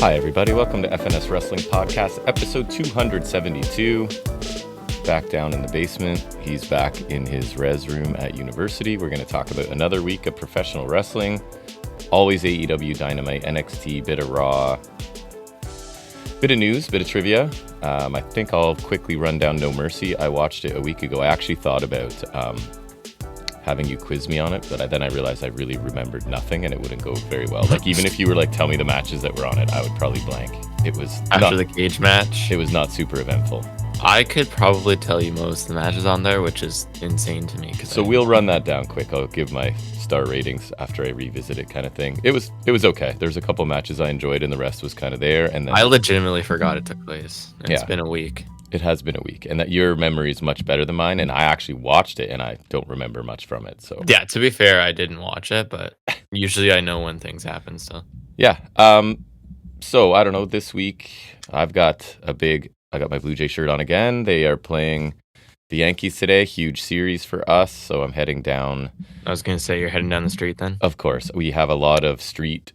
Hi, everybody. Welcome to FNS Wrestling Podcast, episode 272. Back down in the basement. He's back in his res room at university. We're going to talk about another week of professional wrestling. Always AEW Dynamite, NXT, bit of Raw, bit of news, bit of trivia. I think I'll quickly run down No Mercy. I watched it a week ago. I actually thought about having you quiz me on it, but then I realized I really remembered nothing and it wouldn't go very well. Like, even if you were like, tell me the matches that were on it, I would probably blank. It was after the cage match. It was not super eventful. I could probably tell you most of the matches on there, which is insane to me. So we'll run that down quick. I'll give my star ratings after I revisit it, kind of thing. It was okay. There's a couple matches I enjoyed and the rest was kind of there. And then I legitimately forgot it took place. It's been a week. It has been a week, and that your memory is much better than mine, and I actually watched it, and I don't remember much from it. So yeah, to be fair, I didn't watch it, but usually I know when things happen. So yeah. So I don't know. This week I got my Blue Jay shirt on again. They are playing the Yankees today. Huge series for us. So I'm heading down. I was gonna say you're heading down the street then. Of course, we have a lot of street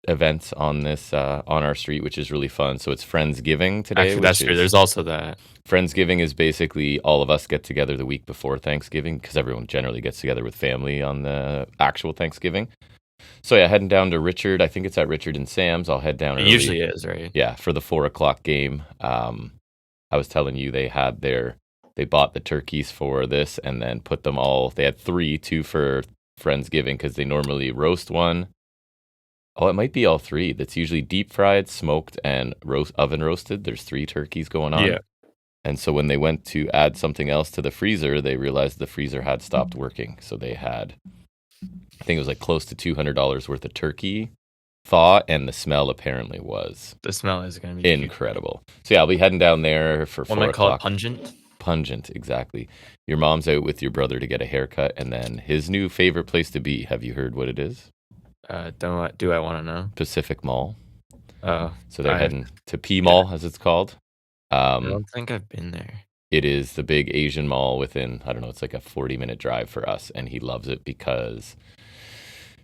events on this on our street, which is really fun. So it's Friendsgiving today. Actually, that's true. There's also that. Friendsgiving is basically all of us get together the week before Thanksgiving because everyone generally gets together with family on the actual Thanksgiving. So yeah, heading down to Richard. I think it's at Richard and Sam's. I'll head down. It early. Usually is, right? Yeah, for the 4:00 game. I was telling you they bought the turkeys for this and then put them all. They had two for Friendsgiving because they normally roast one. Oh, it might be all three. That's usually deep fried, smoked, and oven roasted. There's 3 turkeys going on. Yeah. And so when they went to add something else to the freezer, they realized the freezer had stopped working. So they had, I think it was like close to $200 worth of turkey thaw, and the smell apparently was. The smell is going to be incredible. So yeah, I'll be heading down there for 4 o'clock. What might call it pungent? Pungent, exactly. Your mom's out with your brother to get a haircut, and then his new favorite place to be. Have you heard what it is? Do I want to know? Pacific Mall. Oh. So they're heading to P Mall, as it's called. I don't think I've been there. It is the big Asian mall within, I don't know, it's like a 40-minute drive for us, and he loves it because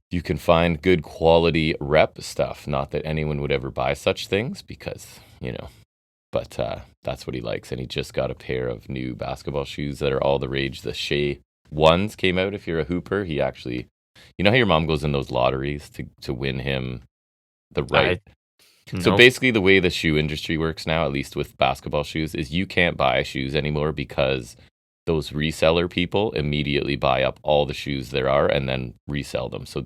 you can find good quality rep stuff. Not that anyone would ever buy such things because, but that's what he likes. And he just got a pair of new basketball shoes that are all the rage. The Shea ones came out. If you're a hooper, he actually... You know how your mom goes in those lotteries to win him the right? So basically the way the shoe industry works now, at least with basketball shoes, is you can't buy shoes anymore because those reseller people immediately buy up all the shoes there are and then resell them. So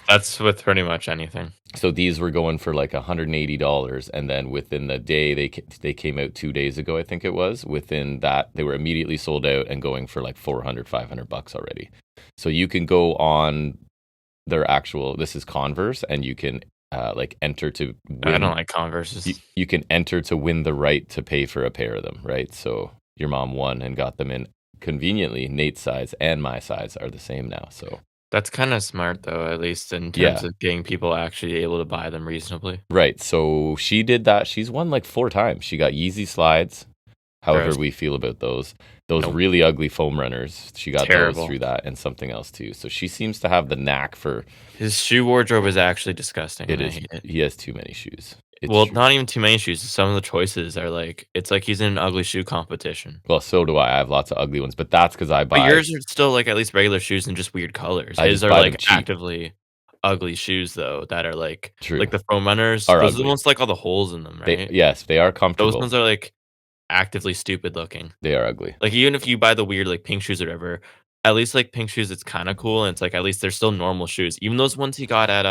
that's with pretty much anything. So these were going for like $180, and then within the day they came out 2 days ago, I think it was. Within that, they were immediately sold out and going for like $400-$500 already. So you can go on their actual. This is Converse, and you can enter to win. I don't like Converses. You can enter to win the right to pay for a pair of them, right? So your mom won and got them in. Conveniently, Nate's size and my size are the same now. So that's kind of smart, though, at least in terms of getting people actually able to buy them reasonably. Right. So she did that. She's won like 4 times. She got Yeezy slides. However we feel about those really ugly foam runners. She got those through that and something else too. So she seems to have the knack for... His shoe wardrobe is actually disgusting. It is. He has too many shoes. Not even too many shoes. Some of the choices are like, it's like he's in an ugly shoe competition. Well, so do I. I have lots of ugly ones, but that's because I buy... But yours are still like at least regular shoes and just weird colors. His are like actively ugly shoes, though, that are like... True. Like the foam runners. Those are the ones like all the holes in them, right? Yes, they are comfortable. Those ones are like actively stupid looking. They are ugly. Like even if you buy the weird like pink shoes or whatever, at least like pink shoes, it's kind of cool, and it's like at least they're still normal shoes. Even those ones he got at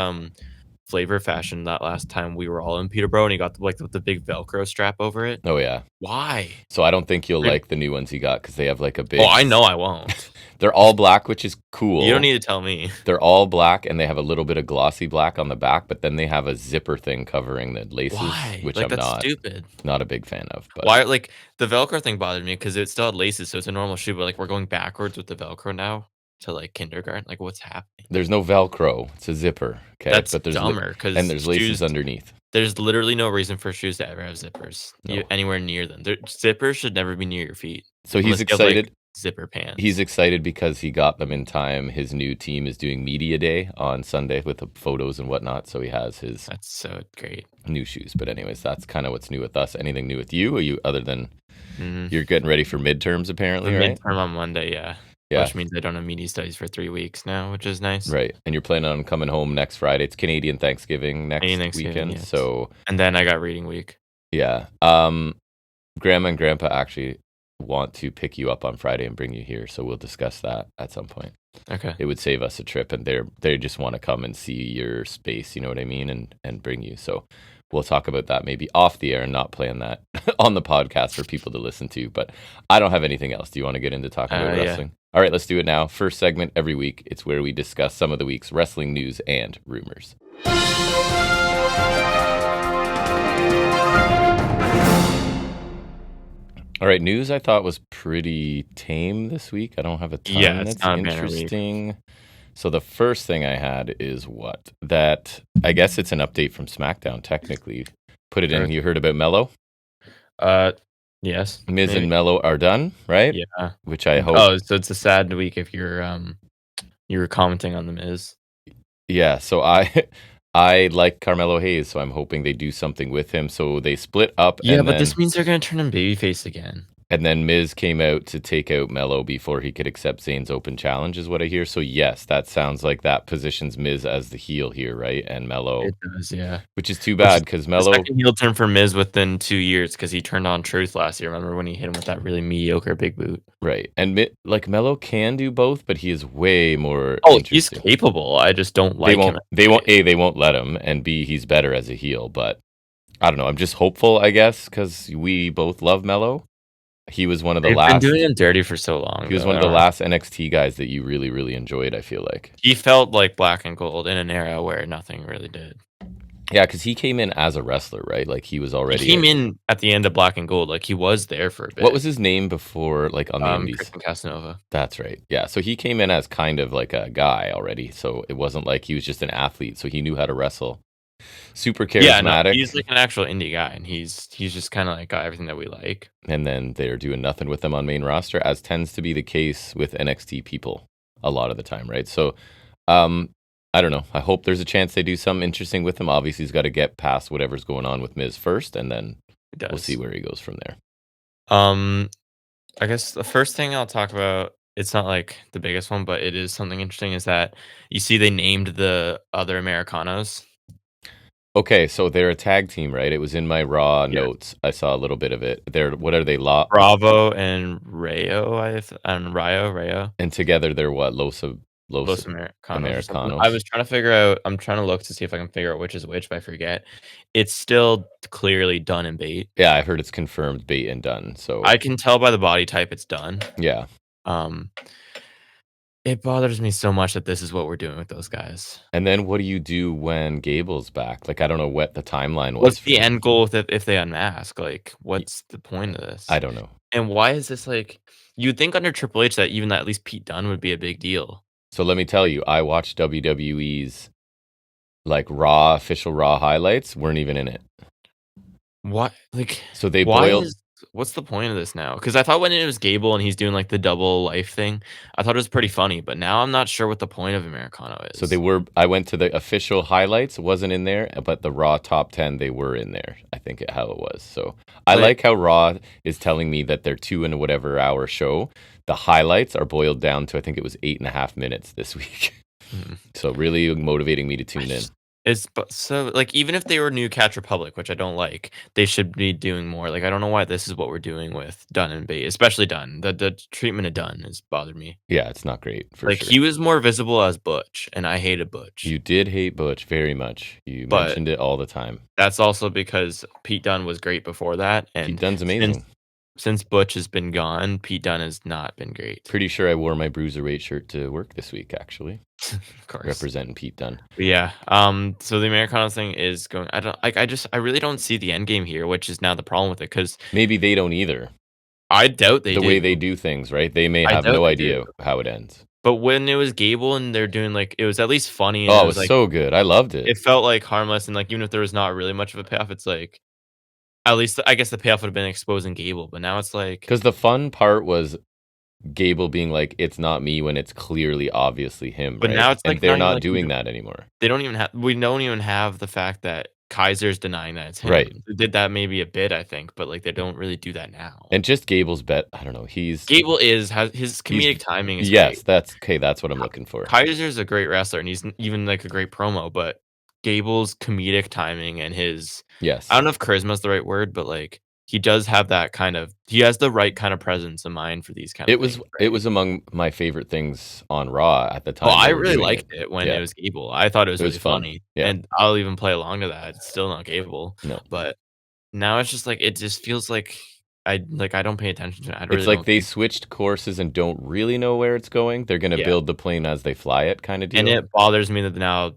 Flavor Fashion that last time we were all in Peterborough, and he got the big Velcro strap over it. Oh yeah. Why? So I don't think you'll like the new ones he got because they have like a big... Oh, I know I won't. They're all black, which is cool. You don't need to tell me. They're all black, and they have a little bit of glossy black on the back, but then they have a zipper thing covering the laces, which I'm stupid. Not a big fan of. But why? Like the Velcro thing bothered me because it still had laces, so it's a normal shoe. But like we're going backwards with the Velcro now to like kindergarten. Like what's happening? There's no Velcro. It's a zipper. Okay, that's dumber because there's laces underneath. There's literally no reason for shoes to ever have zippers anywhere near them. Zippers should never be near your feet. So he's excited. zipper He's pants. excited because he got them in time. His new team is doing media day on Sunday with the photos and whatnot, so he has his That's so great. new shoes. But anyways, that's kind of what's new with us. Anything new with you? Are you other than Mhm. you're getting ready for midterms The apparently, right? midterm on Monday, yeah, Yeah, which means I don't have media studies for 3 weeks now, which is nice. right. And you're planning on coming home next Friday. It's Canadian Thanksgiving Any next Thanksgiving, weekend, yes. so And then I got reading week. yeah. Grandma and Grandpa actually want to pick you up on Friday and bring you here, so we'll discuss that at some point. Okay. It would save us a trip, and they just want to come and see your space, you know what I mean, and bring you. So we'll talk about that maybe off the air and not plan that on the podcast for people to listen to. But I don't have anything else. Do you want to get into talking about Yeah. wrestling? All right, let's do it now. First segment every week. It's where we discuss some of the week's wrestling news and rumors. All right, news I thought was pretty tame this week. I don't have a ton Yeah, it's that's not a banner week. interesting. So the first thing I had is what? That I guess it's an update from SmackDown technically. Put it in. Okay. You heard about Mello? Yes, Miz maybe. and Mello are done, right? Yeah. Which I hope. Oh, so it's a sad week if you were commenting on The Miz. Yeah, so I I like Carmelo Hayes, so I'm hoping they do something with him. So they split up Yeah, but this means they're gonna turn him babyface again. and then Miz came out to take out Mello before he could accept Zayn's open challenge, is what I hear. So yes, that sounds like that positions Miz as the heel here, right? And Mello, It does, yeah. which is too Which bad is because the Mello, second heel turn for Miz within 2 years because he turned on Truth last year. Remember when he hit him with that really mediocre big boot? right? And like Mello can do both, but he is way more Oh, he's interesting. capable. I just don't like him. They won't. A, they won't let him, and B, he's better as a heel. But I don't know. I'm just hopeful, I guess, because we both love Mello. He was one of the They've been last. doing him dirty for so long, He was though. one I of the don't know. last NXT guys that you really, really enjoyed. I feel like. He felt like black and gold in an era where nothing really did. Yeah, because he came in as a wrestler, right? Like he was He already. came in at the end of black and gold, like he was there for a bit. What was his name before, like on the Indies? Christian Casanova. That's right. Yeah. So he came in as kind of like a guy already. So it wasn't like he was just an athlete. So he knew how to wrestle. Super Yeah, no, charismatic. he's like an actual indie guy, and he's just kinda like got everything that we like. And then they're doing nothing with them on main roster, as tends to be the case with NXT people a lot of the time, right? So, I don't know. I hope there's a chance they do something interesting with him. Obviously, he's got to get past whatever's going on with Miz first, and then He we'll does. see where he goes from there. I guess the first thing I'll talk about, it's not like the biggest one, but it is something interesting, is that you see they named the other Americanos. Okay, so they're a tag team, right? It was in my Raw Yeah. notes. I saw a little bit of it. They're what are they? Bravo and Rayo. And together they're what? Los Los Americanos or something. I Americanos. was trying to figure out I'm trying to look to see if I can figure out which is which, but I forget. It's still clearly Dunn and Bate. Yeah, I heard it's confirmed, bait and done. So I can tell by the body type it's done. yeah. Um, it bothers me so much that this is what we're doing with those guys. And then what do you do when Gable's back? Like I don't know what the timeline was. What's the end goal if they unmask? Like, what's the point of this? I don't know. And why is this like? You'd think under Triple H that even that at least Pete Dunne would be a big deal. So let me tell you, I watched WWE's like Raw official Raw highlights. Weren't even in it. What like? So they Why boiled. is what's the point of this now? Because I thought when it was Gable and he's doing like the double life thing, I thought it was pretty funny. But now I'm not sure what the point of Americano is. So they were. I went to the official highlights. Wasn't in there, but the Raw top 10 they were in there. I think how it was. So I like how Raw is telling me that they're 2 and whatever hour show. The highlights are boiled down to I think it was 8.5 minutes this week. So really motivating me to tune in. So like even if they were New Catch Republic, which I don't like, they should be doing more. Like I don't know why this is what we're doing with Dunn and Bate, especially Dunn. The treatment of Dunn has bothered me. Yeah, it's not great for Like sure. he was more visible as Butch, and I hated Butch. You did hate Butch very much. You But mentioned it all the time. that's also because Pete Dunne was great before that, and Pete Dunne's amazing. Since Butch has been gone, Pete Dunne has not been great. Pretty sure I wore my Bruiserweight shirt to work this week, actually. Of course. Representing Pete Dunne. But yeah. So the Americano thing is going. I don't like. I really don't see the end game here, which is now the problem with it. Because Maybe they don't either. I doubt they the do. way they do things, right? They may I have doubt no they idea do. how it ends. But when it was Gable and they're doing like it was at least funny. And Oh, it was was like so good. I loved it. it felt like harmless and like even if there was not really much of a payoff, it's like at least I guess the payoff would have been exposing Gable. But now it's like Because the fun part was Gable being like, "It's not me," when it's clearly obviously him, But right? now it's, And like, they're not even, not like, doing that anymore. they don't even have we don't even have the fact that Kaiser's denying that it's Right. him. They did that maybe a bit, I think, but, like, they don't really do that now. And just Gable's bet, I don't know, Gable has his he's comedic timing is great. yes, that's okay, that's what I'm looking for. Kaiser's a great wrestler, and he's even, like, a great promo, but Gable's comedic timing and his I Yes. don't know if charisma is the right word, but, like, he does have that kind of he has the right kind of presence in mind for these kind of things, It right? was among my favorite things on Raw at the Oh, time I they were really doing it. liked it when it Yeah, was Gable. I thought it was it was really fun. funny, Yeah. and I'll even play along to that. It's still not Gable, No. but now it's just, like, it just feels like I don't pay attention to it. I It's really like don't they think switched courses and don't really know where it's going. They're gonna yeah. build the plane as they fly it kinda And deal. it bothers me that now,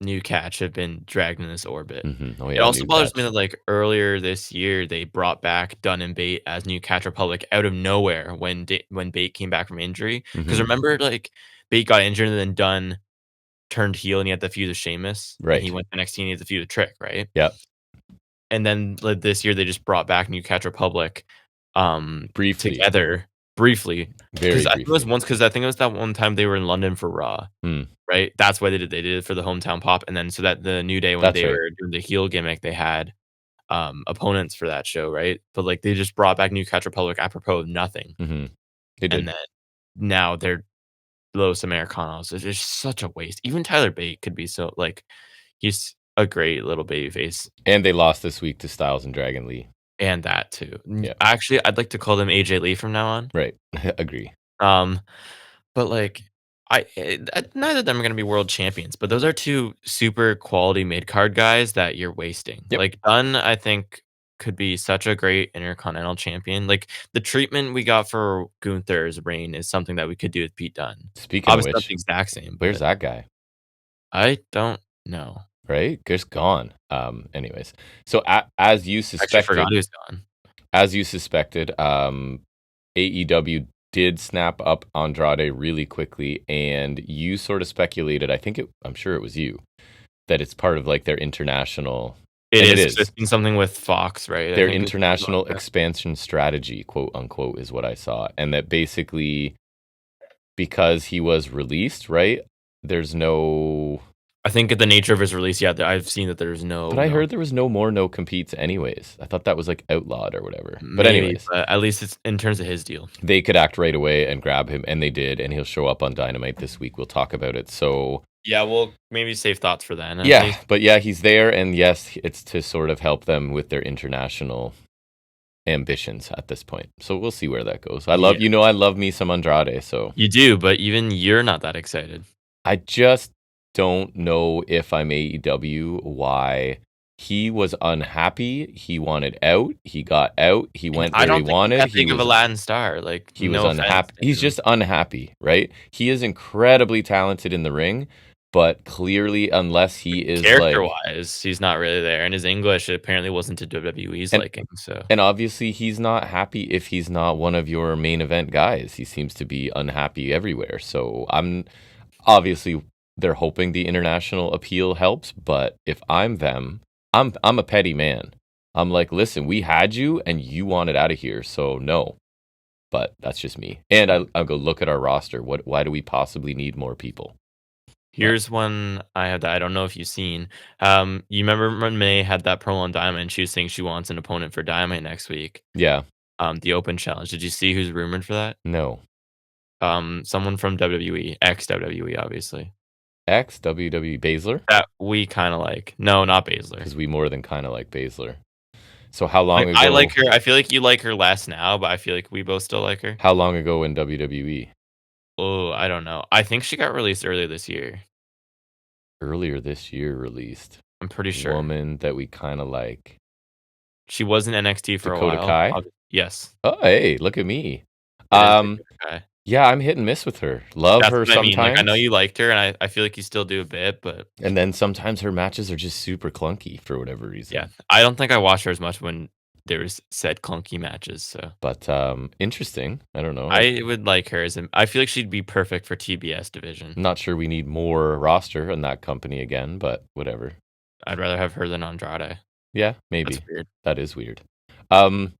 new catch have been dragged in this orbit. Mhm. Oh, It yeah, also new bothers me catch. that, like, earlier this year, they brought back Dunn and Bate as New Catch Republic out of nowhere when Bate came back from injury. Because Mhm. remember, like, Bate got injured and then Dunn turned heel and he had the feud with Sheamus, and he Right. went to NXT and he had the feud with Trick, right? Yep. And then, like, this year, they just brought back New Catch Republic, Briefly. together briefly. Very briefly. Because I think it was that one time they were in London for Raw. Mm. Right? That's why they did it for the hometown pop, and then so that the New Day, when That's they right. were doing the heel gimmick, they had, opponents for that show, right? But, like, they just brought back New Catch Republic apropos of nothing, Mhm. They and did. then now they're Los Americanos. It's just such a waste. Even Tyler Bate could be so like, he's a great little babyface, And they lost this week to Styles and Dragon Lee. and that too. Yeah. Actually, I'd like to call them AJ Lee from now on. Right. Agree. Um But, like, neither of them are gonna be world champions, but those are 2 super quality mid-card guys that you're wasting. Yep. Like, Dunn, I think, could be such a great intercontinental champion. Like, the treatment we got for Gunther's reign is something that we could do with Pete Dunne. Speaking of Obviously, not which, the exact same, where's but that guy? I don't know. Right? Just gone. Anyways, so as you Actually, I forgot suspected, he was gone. as you suspected, AEW did snap up Andrade really quickly, and you sort of speculated. I'm sure it was you that it's part of like their international, It and it is 'cause is it's been something with Fox, right? I their think it's something like international that. expansion strategy, quote unquote, is what I saw, and that basically because he was released, right? There's no. I think the nature of his release, yeah, I've seen that there's But no I no heard there was no competes anyways. I thought that was like outlawed or whatever. But maybe, anyways, but at least it's in terms of his deal. they could act right away and grab him, and they did, and he'll show up on Dynamite this week. We'll talk about it. So Yeah, well, maybe save thoughts for then at yeah, least. but yeah, he's there, and yes, it's to sort of help them with their international ambitions at this point. So we'll see where that goes. Yeah. I love me some Andrade, so You do, but even you're not that excited. I just don't know if I'm AEW why he was unhappy. He wanted out. He got out. He And went I where he don't think he's wanted. that big of a Latin star, like, He was no offense unhappy. He's to just unhappy, right? He is incredibly talented in the ring, but clearly, unless he is like, character-wise, he's not really there, and his English apparently wasn't to WWE's and liking, so and obviously he's not happy if he's not one of your main event guys. He seems to be unhappy everywhere. So I'm obviously they're hoping the international appeal helps, but if I'm them, I'm a petty man. I'm like, listen, we had you and you wanted out of here, so no. But that's just me. And I'll go look at our roster. Why do we possibly need more people? But here's one I have that I don't know if you've seen. You remember when May had that promo on Dynamite, and she was saying she wants an opponent for Dynamite next week, yeah, the Open Challenge. Did you see who's rumored for that? no. Someone from WWE, ex-WWE, obviously, Ex WWE Baszler? that we kinda like. No, not Baszler. Because we more than kind of like Baszler. So how long I ago? like her. I feel like you like her less now, but I feel like we both still like her. How long ago in WWE? Oh, I don't know. I think she got released earlier this year. Earlier this year released. I'm pretty sure. Woman that we kind of like. She was in NXT for a Dakota while. Kai? Yes, Oh, hey, look at me. it is Um, Dakota Kai. yeah, I'm hit and miss with her. Love That's her what I mean. Like, I know sometimes, you liked her, and I feel like you still do a bit, but and then sometimes her matches are just super clunky for whatever yeah, reason. I don't think I watched her as much when there was said clunky matches. So But interesting. I don't know. I would like her I feel like she'd be perfect for TBS division. I'm not sure we need more roster in that company again, but whatever. I'd rather have her than Andrade. Yeah, That's maybe. weird. That is weird. Um,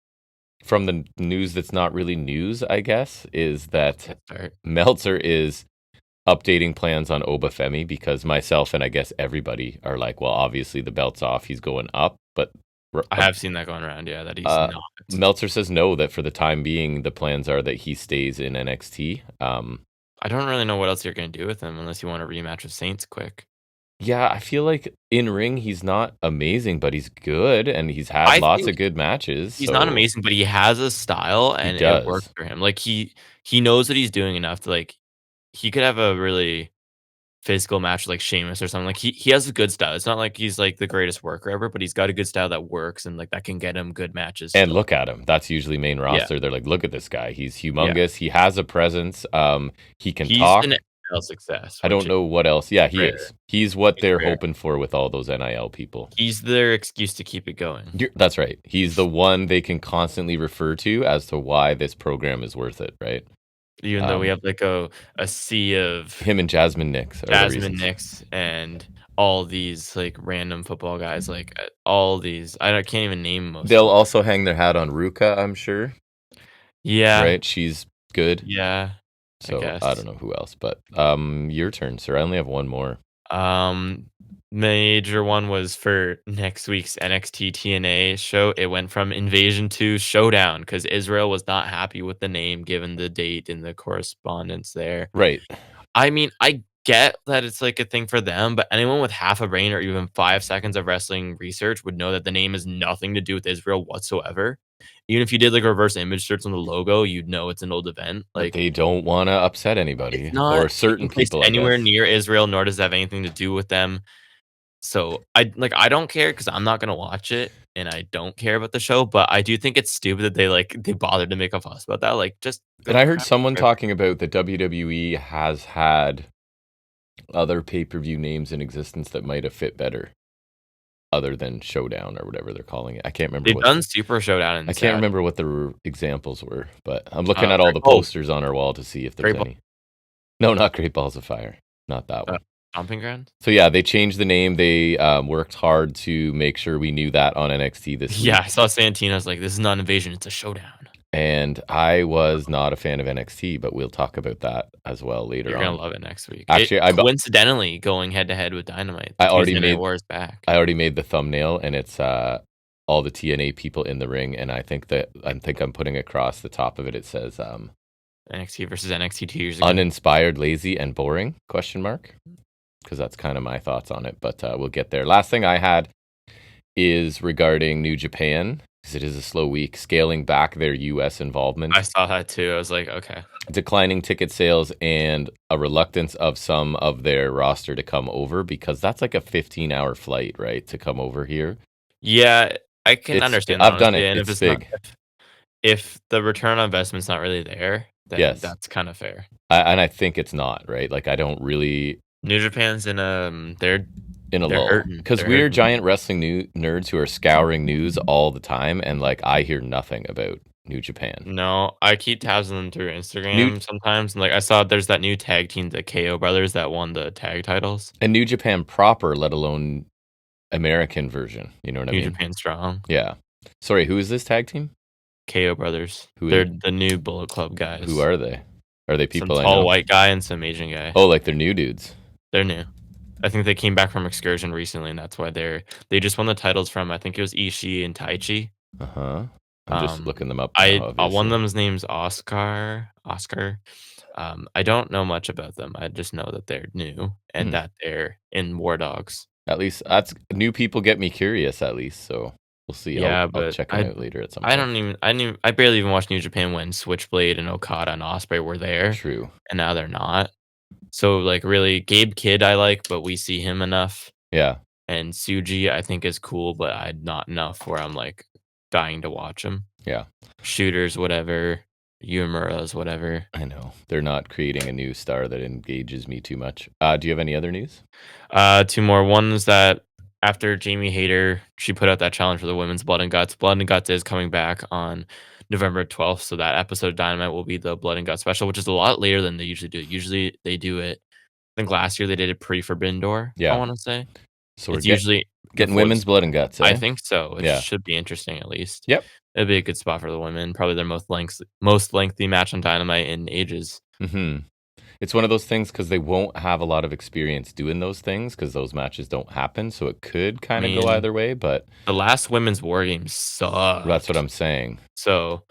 from the news that's not really news, I guess, is that Good start. Meltzer is updating plans on Obafemi because myself and I guess everybody are like, well, obviously the belt's off, he's going up, but I have seen that going around, yeah, that he's uh, not. Meltzer says no, that for the time being, the plans are that he stays in NXT. I don't really know what else you're gonna do with him unless you want a rematch with Saints quick. Yeah, I feel like in ring he's not amazing, but he's good and he's had I lots think of good matches. he's not So amazing, but he has a style he and it works does. for him. Like, he knows what he's doing enough to, like he could have a really physical match with, like, Sheamus or something. Like, he has a good style. It's not like he's, like, the greatest worker ever, but he's got a good style that works and, like, that can get him good matches And still. look at him. That's usually main Yeah, roster. They're like, look at this guy. He's yeah. humongous. He has a presence. He can He's an talk. NIL success, I which don't is know what else. Yeah, he rare. is. He's what It's they're rare. hoping for with all those NIL people. He's their excuse to keep it going. That's right. He's the one they can constantly refer to as to why this program is worth it, right? Even though we have, like, a sea of Him and Jasmine Nix are the Jasmine reasons. Nix and all these, like, random football guys, like, all these I can't even name most of They'll them. also hang their hat on Ruka, I'm sure, Yeah, right? She's good. yeah, I So I guess. don't know who else, but your turn, sir. I only have one more. Um, Major one was for next week's NXT TNA show. It went from Invasion to Showdown because Israel was not happy with the name given the date and the correspondence there. Right. I mean, I get that it's like a thing for them, but anyone with half a brain or even 5 seconds of wrestling research would know that the name has nothing to do with Israel whatsoever. Even if you did like a reverse image search on the logo, you'd know it's an old event. But Like they don't want to upset it's anybody or not certain taking place people, I anywhere guess. near Israel, nor does it have anything to do with them. So I don't care because I'm not gonna watch it and I don't care about the show, but I do think it's stupid that they bothered to make a fuss about that. Like just And go I heard crap someone river. talking about that WWE has had other pay-per-view names in existence that might have fit better other than Showdown or whatever they're calling it. They've done Super Showdown I and can't Sad. remember what the examples were, but I'm looking at all Great the oh, posters on our wall to see if there's Great Ball any. No, not Great Balls of Fire. Not that uh, one. Stomping Ground? So yeah, they changed the name. They worked hard to make sure we knew that on NXT this Yeah, I week. saw Santino's like, "This is not an invasion, it's a showdown." And I was not a fan of NXT, but we'll talk about that as well later You're gonna on. love it next week. It Actually, coincidentally going head to head with Dynamite. The I already Tuesday Night made War is back. I already made the thumbnail, and it's all the TNA people in the ring, and I think I'm putting across the top of it. It says NXT versus NXT 2 years ago. uninspired, lazy, and boring? Question mark. Because that's kind of my thoughts on it, but we'll get there. Last thing I had is regarding New Japan, because it is a slow week, scaling back their U.S. involvement, I saw that too. I was like, "Okay." declining ticket sales, and a reluctance of some of their roster to come over, because that's like a 15-hour flight, right, to come over here. Yeah, I can understand that I've done honestly, it. and if It's it's not big. if the return on investment's not really there, then Yes. that's kinda fair. And I think it's not, right? Like, I don't really New Japan's in, in a they're lull, hurting. because They're we're hurting. giant wrestling nerds who are scouring news all the time, and like I hear nothing about New Japan. No, I keep tabs on them through New Instagram sometimes, and, like, I saw there's that new tag team, the KO brothers that won the tag titles. and New Japan proper, let alone American version. You know what I New mean? Japan Strong, Yeah. Sorry, who is this tag team? KO brothers. Who They're the new Bullet Club who guys. are they? Are they Some people I tall know? white guy and some Asian guy. Oh, like they're new dudes. They're new. I think they came back from excursion recently, and that's why they just won the titles from I think it was Ishii and Taichi. Uh huh. I'm just Um, looking them up now. one of Obviously, them's name's Oscar. I don't know much about them. I just know that they're new and hmm. that they're in War Dogs. At least that's new people get me curious. At least, so we'll see. Yeah, I'll but check them out later at some I point. don't even I barely even watched New Japan when Switchblade and Okada and Osprey were there, True. and now they're not. So, like, really, Gabe Kidd I like, but we see him enough, Yeah. and Suji I think is cool, but I not enough where I'm, like, dying to watch him. Yeah. Shooters, whatever. Yumura's, whatever. I know. They're not creating a new star that engages me too much. Do you have any other news? 2 more. One is that after Jamie Hayter, she put out that challenge for the women's Blood and Guts. Blood and Guts is coming back on November 12th, so that episode of Dynamite will be the Blood and Guts special, which is a lot later than they usually do. Usually, they do it I think last year they did it pre-Forbidden Door, I Yeah. wanna say. So we're It's usually getting before women's this blood and guts, I eh? think so. It Yeah. should be interesting at least. Yep. It'd be a good spot for the women. Probably their most lengthy match on Dynamite in ages. Hmm. It's one of those things because they won't have a lot of experience doing those things because those matches don't happen. So it could I kind of go mean, either way, but the last women's war game that's what sucked. I'm saying. So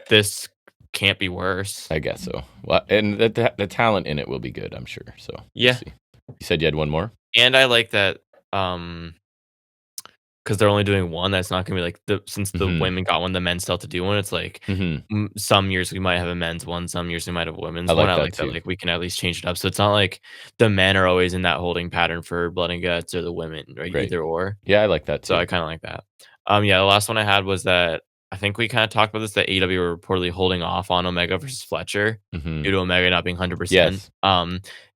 this can't be worse. I guess so. Well, and the talent in it will be good, I'm sure. So we'll Yeah, see. You said you had one more? and I like that. Because they're only doing one, that's not gonna be like since the Hmm. women got one, the men still have to do one. It's like Hmm. some years we might have a men's one, some years we might have a I women's one. like I that like that too. like we can at least change it up. So it's not like the men are always in that holding pattern for blood and guts or the women, right? Right. Either or. Yeah, I like that So too. I kind of like that. Yeah, the last one I had was that I think we kind of talked about this that AEW were reportedly holding off on Omega versus Fletcher Hmm. due to Omega not being 100%. Yes.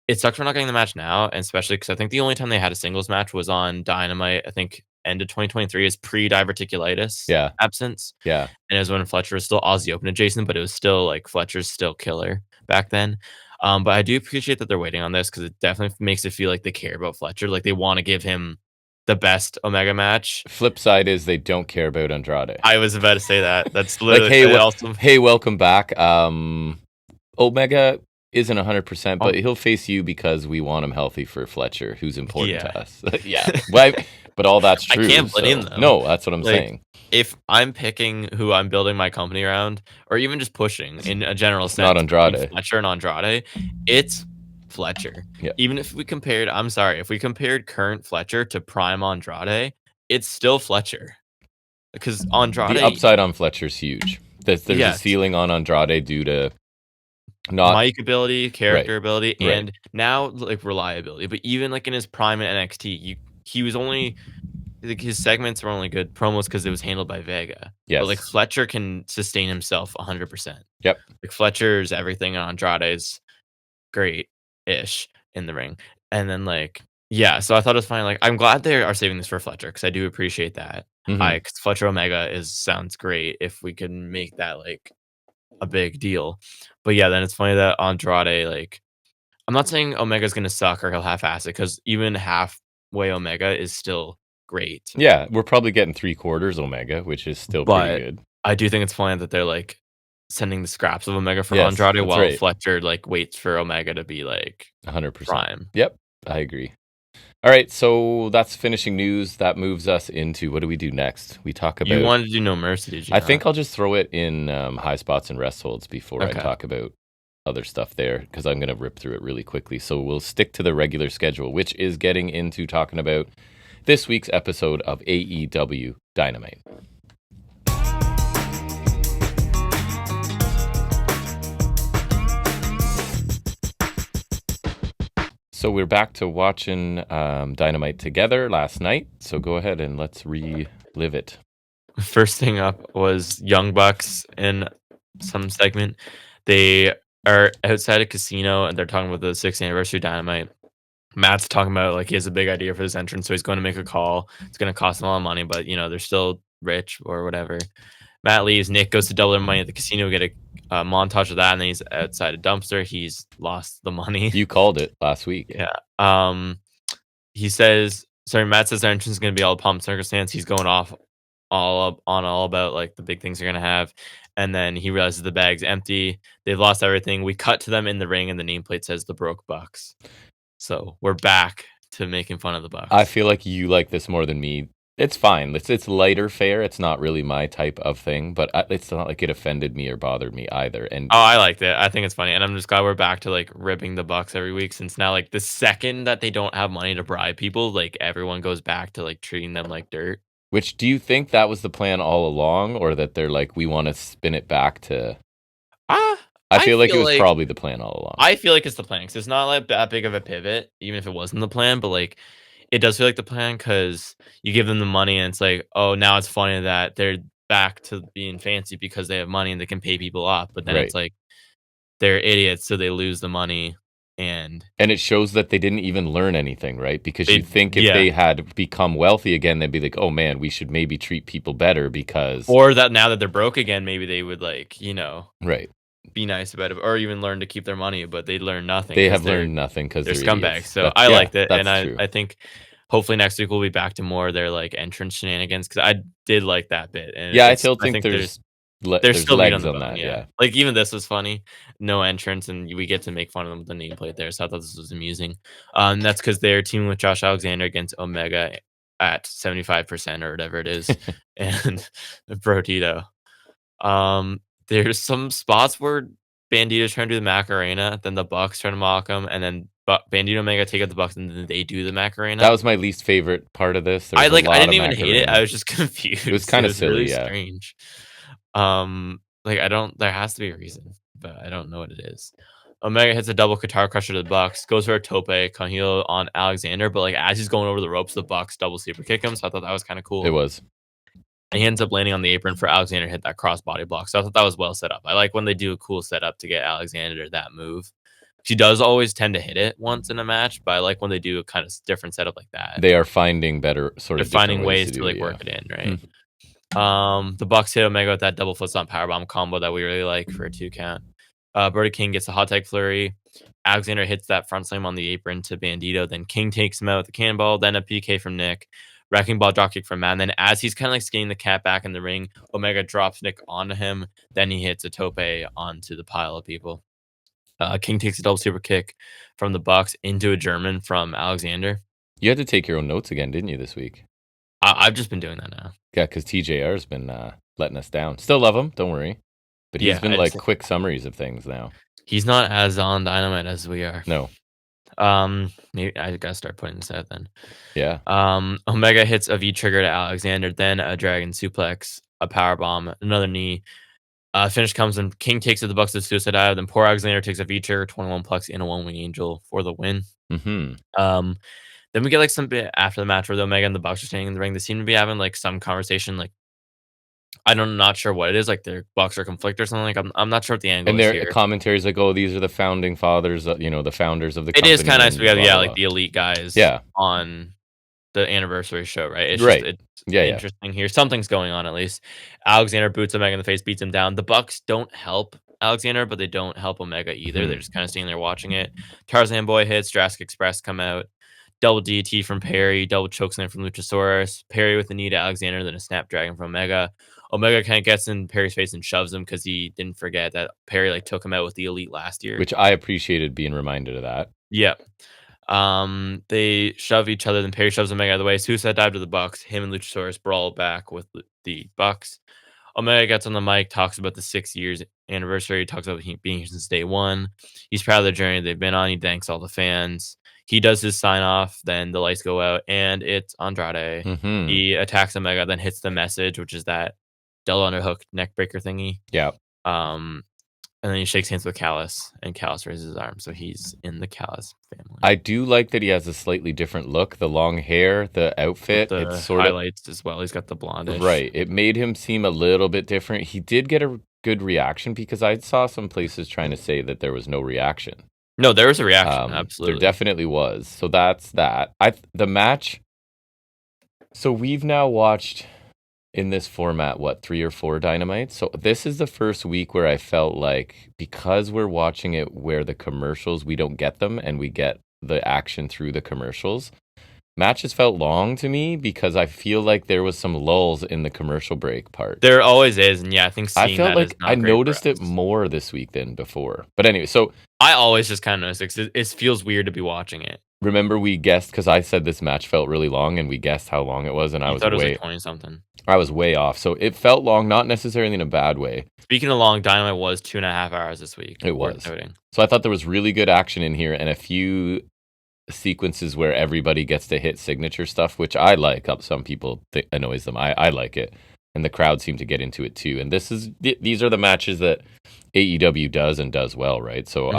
It sucks we're not getting the match now, and especially because I think the only time they had a singles match was on Dynamite. I think end of 2023 is pre-diverticulitis Yeah. absence, Yeah. and it was when Fletcher was still Aussie Open adjacent, but it was still like Fletcher's still killer back then. But I do appreciate that they're waiting on this because it definitely makes it feel like they care about Fletcher, like they want to give him the best Omega match. Flip side is they don't care about Andrade. I was about to say that. That's Like, literally hey, it also. hey, welcome back. Omega isn't 100%, but Um, he'll face you because we want him healthy for Fletcher, who's important yeah. to us. Yeah, well, but all that's I true. can't blame So them. no, that's what I'm Like, saying. if I'm picking who I'm building my company around, or even just pushing in a general It's not sense between Andrade. Fletcher and Andrade, it's Fletcher. Yeah, Even if we compared, I'm sorry, if we compared current Fletcher to prime Andrade, it's still Fletcher. Because the Andrade, upside on Fletcher's huge. There's a yes, ceiling on Andrade due to not mic ability, right, character ability, right. and now like reliability. But even like in his prime in NXT, he was only like his segments were only good promos because it was handled by Vega. But like Yes. Fletcher can sustain himself 100%. Yep. Like Fletcher's everything and Andrade's great-ish in the ring. And then like yeah, so I thought it was fine. Like I'm glad they are saving this for Fletcher because I do appreciate that. Hmm. 'Cause Fletcher Omega is sounds great if we can make that like a big deal. But yeah, then it's funny that Andrade like I'm not saying Omega's gonna suck or he'll half-ass it because even halfway Omega is still great. Yeah, we're probably getting 3/4 Omega, which is still pretty But good. I do think it's funny that they're, like, sending the scraps of Omega for Yes, Andrade that's while right. Fletcher, like, waits for Omega to be, like, 100%. prime. Yep, I agree. All right, so that's finishing news. That moves us into what do we do next? We talk You about. wanted to do No Mercy, did you I not? think I'll just throw it in Highspots and Restholds before I Okay. talk about other stuff there because I'm going to rip through it really quickly. So we'll stick to the regular schedule, which is getting into talking about this week's episode of AEW Dynamite. So we're back to watching Dynamite together last night. So go ahead and let's relive it. First thing up was Young Bucks in some segment. They are outside a casino, and they're talking about the 6th anniversary of Dynamite. Matt's talking about, like, he has a big idea for this entrance, so he's going to make a call. It's gonna cost him a lot of money, but, you know, they're still rich or whatever. Matt leaves. Nick goes to double their money at the casino, get a montage of that, and then he's outside a dumpster. He's lost the money. You called it last week. Yeah. He says, sorry, Matt says their entrance is gonna be all pomp circumstance. He's going off all about like the big things they're gonna have, and then he realizes the bag's empty. They've lost everything. We cut to them in the ring, and the nameplate says the Broke Bucks. So we're back to making fun of the I Bucks. feel like you like this more than me. It's fine. It's lighter fare. It's not really my type of thing, but it's not like it offended me or bothered me either. And Oh, I liked it. I think it's funny, and I'm just glad we're back to like ripping the Bucks every week. Since now, like the second that they don't have money to bribe people, like everyone goes back to like treating them like dirt. which do you think that was the plan all along, or that they're like we want to spin it back to? Ah, I I feel like it feel was like probably the plan all along. I feel like it's the plan because it's not like that big of a pivot, even if it wasn't the plan. But like, it does feel like the plan because you give them the money, and it's like, oh, now it's funny that they're back to being fancy because they have money and they can pay people off. But then Right. it's like they're idiots, so they lose the money, and And it shows that they didn't even learn anything, right? Because you they think if yeah, they had become wealthy again, they'd be like, oh man, we should maybe treat people better because. or that now that they're broke again, maybe they would like Right. be nice about it, or even learn to keep their money. But they learn nothing They because have learned nothing because they're they're scumbags. idiots. So I liked it, and That's true. I think hopefully next week we'll be back to more of their like entrance shenanigans because I did like that bit, and Yeah, I still I think think there's there's still meat on legs the on bone, that. yeah. Yeah, Like, even this was funny. No entrance, and we get to make fun of them with the nameplate there, so I thought this was amusing. That's because 'cause they're teaming with Josh Alexander against Omega at 75% or whatever it is, and Brodito. Um, there's some spots where Bandito's trying to do the Macarena, then the Bucks try to mock him, and then Bandito Omega take out the Bucks, and then they do the that Macarena. was my least favorite part of this. There was a I lot didn't of even hate it, I Macarena. was just It was confused. It kind of was really silly. Yeah, strange. Like, I don't there has to be a reason, but I don't know what it is. Omega hits a double guitar crusher to the Bucks, goes for a tope con hilo on Alexander, but, like, as he's going over the ropes, the Bucks double super kick him, so I thought that was kinda it cool. was. And he ends up landing on the apron for Alexander to hit that crossbody block, so I thought that was well set up. I like when they do a cool setup to get Alexander that move. She does always tend to hit it once in a match, but I like when they do a kinda different setup like that. They are finding better, sort They're of different finding ways ways to to, do it. like, Yeah. work it in, right? The Bucks hit Omega with that double foot stomp powerbomb combo that we really like for a 2 count. Brody King gets a hot tag flurry. Alexander hits that front slam on the apron to Bandito. Then King takes him out with a cannonball. Then a PK from Nick. Wrecking ball dropkick from Matt. And then as he's kind of like skating the cat back in the ring, Omega drops Nick onto him. Then he hits a tope onto the pile of people. King takes a double super kick from the Bucks into a German from Alexander. You had to take your own notes again, didn't you, this week? I've just been doing that now. Yeah, because TJR's been letting us down. Still love him, don't worry. But he's Yeah, been like quick summaries of things now. he's not as on Dynamite as we are. No. Maybe I gotta start putting this out then. Yeah. Omega hits a V trigger to Alexander, then a dragon suplex, a power bomb, another knee. Finish comes and King takes it. The Bucks to suicide dive. Then poor Alexander takes a V trigger, 21 plex, and a one wing angel for the win. Mm-hmm. Then we get like some bit after the match where the Omega and the Bucks are standing in the ring. They seem to be having like some conversation. Like not sure what it is. Like their Bucks are conflict or something. Like I'm not sure what the angle And is their here. commentaries like, oh, these are the founding fathers, the founders of the It company. is kind of nice. and We have blah, blah, like blah. the elite guys. Yeah. On the anniversary show, right? It's Right. just Yeah. interesting here. Something's going on at least. Alexander boots Omega in the face, beats him down. The Bucks don't help Alexander, but they don't help Omega either. Mhm. They're just kind of standing there watching it. Tarzan Boy hits, Jurassic Express come out. Double DT from Perry, double chokeslam from Luchasaurus. Perry with the knee to Alexander, then a Snapdragon from Omega. Omega kind of gets in Perry's face and shoves him because he didn't forget that Perry like took him out with the Elite last year. Which I appreciated being reminded of that. Yep. They shove each other, then Perry shoves Omega out of the way. Suicide dive to the Bucks. Him and Luchasaurus brawl back with the Bucks. Omega gets on the mic, talks about the 6 years anniversary, talks about being here since day one. He's proud of the journey they've been on. He thanks all the fans. He does his sign off, then the lights go out, and it's Andrade. Mm-hmm. He attacks Omega, then hits the message, which is that double underhook neck breaker thingy. Yeah. And then he shakes hands with Callis, and Callis raises his arm, so he's in the Callis family. I do like that he has a slightly different look. The long hair, the outfit, the it's sort highlights as well. He's got the blondish. Right. It made him seem a little bit different. He did get a good reaction because I saw some places trying to say that there was no reaction. No, there was a reaction. Absolutely. There definitely was. So that's that. The match. So we've now watched in this format, 3 or 4 Dynamites? So this is the first week where I felt like, because we're watching it where the commercials, we don't get them and we get the action through the commercials. Matches felt long to me because I feel like there was some lulls in the commercial break part. There always is, and yeah, I think I felt like I noticed it it more this week than before. But anyway, so I always just kind of noticed it 'cause it feels weird to be watching it. Remember we guessed, because I said this match felt really long and we guessed how long it was, and I was thought it was like 20 something. I was way off. So it felt long, not necessarily in a bad way. Speaking of long, Dynamite was 2.5 hours this week. It was. So I thought there was really good action in here and a few sequences where everybody gets to hit signature stuff, which I like. Some people think annoys them. I like it, and the crowd seemed to get into it too. And these are the matches that AEW does and does well, right? So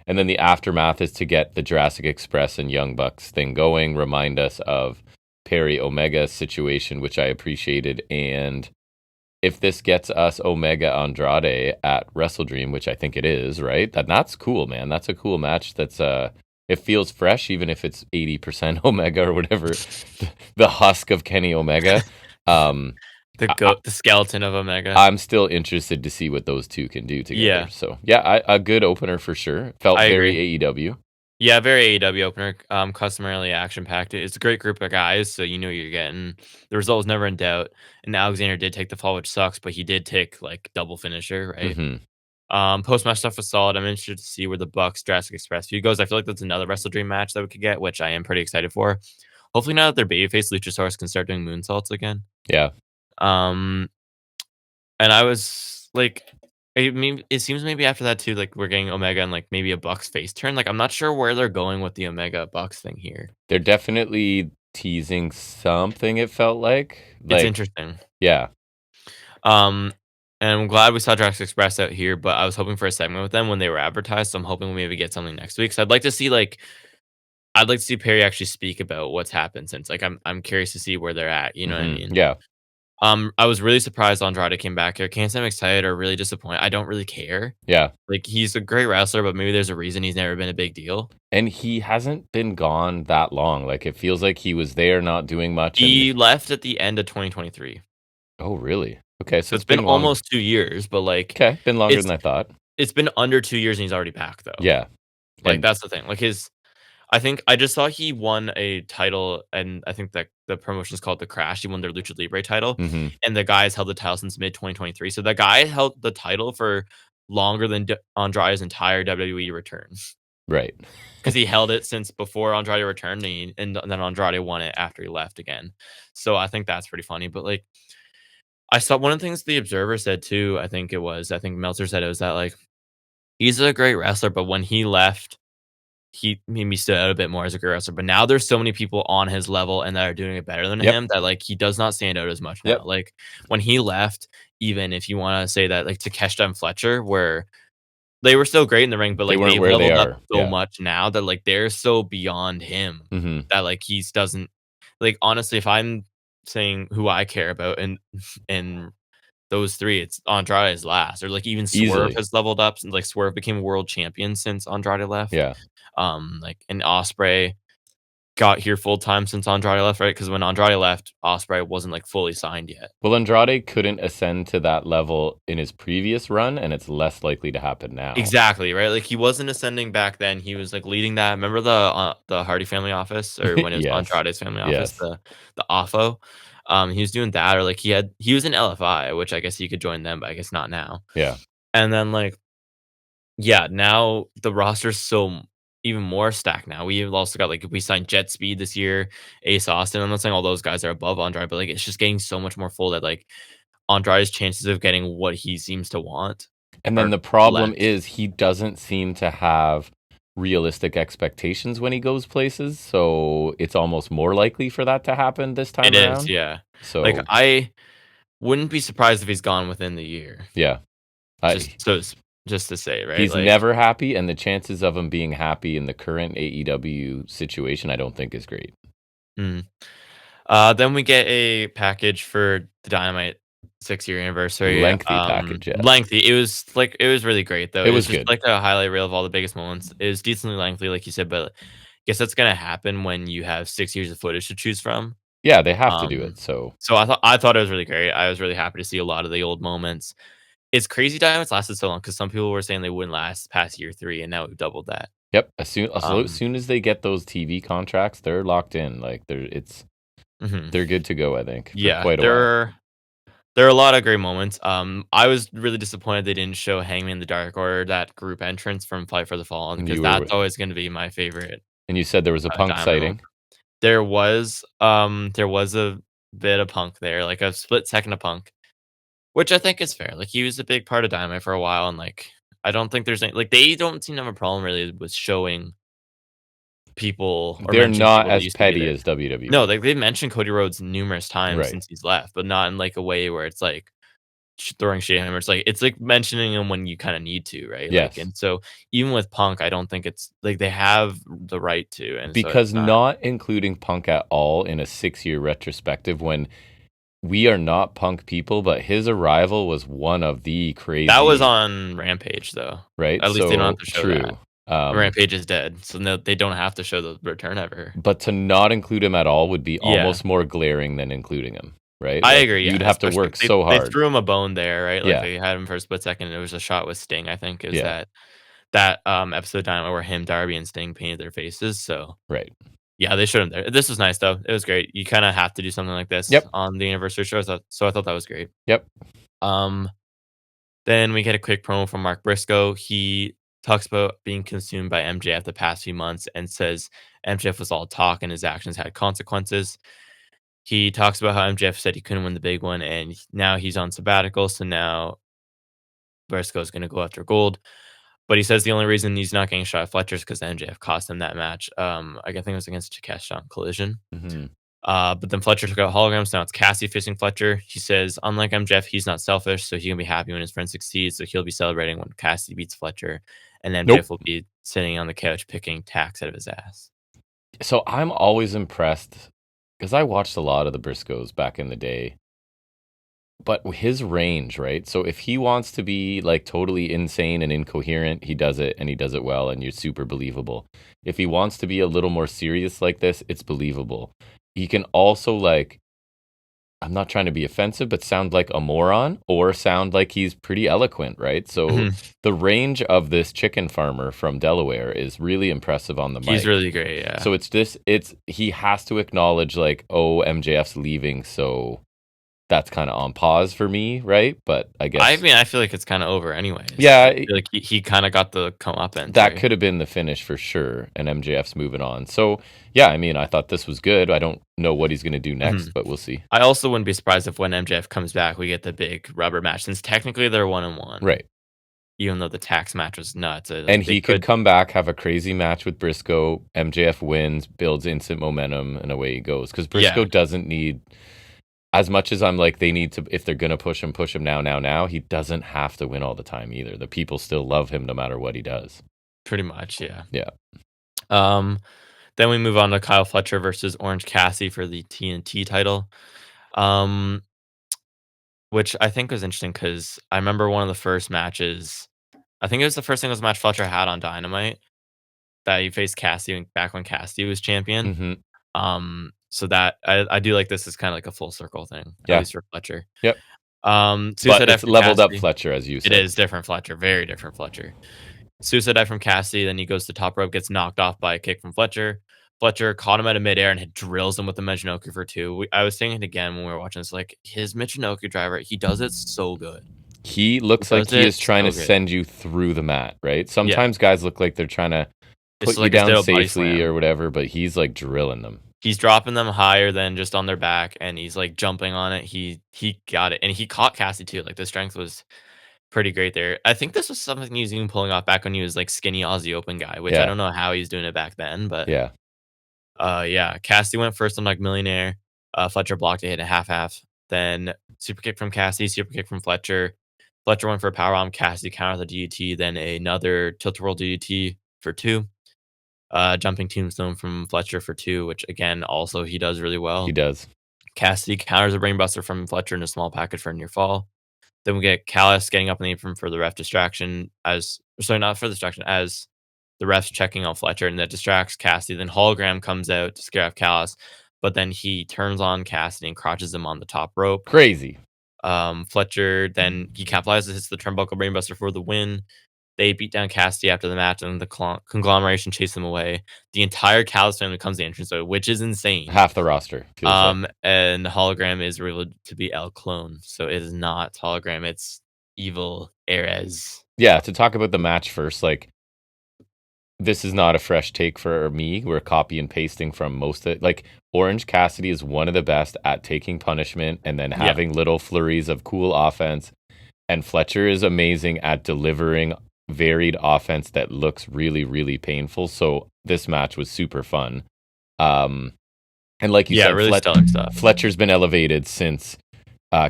and then the aftermath is to get the Jurassic Express and Young Bucks thing going, remind us of Perry Omega situation, which I appreciated. And if this gets us Omega Andrade at Wrestle Dream, which I think it is, right? That's cool, man. That's a cool match. That's it feels fresh, even if it's 80% Omega or whatever, the husk of Kenny Omega. The skeleton of Omega. I'm still interested to see what those two can do together. Yeah. So yeah, a good opener for sure. Felt very AEW. Yeah, very AEW opener, customarily action-packed. It's a great group of guys, so you know you're getting. The result was never in doubt, and Alexander did take the fall, which sucks, but he did take, like, double finisher, right? Hmm. Post-match stuff was solid. I'm interested to see where the Bucks Jurassic Express feud goes. I feel like that's another Wrestle Dream match that we could get, which I am pretty excited for. Hopefully now that they're babyface, Luchasaurus can start doing moonsaults again. Yeah, Um, and I was like, I mean, it seems maybe after that too, like we're getting Omega and like maybe a Bucks face turn. Like I'm not sure where they're going with the Omega Bucks thing here. they're definitely teasing something. It felt It's like interesting. yeah, Um, and I'm glad we saw Jurassic Express out here, but I was hoping for a segment with them when they were advertised. So I'm hoping we maybe get something next week. So I'd like to see I'd like to see Perry actually speak about what's happened since. Like I'm curious to see where they're at. You know what I mean? yeah, I was really surprised Andrade came back here. Can't say I'm excited or really disappointed. I don't really care. yeah. Like he's a great wrestler, but maybe there's a reason he's never been a big deal. And he hasn't been gone that long. Like it feels like he was there, not doing much. And He left at the end of 2023. oh, really? Okay, so So it's it's been been long. almost 2 years, but like Okay, been longer it's than I thought. it's been under 2 years and he's already back though. Yeah, Like and that's the thing. Like his I think I just saw he won a title, and I think that the promotion is called The Crash. He won their Lucha Libre title, hmm and the guy's held the title since mid 2023. So the guy held the title for longer than Andrade's entire WWE return right. because he held it since before Andrade returned, and then Andrade won it after he left again. So I think that's pretty funny. But like I saw one of the things the Observer said too. I think Meltzer said it was that like he's a great wrestler, but when he left he made me stood out a bit more as a great wrestler, but now there's so many people on his level and that are doing it better than Yep. him that, like, he does not stand out as much now. Yep. Like, when he left, even if you wanna say that, like, Takeshita and Fletcher were they were still great in the ring, but, They like, weren't they've where they leveled up are. so Yeah. much now that, like, they're so beyond him hmm that, like, he's doesn't like, honestly, if I'm saying who I care about and those 3, it's Andrade's last, or, like, even Swerve Easily. has leveled up, since like, Swerve became world champion since Andrade left. Yeah. Like, and Osprey got here full time since Andrade left, right? Because when Andrade left, Osprey wasn't, like, fully signed yet. Well, Andrade couldn't ascend to that level in his previous run, and it's less likely to happen now. Exactly, right? Like, he wasn't ascending back then, he was, like, leading that remember the Hardy family office? Or when it was Yes. Andrade's family office, Yes. the AFO? He was doing that, or, like, he was in LFI, which I guess he could join them, but I guess not now. Yeah. And then, like, yeah, now the roster's even more stacked now. We've also got, like, we signed Jet Speed this year, Ace Austin. I'm not saying all those guys are above Andrade, but, like, it's just getting so much more full that, like, Andrade's chances of getting what he seems to want And then are the problem less. is he doesn't seem to have realistic expectations when he goes places, so it's almost more likely for that to happen this It time is, around. yeah. Like, So, I wouldn't be surprised if he's gone within the year. yeah. Just I so just to say, right? He's Like, never happy, and the chances of him being happy in the current AEW situation, I don't think is great. mm. Then we get a package for the Dynamite 6-year anniversary. Lengthy package, yes. Lengthy. It was really great though. It It was was just good. like a highlight reel of all the biggest moments. It was decently lengthy, like you said, but I guess that's gonna happen when you have 6 years of footage to choose from. Yeah, they have to do Um, it, so so I thought it was really great. I was really happy to see a lot of the old moments. It's crazy Dynamite's lasted so long because some people were saying they wouldn't last past year 3, and now we've doubled that. yep, as soon Um, as they get those TV contracts, they're locked in, like, mhm. they're good to go, I think, for Yeah, quite a while. there are a lot of great moments. I was really disappointed they didn't show Hangman in the Dark Order, that group entrance from Fight for the Fallen, And because that's always gonna be my favorite, you said there was a Punk Dynamite moment. sighting. There was a bit of Punk there, like a split second of Punk, which I think is fair. Like, he was a big part of Dynamite for a while, and, like, I don't think there's any like, they don't seem to have a problem really with showing people or They're mentioning not people that as used to be petty there. as No, WWE. like, they've mentioned Cody Rhodes numerous times Right. since he's left, but not in, like, a way where it's, like, throwing shade at him. It's like mentioning him when you kinda need to, right? Like, Yes. and so, even with Punk, I don't think it's like, they have the right to, and so Because it's not. not including Punk at all in a 6-year retrospective when we are not Punk people, but his arrival was one of the That was crazy. on Rampage, though. Right? At least they don't have So to show that. true. Rampage is dead, so no, they don't have to show the return ever. But to not include him at all would be Yeah. almost more glaring than including him, right? I Like, agree, yeah, you'd have to especially work they so they hard. threw him a bone there, right? Like, Yeah. they had him for a split second, it was a shot with Sting, I think, is Yeah. that that episode of Dynamite where him, Darby, and Sting painted their faces. So Right. yeah, they showed him there. This was nice though. It was great. You kind of have to do something like this Yep. on the anniversary show. So I thought that was great. Yep. Um, then we get a quick promo from Mark Briscoe. He talks about being consumed by MJF the past few months and says MJF was all talk and his actions had consequences. He talks about how MJF said he couldn't win the big one, and now he's on sabbatical. So now Briscoe's going to go after gold. But he says the only reason he's not getting shot at Fletcher is because MJF cost him that match. I think it was against Takeshi on Collision. Hmm. But then Fletcher took out holograms. Now it's Cassie facing Fletcher. He says, unlike MJF, he's not selfish, so he can be happy when his friend succeeds. So he'll be celebrating when Cassie beats Fletcher, and Nope. MJF will be sitting on the couch picking tacks out of his ass. So I'm always impressed because I watched a lot of the Briscoes back in the day. But his range, right? So if he wants to be like totally insane and incoherent, he does it and he does it well and you're super believable. If he wants to be a little more serious like this, it's believable. He can also like, I'm not trying to be offensive, but sound like a moron or sound like he's pretty eloquent, right? So Mhm. the range of this chicken farmer from Delaware is really impressive on the mic. He's really great, yeah. So he has to acknowledge like, oh, MJF's leaving, so that's kind of on pause for me, right? But I guess I feel like it's kind of over anyways. yeah, I feel like he kind of got the comeuppance. that Right? could have been the finish for sure, and MJF's moving on. So yeah, I mean, I thought this was good. I don't know what he's going to do next, but we'll see. I also wouldn't be surprised if when MJF comes back, we get the big rubber match, since technically they're 1-1. Right. Even though the tax match was nuts. And he could come back, have a crazy match with Briscoe. MJF wins, builds instant momentum, and away he goes. Because Briscoe doesn't need, as much as I'm like, they need to, if they're going to push him now. He doesn't have to win all the time either. The people still love him no matter what he does. Pretty much, yeah. Yeah. Then we move on to Kyle Fletcher versus Orange Cassidy for the TNT title. Which I think was interesting because I remember one of the first matches. I think it was the first singles match Fletcher had on Dynamite that he faced Cassidy back when Cassidy was champion. Mm-hmm. So that I do like this is kind of like a full circle thing, at least for Fletcher. Yep. Suicide But it's from leveled Cassidy. up Fletcher, as you said. It is different Fletcher, very different Fletcher. Suicide dive from Cassidy, then he goes to top rope, gets knocked off by a kick from Fletcher. Fletcher caught him out of midair and drills him with the Michinoku for 2. I was saying it again when we were watching this, like his Michinoku driver, he does it so good. He looks like he is trying to send you through the mat, right? Sometimes guys look like they're trying to put you down safely or whatever, but he's like drilling them. He's dropping them higher than just on their back, and he's like jumping on it. He got it, and he caught Cassidy too. Like the strength was pretty great there. I think this was something he was even pulling off back when he was like skinny Aussie Open guy, which I don't know how he's doing it back then, but yeah. Cassidy went first on like Millionaire. Fletcher blocked it, hit a half. Then super kick from Cassidy, super kick from Fletcher. Fletcher went for a powerbomb. Cassidy countered the DDT, then another tilt-a-whirl DDT for 2. Jumping tombstone from Fletcher for 2, which again also he does really well. He does. Cassidy counters a brainbuster from Fletcher in a small package for a near fall. Then we get Callis getting up in the apron for the ref distraction as not for the distraction, as the ref's checking on Fletcher, and that distracts Cassidy. Then Hologram comes out to scare off Callis, but then he turns on Cassidy and crotches him on the top rope. Crazy. Fletcher then he capitalizes, hits the turnbuckle brainbuster for the win. They beat down Cassidy after the match, and the conglomeration chased them away. The entire Callis family comes to the entrance, which is insane. Half the roster. And the hologram is revealed to be El Clone, so it is not hologram; it's Evil Ares. Yeah, to talk about the match first, like this is not a fresh take for me. We're copy and pasting from most of it. Like Orange Cassidy is one of the best at taking punishment and then having little flurries of cool offense, and Fletcher is amazing at delivering varied offense that looks really, really painful. So this match was super fun. And like you said, really stellar stuff. Fletcher's been elevated since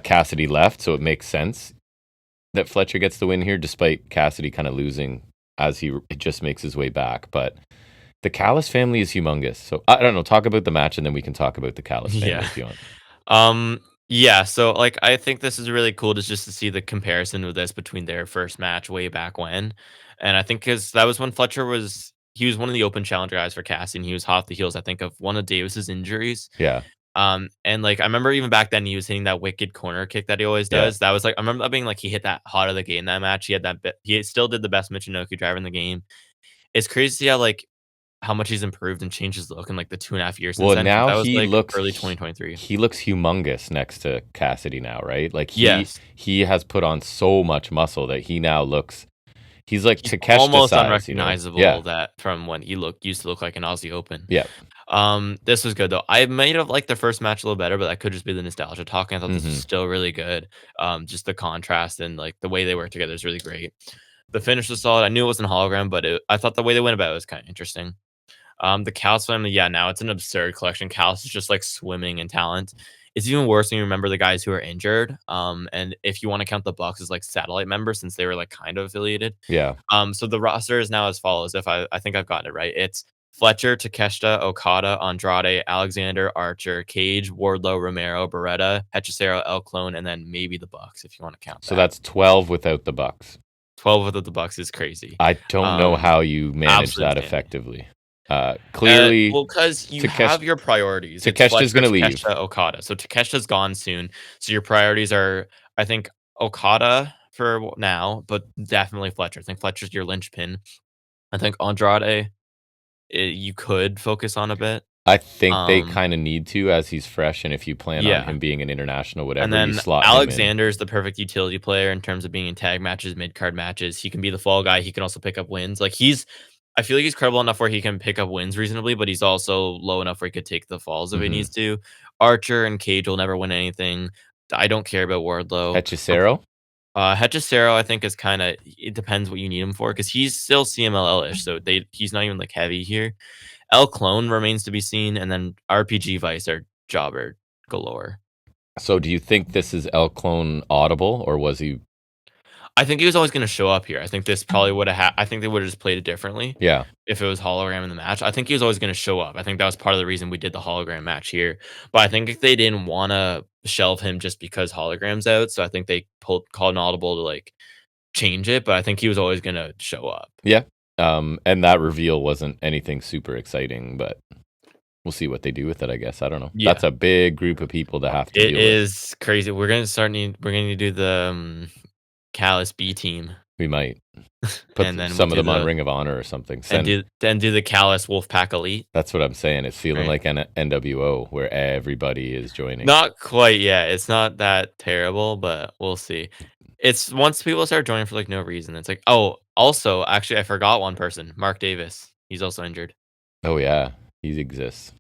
Cassidy left, so it makes sense that Fletcher gets the win here, despite Cassidy kind of losing as he just makes his way back. But the Callis family is humongous. So I don't know. Talk about the match, and then we can talk about the Callis family if you want. Yeah, so like I think this is really cool just to see the comparison of this between their first match way back when, and I think because that was when Fletcher was one of the open challenger guys for Cassidy, and he was hot off the heels I think of one of Davis's injuries. Yeah. And like I remember even back then he was hitting that wicked corner kick that he always Yeah. does. That was like I remember that being like he hit that hot of the game that match. He had that bit, he still did the best Michinoku driver in the game. It's crazy to see how much he's improved and changed his look in like the 2.5 years since Well, then. Because now that was like early 2023. he looks humongous next to Cassidy now, right? Like Yes. he has put on so much muscle that he now looks he's like He's Takeshita almost size, you know? unrecognizable Yeah. that from when he used to look like an Aussie Open. Yeah. This was good though. I might have liked the first match a little better, but that could just be the nostalgia talk. I thought this was Mhm. still really good. Just the contrast and like the way they work together is really great. The finish was solid. I knew it wasn't hologram, but I thought the way they went about it was kind of interesting. The Callus family, yeah, now it's an absurd collection. Callus is just like swimming in talent. It's even worse when you remember the guys who are injured. And if you want to count the Bucks as like satellite members, since they were like kind of affiliated. Yeah. So the roster is now as follows. If I think I've gotten it right, it's Fletcher, Takeshita, Okada, Andrade, Alexander, Archer, Cage, Wardlow, Romero, Beretta, Hechicero, El Clone, and then maybe the Bucks if you want to count So that. that's 12 without the Bucks. 12 without the Bucks is crazy. I don't know how you manage Absolute that insanity. effectively. Clearly, Well, because you Takesh have your priorities. It's Takeshita's Fletcher, gonna leave. Takeshita, Okada. So Takeshita's gone soon. So your priorities are, I think, Okada for now, but definitely Fletcher. I think Fletcher's your linchpin. I think Andrade, you could focus on a bit. I think they Um, kinda need to as he's fresh, and if you plan on yeah. him being an international, And whatever, you then slot him in. Alexander's the perfect utility player in terms of being in tag matches, mid card matches. He can be the fall guy. He can also pick up wins. I feel like he's credible enough where he can pick up wins reasonably, but he's also low enough where he could take the falls if he Mhm. needs to. Archer and Cage will never win anything. I don't care about Wardlow. Hechicero? Hechicero, I think is kind of it depends what you need him for because he's still CMLL-ish, so he's not even like heavy here. El Clone remains to be seen, and then RPG Vice are jobber galore. So do you think this is El Clone audible, or was he I think he was always gonna show up here. I think this probably would have I think they would've just played it differently Yeah. if it was hologram in the match. I think he was always gonna show up. I think that was part of the reason we did the hologram match here. But I think if they didn't wanna shelve him just because hologram's out, so I think they called an audible to, like, change it, but I think he was always gonna show up. Yeah. And that reveal wasn't anything super exciting, but we'll see what they do with it, I guess. I don't know. Yeah. That's a big group of people to have to It deal with. is crazy. We're gonna do the, Callus B team. We might. Put And then some we'll of them do on the Ring of Honor or something. and do the Callus Wolfpack Elite. That's what I'm saying. It's feeling Right. like an NWO where everybody is joining. Not quite yet. It's not that terrible, but we'll see. It's once people start joining for like no reason, it's like, oh, also, actually, I forgot one person, Mark Davis. He's also injured. Oh yeah, he exists.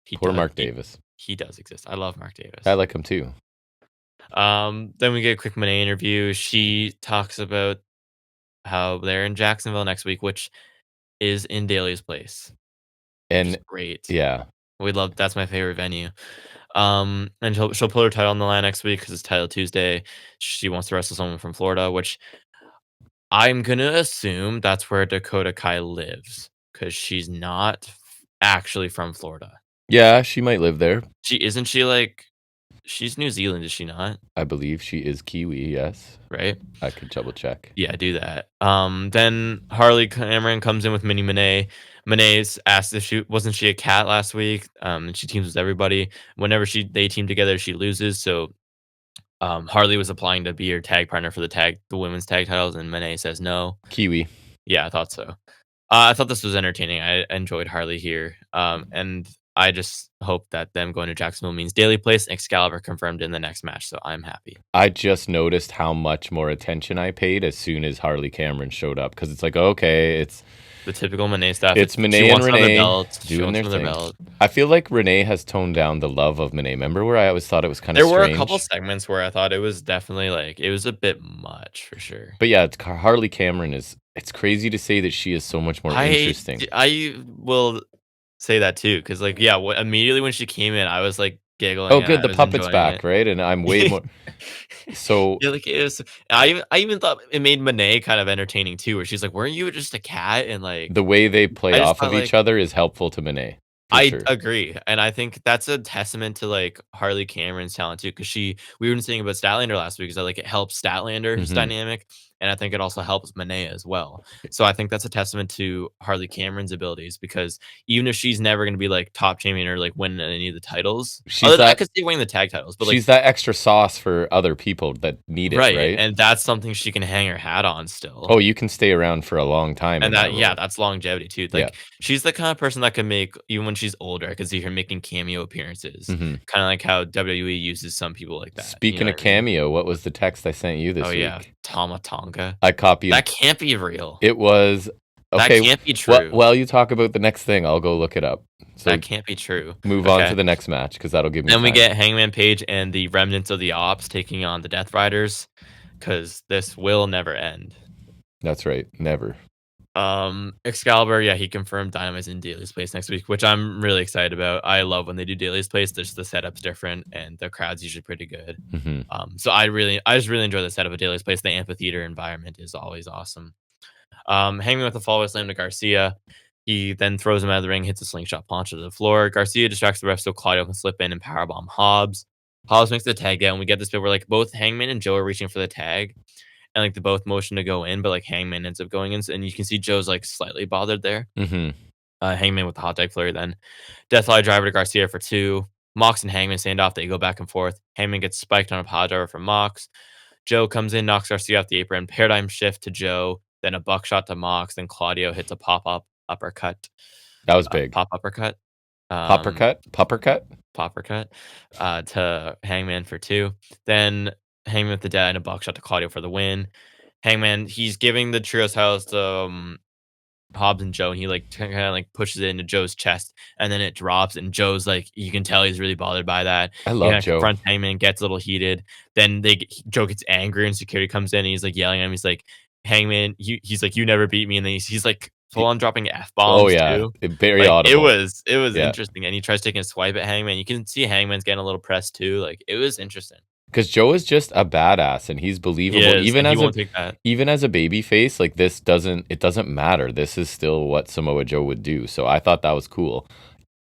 He Poor does, Mark Davis. he does exist. I love Mark Davis. I like him too. Then we get a quick Monet interview. She talks about how they're in Jacksonville next week, which is in Daily's Place. Which is And great. yeah, That's my favorite venue. And she'll put her title on the line next week because it's Title Tuesday. She wants to wrestle someone from Florida, which I'm gonna assume that's where Dakota Kai lives because she's not actually from Florida. yeah, she might live there. She's New Zealand, is she not? I believe she is Kiwi. Yes, Right? I could double check. Yeah, do that. Then Harley Cameron comes in with Mini Monet. Monet's asked if she wasn't she a cat last week. And she teams with everybody. Whenever they team together, she loses. So Harley was applying to be her tag partner for the women's tag titles, and Monet says no. Kiwi. Yeah, I thought so. I thought this was entertaining. I enjoyed Harley here. And I just hope that them going to Jacksonville means Daily Place and Excalibur confirmed in the next match. So I'm happy. I just noticed how much more attention I paid as soon as Harley Cameron showed up because it's like, okay, it's The typical Monet stuff. It's Monet she and wants another Renee belt. She doing wants their another thing. belt. I feel like Renee has toned down the love of Monet. Remember where I always thought it was kind of There were strange? a couple segments where I thought it was definitely like it was a bit much for sure. But yeah, Harley Cameron it's crazy to say that she is so much more interesting. I will say that too because like yeah, immediately when she came in, I was like giggling. Oh, And good, I the was puppet's enjoying back, it. right? And I'm way more. So Yeah, like it was. I even thought it made Monet kind of entertaining too, where she's like, "Weren't you just a cat?" And like the way they play I just off thought of like each other is helpful to Monet. For I sure. agree, and I think that's a testament to like Harley Cameron's talent too, because we were saying about Statlander last week, is that like it helps Statlander's Mhm. dynamic, and I think it also helps Manea as well. So I think that's a testament to Harley Cameron's abilities, because even if she's never going to be like top champion or like win any of the titles, She's I that could see winning the tag titles, but like she's that extra sauce for other people that need it, right, right? and that's something she can hang her hat on still. Oh, you can stay around for a long time in And that yeah, role. that's longevity too. Yeah. Like she's the kind of person that can make, even when she's older, I could see her making cameo appearances. Mhm. Kind of like how WWE uses some people like that. You Speaking know of what I mean? cameo, what was the text I sent you Oh this yeah, week? Tama Tonga. I copied That can't be real. it was That okay, can't be true. while you talk about the next thing, I'll go look it up. So That can't be true. move on to Okay. the next match because that'll give me Then we time. get Hangman Page and the remnants of the Ops taking on the Death Riders, because this will never end. That's right. Never. Excalibur, yeah, he confirmed Dynamite's in Daly's place next week, which I'm really excited about. I love when they do Daly's place. Just the setup's different and the crowd's usually pretty good. hmm So I just really enjoy the setup of Daly's place. The amphitheater environment is always awesome. Hangman with a follow slam to Garcia. He then throws him out of the ring, hits a slingshot punch to the floor. Garcia distracts the ref so Claudio can slip in and powerbomb Hobbs. Hobbs makes the tag down. We get this bit where like both Hangman and Joe are reaching for the tag, and like they both motion to go in, but like Hangman ends up going in, and you can see Joe's like slightly bothered there. hmm Hangman with the hot tag flurry then. Deathfly driver to Garcia for 2. Mox and Hangman stand off. They go back and forth. Hangman gets spiked on a pile driver from Mox. Joe comes in, knocks Garcia off the apron. Paradigm shift to Joe, then a buckshot to Mox. Then Claudio hits a pop-up uppercut. That was big. Pop uppercut. Poppercut? Poppercut to Hangman for 2. Then Hangman with the dead and a buckshot to Claudio for the win. Hangman, he's giving the trios house to Hobbs and Joe, and he like kind of like pushes it into Joe's chest, and then it drops, and Joe's like, you can tell he's really bothered by that. I He love kinda Joe. confronts Hangman, gets a little heated. Then Joe gets angry, and security comes in, and he's like yelling at him. He's like, Hangman, he's like, you never beat me, and then he's like full on dropping f bombs Oh yeah, too. very Like audible. it was Yeah. interesting, and he tries taking a swipe at Hangman. You can see Hangman's getting a little pressed too. Like it was interesting. Because Joe is just a badass and he's believable. He is, even and as he won't take that. even as a baby face, like this doesn't matter. This is still what Samoa Joe would do. So I thought that was cool.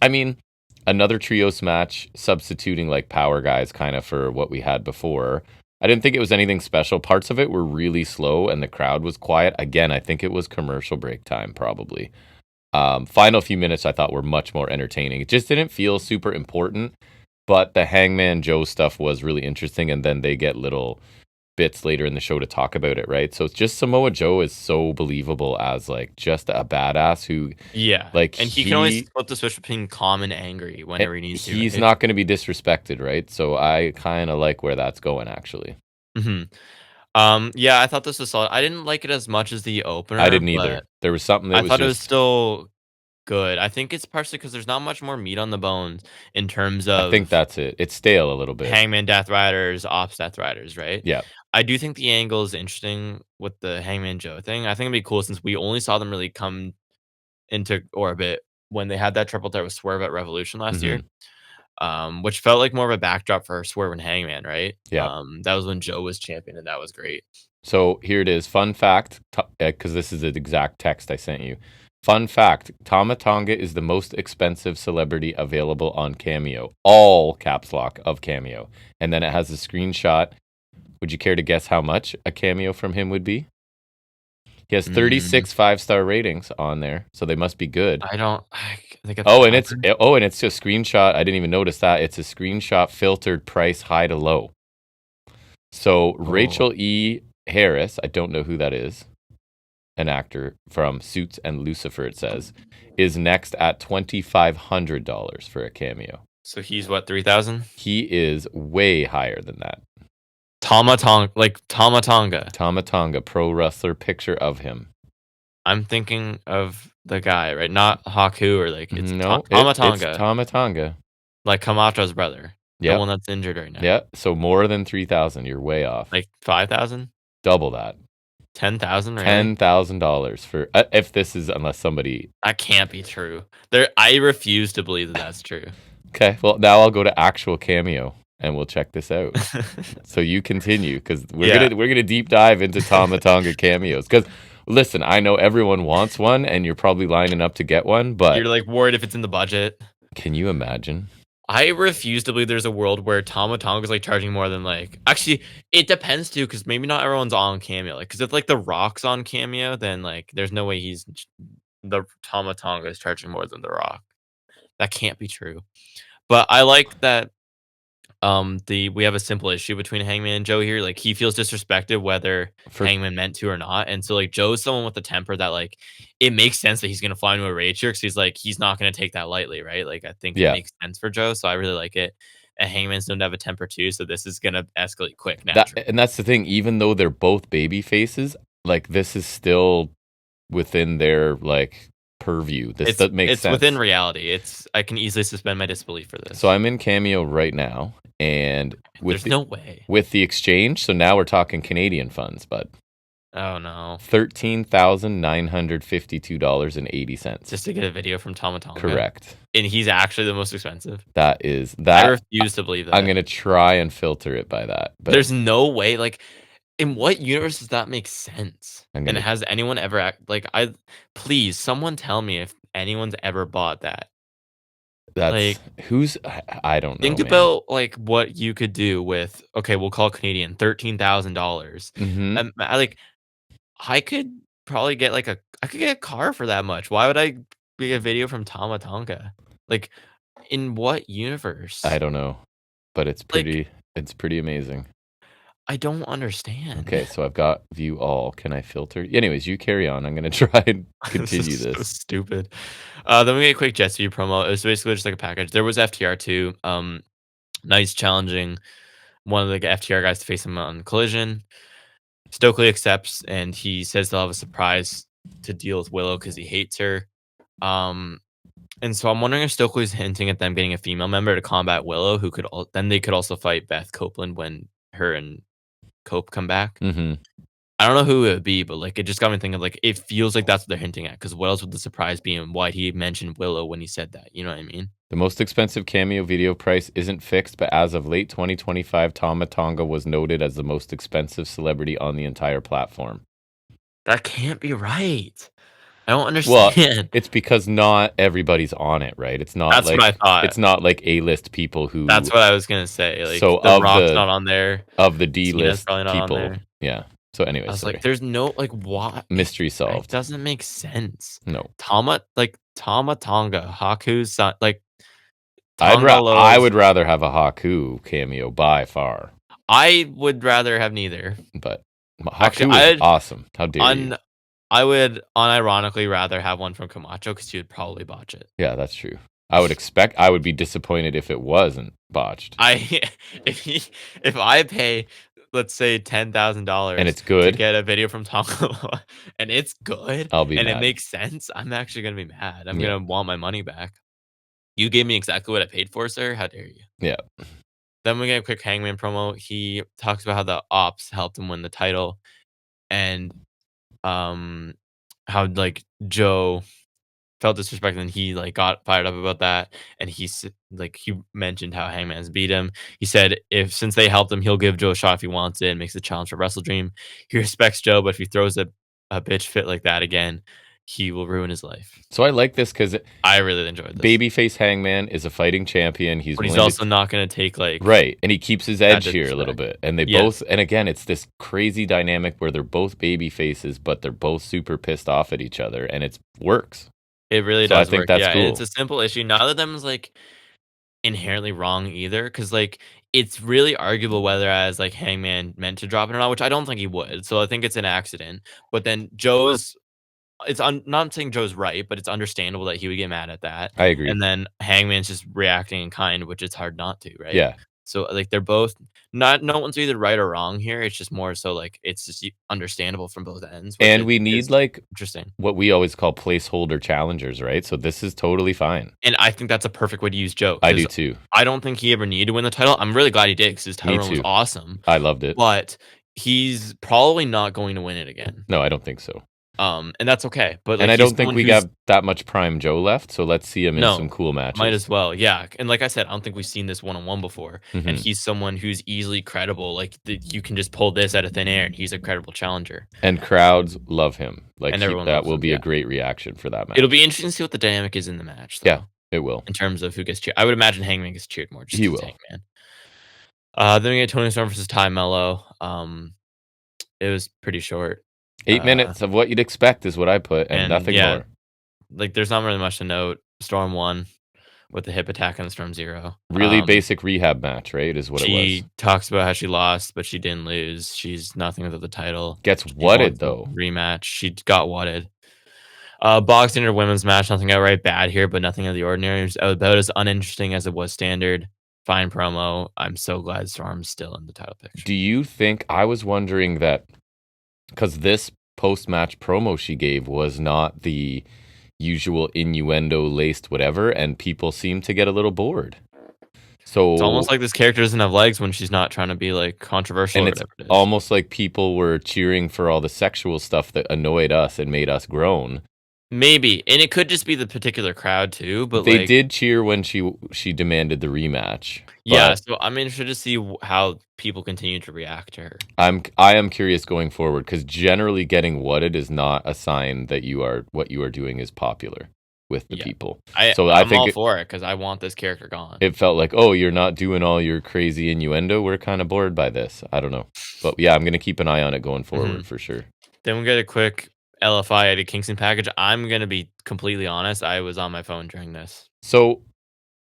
I mean, another trios match substituting like power guys kind of for what we had before. I didn't think it was anything special. Parts of it were really slow and the crowd was quiet. Again, I think it was commercial break time probably. Final few minutes I thought were much more entertaining. It just didn't feel super important. But the Hangman Joe stuff was really interesting, and then they get little bits later in the show to talk about it, right? So it's just Samoa Joe is so believable as like just a badass who, Yeah, like and he can always flip the switch between calm and angry whenever he needs to. He's Right? not going to be disrespected, right? So I kind of like where that's going, actually. Yeah, I thought this was solid. I didn't like it as much as the opener. I didn't either. But There was something that I was thought it was just. still good. I think it's partially because there's not much more meat on the bones in terms I think of that's it. It's stale a little bit. Hangman Death Riders, Ops Death Riders, right? Yeah. I do think the angle is interesting with the Hangman Joe thing. I think it'd be cool since we only saw them really come into orbit when they had that triple threat with Swerve at Revolution last year. Which felt like more of a backdrop for Swerve and Hangman, right? Yeah. That was when Joe was champion, and that was great. So here it is. Fun fact, because this is the exact text I sent you. Fun fact, Tama Tonga is the most expensive celebrity available on Cameo. All caps lock of Cameo. And then it has a screenshot. Would you care to guess how much a cameo from him would be? He has 36 5-star ratings on there, so they must be good. I think it's and it's a screenshot. I didn't even notice that. It's a screenshot filtered price high to low. So Rachel E. Harris, I don't know who that is, an actor from Suits and Lucifer, it says, is next at $2,500 for a cameo. So he's what, 3,000? He is way higher than that. Tama Tonga. Tama Tonga, pro wrestler, picture of him. I'm thinking of the guy, right? Not Haku or like it's no, Tama Tonga. It's Tama Tonga. Like Kamato's brother. Yeah. The one that's injured right now. Yeah. So more than 3,000. You're way off. Like 5,000? Double that. 10,000, right? $10,000 for if this is, unless somebody. That can't be true. I refuse to believe that that's true. Okay, well now I'll go to actual Cameo and we'll check this out. So you continue because we're gonna deep dive into Tama Tonga cameos. Because listen, I know everyone wants one and you're probably lining up to get one, but you're like worried if it's in the budget. Can you imagine? I refuse to believe there's a world where Tama Tonga's like charging more than like. Actually, it depends too, because maybe not everyone's on Cameo. Like, because if like The Rock's on Cameo, then like there's no way the Tama Tonga is charging more than The Rock. That can't be true. But I like that we have a simple issue between Hangman and Joe here. Like he feels disrespected whether For Hangman meant to or not. And so like Joe's someone with a temper that like it makes sense that he's gonna fly into a rage here because he's like he's not gonna take that lightly, right? Like I think it yeah, makes sense for Joe. So I really like it. And Hangman's known to have a temper too, so this is gonna escalate quick naturally. that's the thing. Even though they're both baby faces, like this is still within their like purview. This that makes It's sense. within reality. I can easily suspend my disbelief for this. So I'm in Cameo right now, and There's no way. with the exchange. So now we're talking Canadian funds, but Oh no. $13,952.80. Just to get a video from Tama Tonga. Correct. And he's actually the most expensive. That is I that. refuse to believe that. I'm gonna try and filter it by that. But There's no way. Like, in what universe does that make sense? I'm And gonna. has anyone ever please, someone tell me if anyone's ever bought that. That's Like, who's. I don't know. think Man. about like what you could do with okay, we'll call it Canadian $13,000. Mhm. Like, I could probably get I could get a car for that much. Why would I be a video from Tama Tonga? Like, in what universe? I don't know, but it's Like, pretty amazing. I don't understand. Okay, so I've got view all. Can I filter? Anyways, you carry on. I'm gonna try and continue This is so this. stupid. Then we get a quick Jet Ski promo. It was basically just like a package. There was FTR too. Nice challenging one of the FTR guys to face him on Collision. Stokely accepts and he says they'll have a surprise to deal with Willow because he hates her. And so I'm wondering if Stokely's hinting at them getting a female member to combat Willow, who could then they could also fight Beth Copeland when her and Cope come back. Mm-hmm. I don't know who it would be, but like it just got me thinking like it feels like that's what they're hinting at. Because what else would the surprise be and why he mentioned Willow when he said that? You know what I mean? The most expensive cameo video price isn't fixed, but as of late 2025, Tama Tonga was noted as the most expensive celebrity on the entire platform. That can't be right. I don't Well, understand. it's because not everybody's on it, right? It's not That's like what I thought. it's not like A-list people who. That's what I was gonna say. Like So the Rock's not on there. of the Tina's D-list probably not on people. there. Yeah. So anyways, I was sorry. like, there's no like why Mystery it solved. doesn't make sense. No. Tama Tonga, Haku's son, like I would rather have a Haku cameo by far. I would rather have neither. But Haku Actually, is awesome. How dare you? I would unironically rather have one from Camacho because he would probably botch it. Yeah, that's true. I would be disappointed if it wasn't botched. If I pay, let's say $10,000 and it's good to get a video from Tonga and it's good, I'll be and mad. it makes sense, I'm actually gonna be mad. I'm gonna want my money back. You gave me exactly what I paid for, sir. How dare you? Yeah. Then we get a quick Hangman promo. He talks about how the ops helped him win the title, and how like Joe felt disrespected and he like got fired up about that, and he mentioned how Hangman's beat him. He said if since they helped him, he'll give Joe a shot if he wants it and makes the challenge for Wrestle Dream. He respects Joe, but if he throws a bitch fit like that again, he will ruin his life. So I like this because I really enjoyed this. Babyface Hangman is a fighting champion. But he's also not going to take like right, and he keeps his edge here a little bit. And they both, and again, it's this crazy dynamic where they're both baby faces, but they're both super pissed off at each other, and it works. It really does. I think work. that's cool. It's a simple issue. Neither of them is like inherently wrong either, because like it's really arguable whether as like Hangman meant to drop it or not, which I don't think he would. So I think it's an accident. But then Joe's. Not saying Joe's right, but it's understandable that he would get mad at that. I agree. And then Hangman's just reacting in kind, which it's hard not to, right? Yeah. So like they're both no one's either right or wrong here. It's just more so like it's just understandable from both ends. And we need like interesting what we always call placeholder challengers, right? So this is totally fine. And I think that's a perfect way to use Joe. I do too. I don't think he ever needed to win the title. I'm really glad he did because his title run was awesome. I loved it. But he's probably not going to win it again. No, I don't think so. And that's okay. But like, and I don't think we got that much prime Joe left, so let's see him in some cool matches. Might as well, yeah. And like I said, I don't think we've seen this one-on-one before. Mm-hmm. And he's someone who's easily credible. Like you can just pull this out of thin air, and he's a credible challenger. And crowds love him. Like and that will be a great reaction for that match. It'll be interesting to see what the dynamic is in the match. Yeah, It will. in terms of who gets cheered. I would imagine Hangman gets cheered more just He because it's will. Hangman. Then we get Tony Storm versus Ty Mello. It was pretty short. 8 minutes of what you'd expect is what I put, and And nothing yeah, more. like there's not really much to note. Storm won with the hip attack and the Storm Zero. Really basic rehab match, right? Is what it was. She talks about how she lost, but she didn't lose. She's nothing without the title. Gets She wants whatted a though. rematch. She got whatted. Boxing or women's match, nothing outright bad here, but nothing out of the ordinary. It was about as uninteresting as it was standard. Fine promo. I'm so glad Storm's still in the title picture. Do you think I was wondering that because this post-match promo she gave was not the usual innuendo laced whatever, and people seem to get a little bored. So It's almost like this character doesn't have legs when she's not trying to be like controversial and or it's whatever it is. almost like people were cheering for all the sexual stuff that annoyed us and made us groan. Maybe, and it could just be the particular crowd too. But They like, did cheer when she demanded the rematch. yeah. But So I'm interested to see how people continue to react to her. I am curious going forward because generally getting whatted is not a sign that what you are doing is popular with the Yeah, people. I'm So I all think for it because I want this character gone. it felt like, oh, you're not doing all your crazy innuendo. We're kind of bored by this. I don't know. But yeah, I'm going to keep an eye on it going forward for sure. Then we get a quick LFI Eddie Kingston package. I'm gonna be completely honest. I was on my phone during this. So, So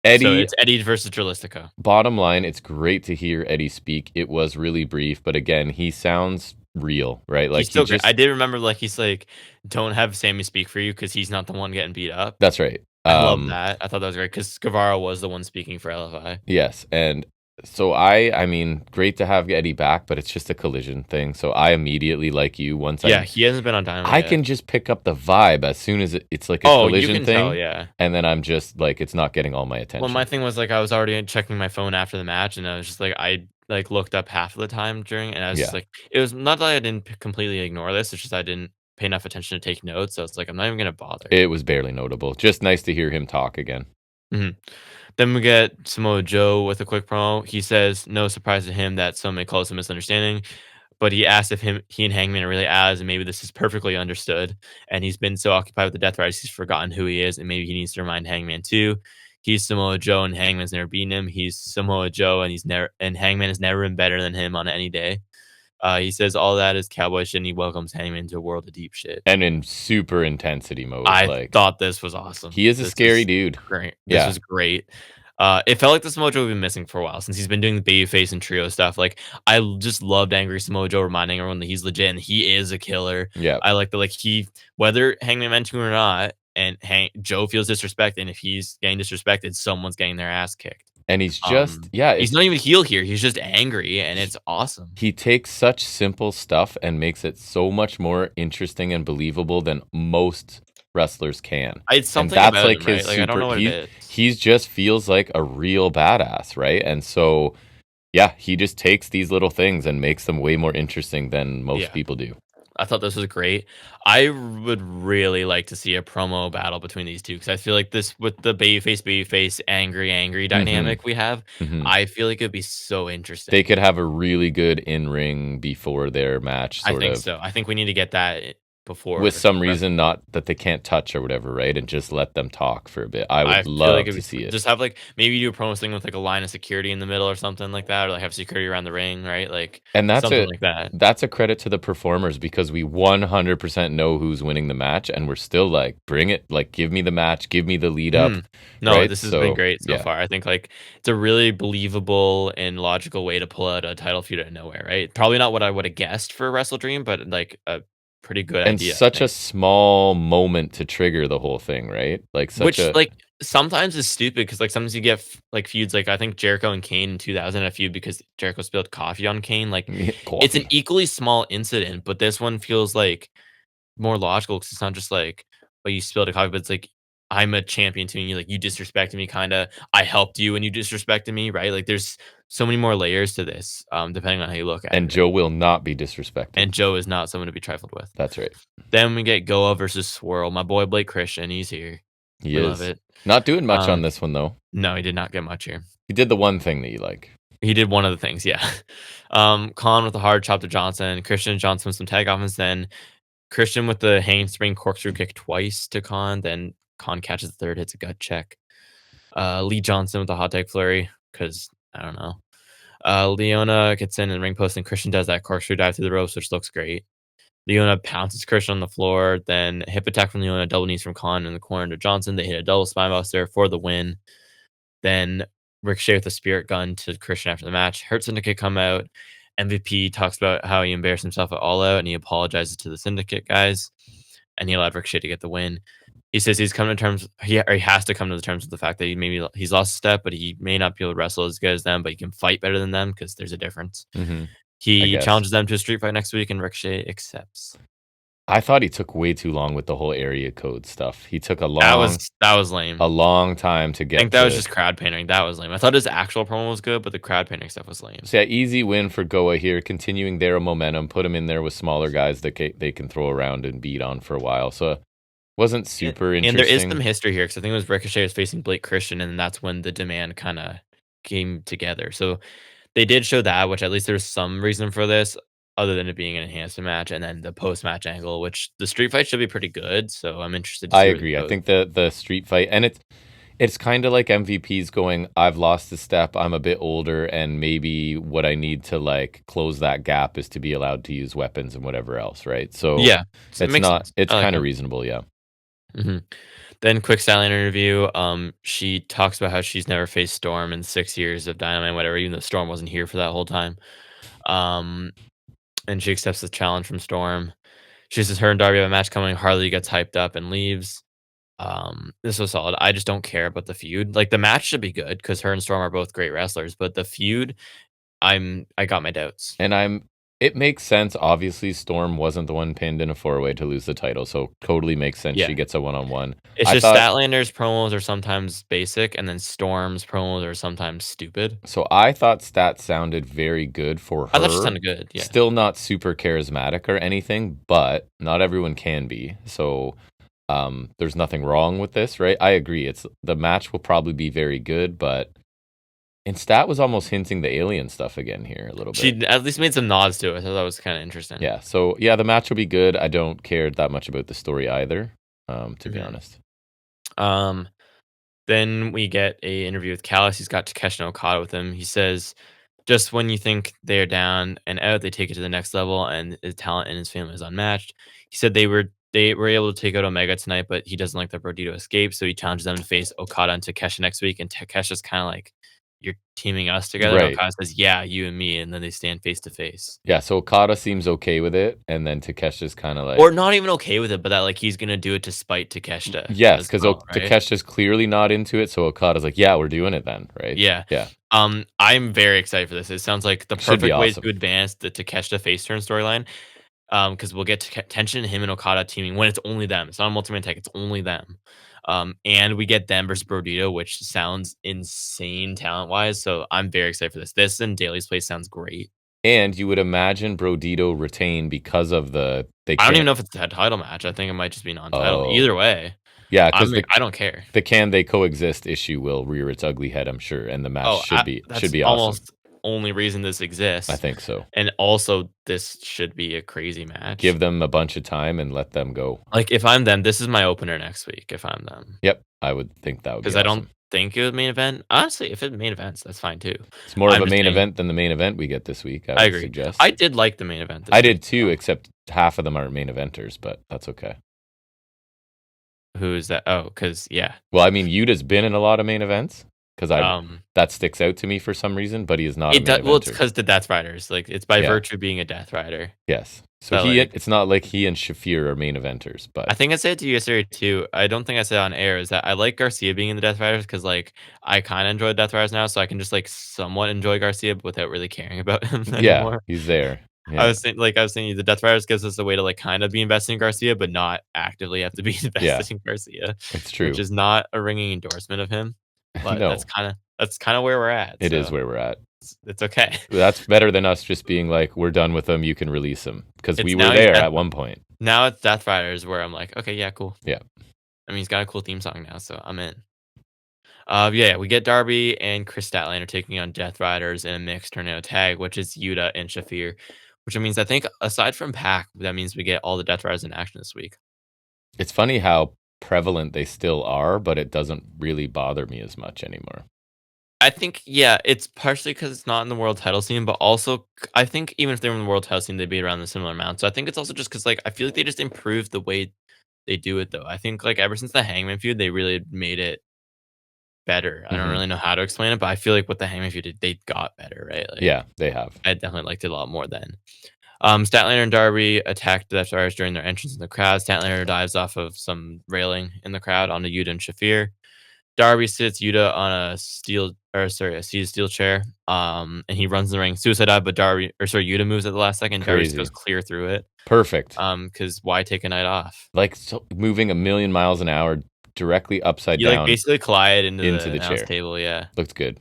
Eddie, it's Eddie versus Dralistico. bottom line, it's great to hear Eddie speak. It was really brief, but again, he sounds real, right? Like He's still he great. just, I did remember like he's like, don't have Sammy speak for you because he's not the one getting beat up. that's right. I love that. I thought that was great because Guevara was the one speaking for LFI. Yes, and so I mean, great to have Eddie back, but it's just a collision thing. So I immediately, like you, Yeah, he hasn't been on Dynamite I yet. can just pick up the vibe as soon as it's like a Oh, you collision can thing, tell, yeah. and then I'm just like, it's not getting all my attention. Well, my thing was like I was already checking my phone after the match, and I was just like I like looked up half of the time during, and I was just Yeah. like, it was not that I didn't completely ignore this. It's just I didn't pay enough attention to take notes. So it's like I'm not even gonna bother. It was barely notable. Just nice to hear him talk again. Then we get Samoa Joe with a quick promo. He says, no surprise to him that some may call this a misunderstanding, but he asked if he and Hangman are really allies, and maybe this is perfectly understood. And he's been so occupied with the Death Riders, he's forgotten who he is, and maybe he needs to remind Hangman too. He's Samoa Joe, and Hangman's never beaten him. He's Samoa Joe, and Hangman has never been better than him on any day. He says all that is cowboy shit, and he welcomes Hangman to a world of deep shit. And in super intensity mode. I thought this was awesome. He is a scary dude. Great. This was great. It felt like the Samoa Joe we've been missing for a while since he's been doing the babyface and trio stuff. Like I just loved Angry Samoa Joe reminding everyone that he's legit and he is a killer. Yeah. I like that like whether Hangman meant to or not, and Joe feels disrespected, and if he's getting disrespected, someone's getting their ass kicked. And he's just he's not even heel here. He's just angry, and it's awesome. He takes such simple stuff and makes it so much more interesting and believable than most wrestlers can. It's something and that's about like him, his right? Like, I don't know what it is. He's just feels like a real badass, right? And so yeah, he just takes these little things and makes them way more interesting than most people do. I thought this was great. I would really like to see a promo battle between these two because I feel like this with the babyface, angry dynamic we have, I feel like it'd be so interesting. They could have a really good in-ring before their match. I think so. I think we need to get that before. With some reason, not that they can't touch or whatever, right? And just let them talk for a bit. I would love to see it. Just have like maybe do a promo thing with like a line of security in the middle or something like that, or like have security around the ring, right? Like something like that. That's a credit to the performers because we 100% know who's winning the match, and we're still like, bring it, like give me the match, give me the lead up. No, right? this has been great so far. I think like it's a really believable and logical way to pull out a title feud out of nowhere, right? Probably not what I would have guessed for Wrestle Dream, but like a pretty good idea. And such a small moment to trigger the whole thing, right? Like like sometimes is stupid because like sometimes you get like feuds. Like I think Jericho and Kane in 2000 a feud because Jericho spilled coffee on Kane. Like it's an equally small incident, but this one feels like more logical because it's not just like, well, you spilled a coffee, but it's like I'm a champion to you. Like you disrespected me, kind of. I helped you and you disrespected me, right? Like there's so many more layers to this, depending on how you look at it. And Joe will not be disrespected. And Joe is not someone to be trifled with. That's right. Then we get Goa versus Swirl. My boy Blake Christian, he's here. We love it. Not doing much on this one though. No, he did not get much here. He did the one thing that you like. He did one of the things, yeah. Khan with the hard chop to Johnson. Christian and Johnson with some tag offense. Then Christian with the handspring corkscrew kick twice to Khan. Then Khan catches the third, hits a gut check. Lee Johnson with the hot tag flurry because I don't know. Leona gets in and ring post, and Christian does that corkscrew dive through the ropes, which looks great. Leona pounces Christian on the floor, then hip attack from Leona, double knees from Khan in the corner to Johnson. They hit a double spinebuster for the win. Then Ricochet with a spirit gun to Christian after the match. Hurt Syndicate come out. MVP talks about how he embarrassed himself at All Out, and he apologizes to the Syndicate guys, and he allowed Ricochet to get the win. He says he's come to terms, he has to come to the terms with the fact that he's lost a step, but he may not be able to wrestle as good as them, but he can fight better than them because there's a difference. I He guess. challenges them to a street fight next week, and Ricochet accepts. I thought he took way too long with the whole area code stuff. He took a That was lame. long time to I get think that was to. just crowd pandering. That was lame. I thought his actual promo was good, but the crowd pandering stuff was lame. So yeah, easy win for Goa here, continuing their momentum. Put him in there with smaller guys that they can throw around and beat on for a while. So wasn't super And there is interesting. some history here because I think it was Ricochet was facing Blake Christian, and that's when the demand kind of came together. So they did show that, which at least there's some reason for this, other than it being an enhancement match, and then the post match angle, which the street fight should be pretty good. So I'm interested to I see where it agree. I goes. think the street fight, and it's kind of like MVP's going, I've lost a step, I'm a bit older, and maybe what I need to like close that gap is to be allowed to use weapons and whatever else, right? So Yeah, so it makes sense. it's I like kind of him. reasonable, yeah. Then quick Stylian interview. She talks about how she's never faced Storm in 6 years of Dynamite, whatever, even though Storm wasn't here for that whole time. Um, and she accepts the challenge from Storm. She says her and Darby have a match coming. Harley gets hyped up and leaves. This was solid. I just don't care about the feud. Like the match should be good because her and Storm are both great wrestlers, but the feud, I got my doubts. And it makes sense. Obviously, Storm wasn't the one pinned in a four-way to lose the title, so totally makes sense Yeah. she gets a one-on-one. It's I just thought Statlander's promos are sometimes basic, and then Storm's promos are sometimes stupid. I thought Stat sounded very good for I thought she her. sounded good. Yeah. Still not super charismatic or anything, but not everyone can be. So there's nothing wrong with this, right? I agree. It's the match will probably be very good, but and Stat was almost hinting the alien stuff again here a little bit. She at least made some nods to it. I thought that was kind of interesting. Yeah. So yeah, the match will be good. I don't care that much about the story either, to be honest. Then we get a interview with Callis. He's got Takeshi Okada with him. He says, just when you think they're down and out, they take it to the next level, and his talent and his family is unmatched. He said they were able to take out Omega tonight, but he doesn't like that Brodito escape, so he challenges them to face Okada and Takeshi next week. And Takeshi's kind of like, "You're teaming us together." And Right. Okada says, "Yeah, you and me," and then they stand face to face. Yeah, so Okada seems okay with it, and then Takeshi's kind of like, Or not even okay with it, but that like he's gonna do it to spite Takeshita. yes, as because well, right? Takeshi's clearly not into it, so Okada's like, yeah, we're doing it then, right? Yeah. Yeah. I'm very excited for this. It sounds like the Should be perfect way awesome. to advance the Takeshita face turn storyline. Because we'll get tension him and Okada teaming when it's only them. It's not a multi-man tag, it's only them. And we get them versus Brodito, which sounds insane talent-wise. So I'm very excited for this. This and Daly's Place sounds great. And you would imagine Brodito retain because of I don't even know if it's a title match. I think it might just be non-title. Oh. Either way, Yeah, because I don't care. the can they coexist issue will rear its ugly head, I'm sure, and the match should be that's awesome. almost only reason this exists. I think so. And also, this should be a crazy match. Give them a bunch of time and let them go. Like, if I'm them, this is my opener next week, if I'm them. Yep, I would think that would be Because awesome. I don't think it would main event. Honestly, if it main events, that's fine too. It's more of I'm a just main saying- event than the main event we get this week, I I would agree. suggest. I did like the main event. I did too, except half of them aren't main eventers, but that's okay. Who is that? Oh, because, yeah. Well, I mean, Yuta's been in a lot of main events, because that sticks out to me for some reason, but he is not a main eventer. Well, it's because the Death Riders. Like, it's by Yeah. virtue of being a Death Rider. Yes. So But, like- it's not like he and Shafir are main eventers, but I think I said it to you yesterday too. I don't think I said it on air. Is that I like Garcia being in the Death Riders because like I kind of enjoy Death Riders now, so I can just like somewhat enjoy Garcia but without really caring about him yeah, anymore. he's there. Yeah. I was saying the Death Riders gives us a way to like kind of be invested in Garcia, but not actively have to be invested in Garcia, It's true. which is not a ringing endorsement of him. But No. that's kind of where we're at. It is so where we're at. it's okay. That's better than us just being like, we're done with him, you can release him. Because we It's were now there Death- at one point. Now it's Death Riders where I'm like, okay, yeah, cool. Yeah. I mean, he's got a cool theme song now, so I'm in. Yeah, we get Darby and Chris Statlander taking on Death Riders in a mixed tornado tag, which is Yuta and Shafir, which means I think aside from Pac, that means we get all the Death Riders in action this week. It's funny how prevalent they still are, but it doesn't really bother me as much anymore. I think, yeah, it's partially because it's not in the world title scene, but also I think even if they were in the world title scene, they'd be around the similar amount. So I think it's also just because like I feel like they just improved the way they do it though. I think like ever since the Hangman feud, they really made it better. I don't Hmm. really know how to explain it, but I feel like what the Hangman feud did, they got better, right? Like Yeah, they have. I definitely liked it a lot more then. Statlander and Darby attacked the Death Riders during their entrance in the crowd. Statlander dives off of some railing in the crowd onto Yuta and Shafir. Darby sits Yuta on a seated steel chair. And he runs the ring, suicide dive, but Yuta moves at the last second. Darby just Crazy. goes clear through it. Perfect. Because why take a night off? Like moving a million miles an hour directly upside You like down basically collide into into the the announce chair. table, yeah. Looked good.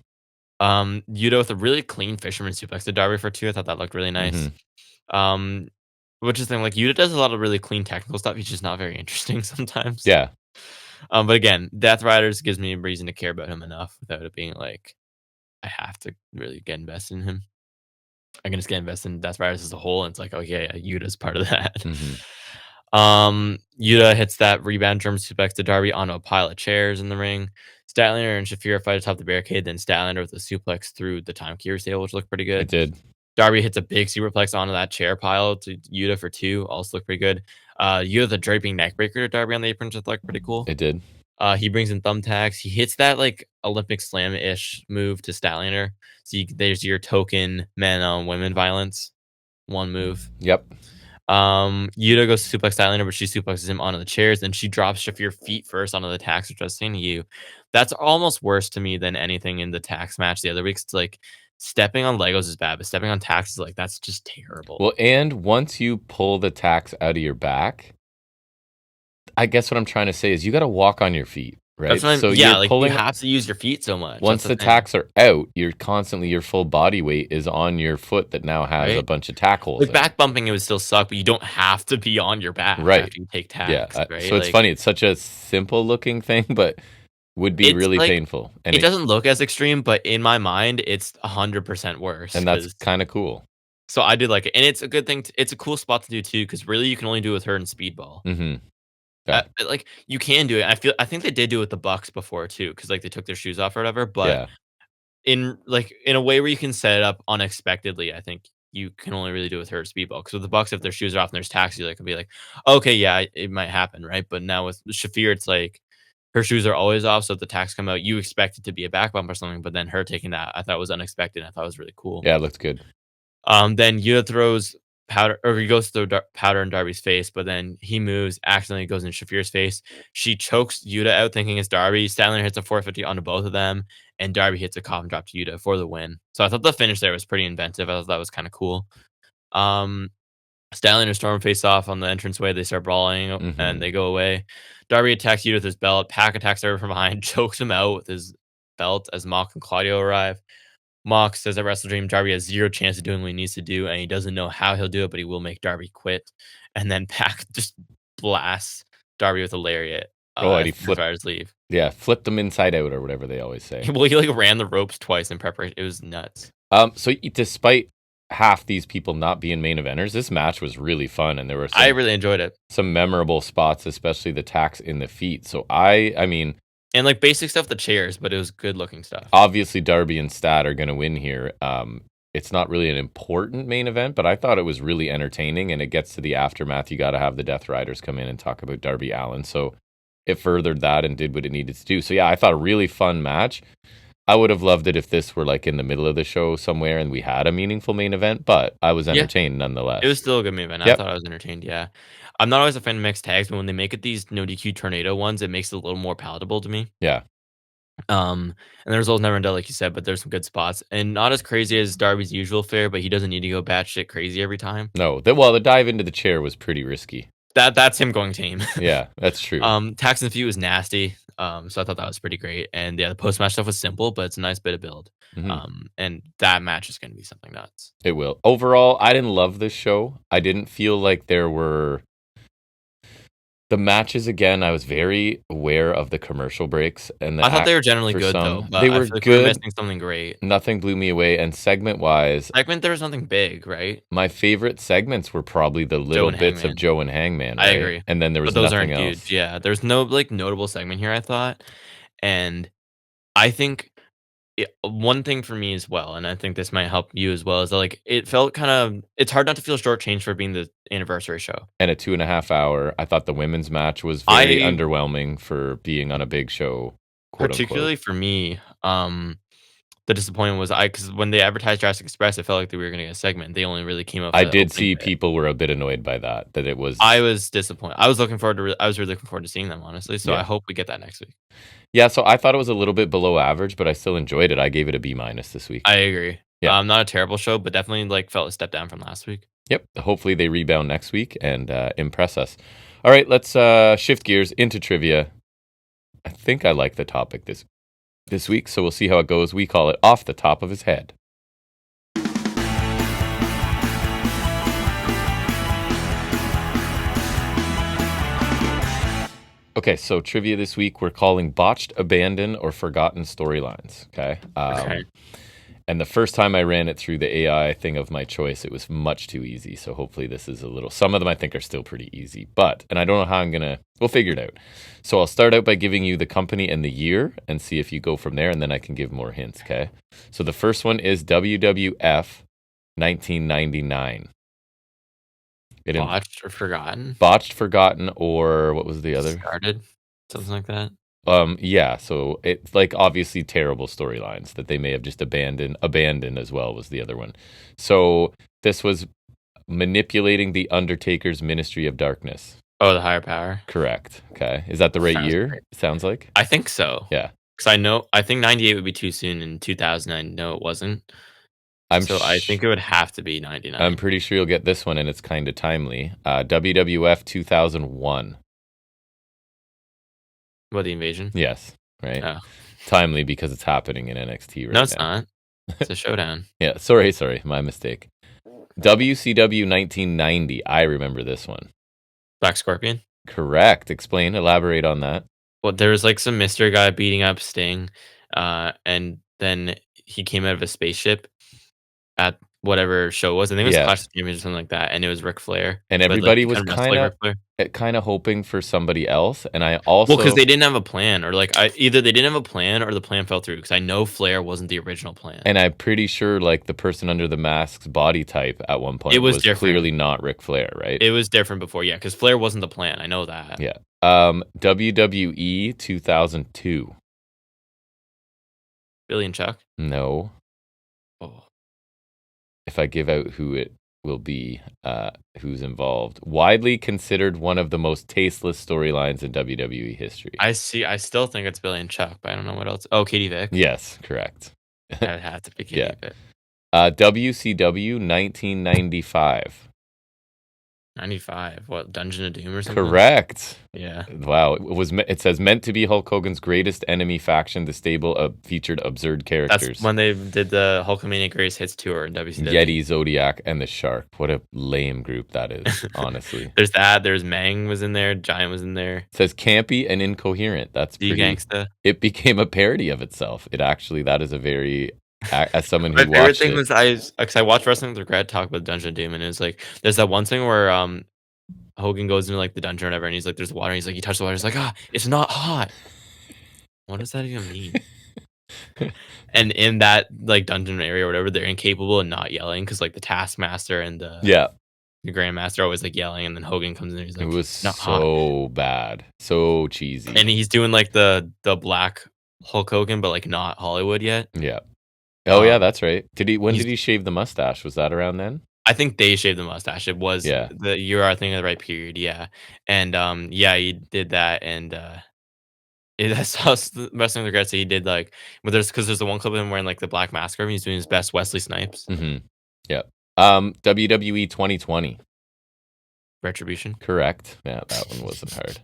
Yuta with a really clean fisherman suplex to Darby for 2. I thought that looked really nice. Hmm. Um, which is the thing, like Yuta does a lot of really clean technical stuff. He's just not very interesting sometimes. Yeah. But again, Death Riders gives me a reason to care about him enough without it being like I have to really get invested in him. I can just get invested in Death Riders as a whole, and it's like, okay, yeah, Yuta's part of that. Hmm. Yuta hits that rebound German suplex to Darby onto a pile of chairs in the ring. Statlander and Shafir fight atop the barricade, then Statlander with a suplex through the timekeeper table, which looked pretty It good. did. Darby hits a big superplex onto that chair pile to Yuta for 2, also looked pretty good. Yuta the draping neckbreaker to Darby on the apron, just looked pretty cool. It did. He brings in thumbtacks. He hits that like Olympic slam-ish move to Statlander. So there's your token men on women violence. One move. Yep. Yuta goes to suplex Statlander, but she suplexes him onto the chairs. Then she drops Shafir feet first onto the tax, which I was saying to you. That's almost worse to me than anything in the tax match the other week. It's like stepping on Legos is bad, but stepping on tax is like that's just terrible. Well, and once you pull the tacks out of your back, I guess what I'm trying to say is you got to walk on your feet, right? So yeah, you're like pulling. you have to use your feet so much. Once That's the thing. tacks are out, you're constantly your full body weight is on your foot that now has a Right? bunch of tack holes. Like in it. back bumping, it would still suck, but you don't have to be on your back Right. after you take Yeah. tax, right? So it's Like, funny. It's such a simple looking thing, but would be it's really like painful. And it doesn't look as extreme, but in my mind, it's 100% worse. and that's kind of cool. So I did like it, and it's a good thing. It's a cool spot to do too, because really you can only do it with her and Speedball. Mm-hmm. Yeah. Like you can do it. I think they did do it with the Bucks before too, because like they took their shoes off or whatever. But Yeah. in a way where you can set it up unexpectedly, I think you can only really do it with her Speedball. Because with the Bucks, if their shoes are off and there's taxi, like, can be like, okay, yeah, it might happen, right? But now with Shafir, it's like her shoes are always off, so if the tax come out, you expect it to be a back bump or something, but then her taking that, I thought was unexpected. I thought it was really cool. Yeah. It looks good. Then Yuta throws powder, or he goes to throw powder in Darby's face, but then he moves, accidentally goes in Shafir's face. She chokes Yuta out, thinking it's Darby. Statlander hits a 450 onto both of them, and Darby hits a coffin drop to Yuta for the win. So I thought the finish there was pretty inventive. I thought that was kind of cool. Statlander and Storm face off on the entranceway. They start brawling and they go away. Darby attacks Yuta with his belt. Pac attacks Darby from behind, chokes him out with his belt as Mock and Claudio arrive. Mock says at Wrestle Dream, Darby has zero chance of doing what he needs to do, and he doesn't know how he'll do it, but he will make Darby quit. And then Pac just blasts Darby with a lariat. And he flipped. Leave. Yeah, flipped them inside out or whatever they always say. Well, he like ran the ropes twice in preparation. It was nuts. So despite half these people not being main eventers, this match was really fun, and there were I really enjoyed it. Some memorable spots, especially the tacks in the feet. So I mean. And like basic stuff, the chairs, but it was good looking stuff. Obviously, Darby and Stat are going to win here. It's not really an important main event, but I thought it was really entertaining, and it gets to the aftermath. You got to have the Death Riders come in and talk about Darby Allin. So it furthered that and did what it needed to do. So yeah, I thought a really fun match. I would have loved it if this were like in the middle of the show somewhere and we had a meaningful main event, but I was entertained nonetheless. It was still a good main event. I thought I was entertained, yeah. I'm not always a fan of mixed tags, but when they make it these no DQ tornado ones, it makes it a little more palatable to me. Yeah. And the results never ended, like you said, but there's some good spots. And not as crazy as Darby's usual fare, but he doesn't need to go batshit crazy every time. No, the dive into the chair was pretty risky. That's him going tame. Yeah, that's true. Tax and Feud was nasty. So I thought that was pretty great. And yeah, the post match stuff was simple, but it's a nice bit of build. And that match is going to be something nuts. It will. Overall, I didn't love this show. I didn't feel like there were The matches, again, I was very aware of the commercial breaks and the I thought they were generally for good though, some. but They I were feel like we were good. missing something great. Nothing blew me away. And segment-wise, Segment, there was nothing big, right? my favorite segments were probably the Joe little and bits of Hangman. Joe and Hangman, I right? agree, And then there but was those nothing aren't huge. else. Yeah, there's no, like, notable segment here, I thought, and I think one thing for me as well, and I think this might help you as well, is that, like, it felt it's hard not to feel shortchanged for being the anniversary show. And a 2.5 hour. I thought the women's match was very I underwhelming for being on a big show, quote unquote. particularly for me, the disappointment was because when they advertised Jurassic Express, it felt like that we were gonna get a segment. They only really came out I for the did opening see bit. people were a bit annoyed by that it I was, was disappointed. I was looking forward to I was really looking forward to seeing them, honestly, so I yeah. hope we get that next week. Yeah, so I thought it was a little bit below average, but I still enjoyed it. I gave it a B minus this week. I agree. Yeah. Not a terrible show, but definitely, like, felt a step down from last week. Yep. Hopefully they rebound next week and impress us. All right, let's shift gears into trivia. I think I like the topic this week, so we'll see how it goes. We call it Off the Top of His Head. Okay, so trivia this week, we're calling botched, abandoned, or forgotten storylines. Okay. Okay. And the first time I ran it through the AI thing of my choice, it was much too easy. So hopefully this is a little, some of them I think are still pretty easy, and I don't know how we'll figure it out. So I'll start out by giving you the company and the year and see if you go from there, and then I can give more hints. Okay. So the first one is WWF 1999. Botched or forgotten? Botched, forgotten, or what was the other? Discarded? Something like that? Yeah, so it's like obviously terrible storylines that they may have just abandoned as well was the other one. So this was manipulating the Undertaker's Ministry of Darkness. Oh, the higher power? Correct. Okay. Is that the right Sounds year? great. Sounds like? I think so. Yeah. Because I think 98 would be too soon, and 2000, I know it wasn't. I'm So I think it would have to be 99. I'm pretty sure you'll get this one and it's kind of timely. WWF 2001. What, the invasion? Yes, right? Oh. Timely because it's happening in NXT right now. No, it's not. It's a showdown. Yeah, sorry, my mistake. WCW 1990. I remember this one. Black Scorpion? Correct. Explain, elaborate on that. Well, there was, like, some mystery guy beating up Sting, and then he came out of a spaceship at whatever show it was. I think it was Yeah. Clash of Champions or something like that, and it was Ric Flair. And But, like, everybody he was kinda wrestled like Ric Flair. kind of hoping for somebody else. And I Well, also, because they didn't have a plan, or, like, either they didn't have a plan or the plan fell through. Because I know Flair wasn't the original plan. and I'm pretty sure like the person under the mask's body type at one point It was clearly different. not Ric Flair, right? It was different before, yeah, because Flair wasn't the plan, I know that. Yeah. WWE 2002. Billy and Chuck? No. Oh. If I give out who it will be, who's involved. Widely considered one of the most tasteless storylines in WWE history. I still think it's Billy and Chuck, but I don't know what else. Oh, Katie Vick? Yes, correct. That had to be Katie Yeah. Vick. WCW 1995. 95. What, Dungeon of Doom or something? Correct. Yeah. Wow. It says meant to be Hulk Hogan's greatest enemy faction. The stable featured absurd characters. That's when they did the Hulkamania Greatest Hits tour in WCW. Yeti, Zodiac, and the Shark. What a lame group that is, honestly. There's that. There's Mang was in there. Giant was in there. It says campy and incoherent. That's D pretty. Gangsta. It became a parody of itself. That is a very, as someone My who favorite watched thing it. was because I watched Wrestling with Regret talk about Dungeon of Doom, and it was like there's that one thing where Hogan goes into like the dungeon or whatever, and he's like, "There's water." And he's like, he touched the water. He's like, it's not hot." What does that even mean? And in that like dungeon area or whatever, they're incapable of not yelling because like the Taskmaster and the Grandmaster are always like yelling, and then Hogan comes in and he's like, It was not so bad, so cheesy. and he's doing like the black Hulk Hogan, but like not Hollywood yet. Yeah. Oh yeah, Um, that's right. When did he shave the mustache? Was that around then? I think they shaved the mustache. It was Yeah. you are thinking of the right period, yeah. And yeah, he did that, and I saw Wrestling with Regrets that he did like, but there's the one clip of him wearing like the black mask, and he's doing his best Wesley Snipes. Mm-hmm. Yeah. WWE 2020. Retribution. Correct. Yeah, that one wasn't hard.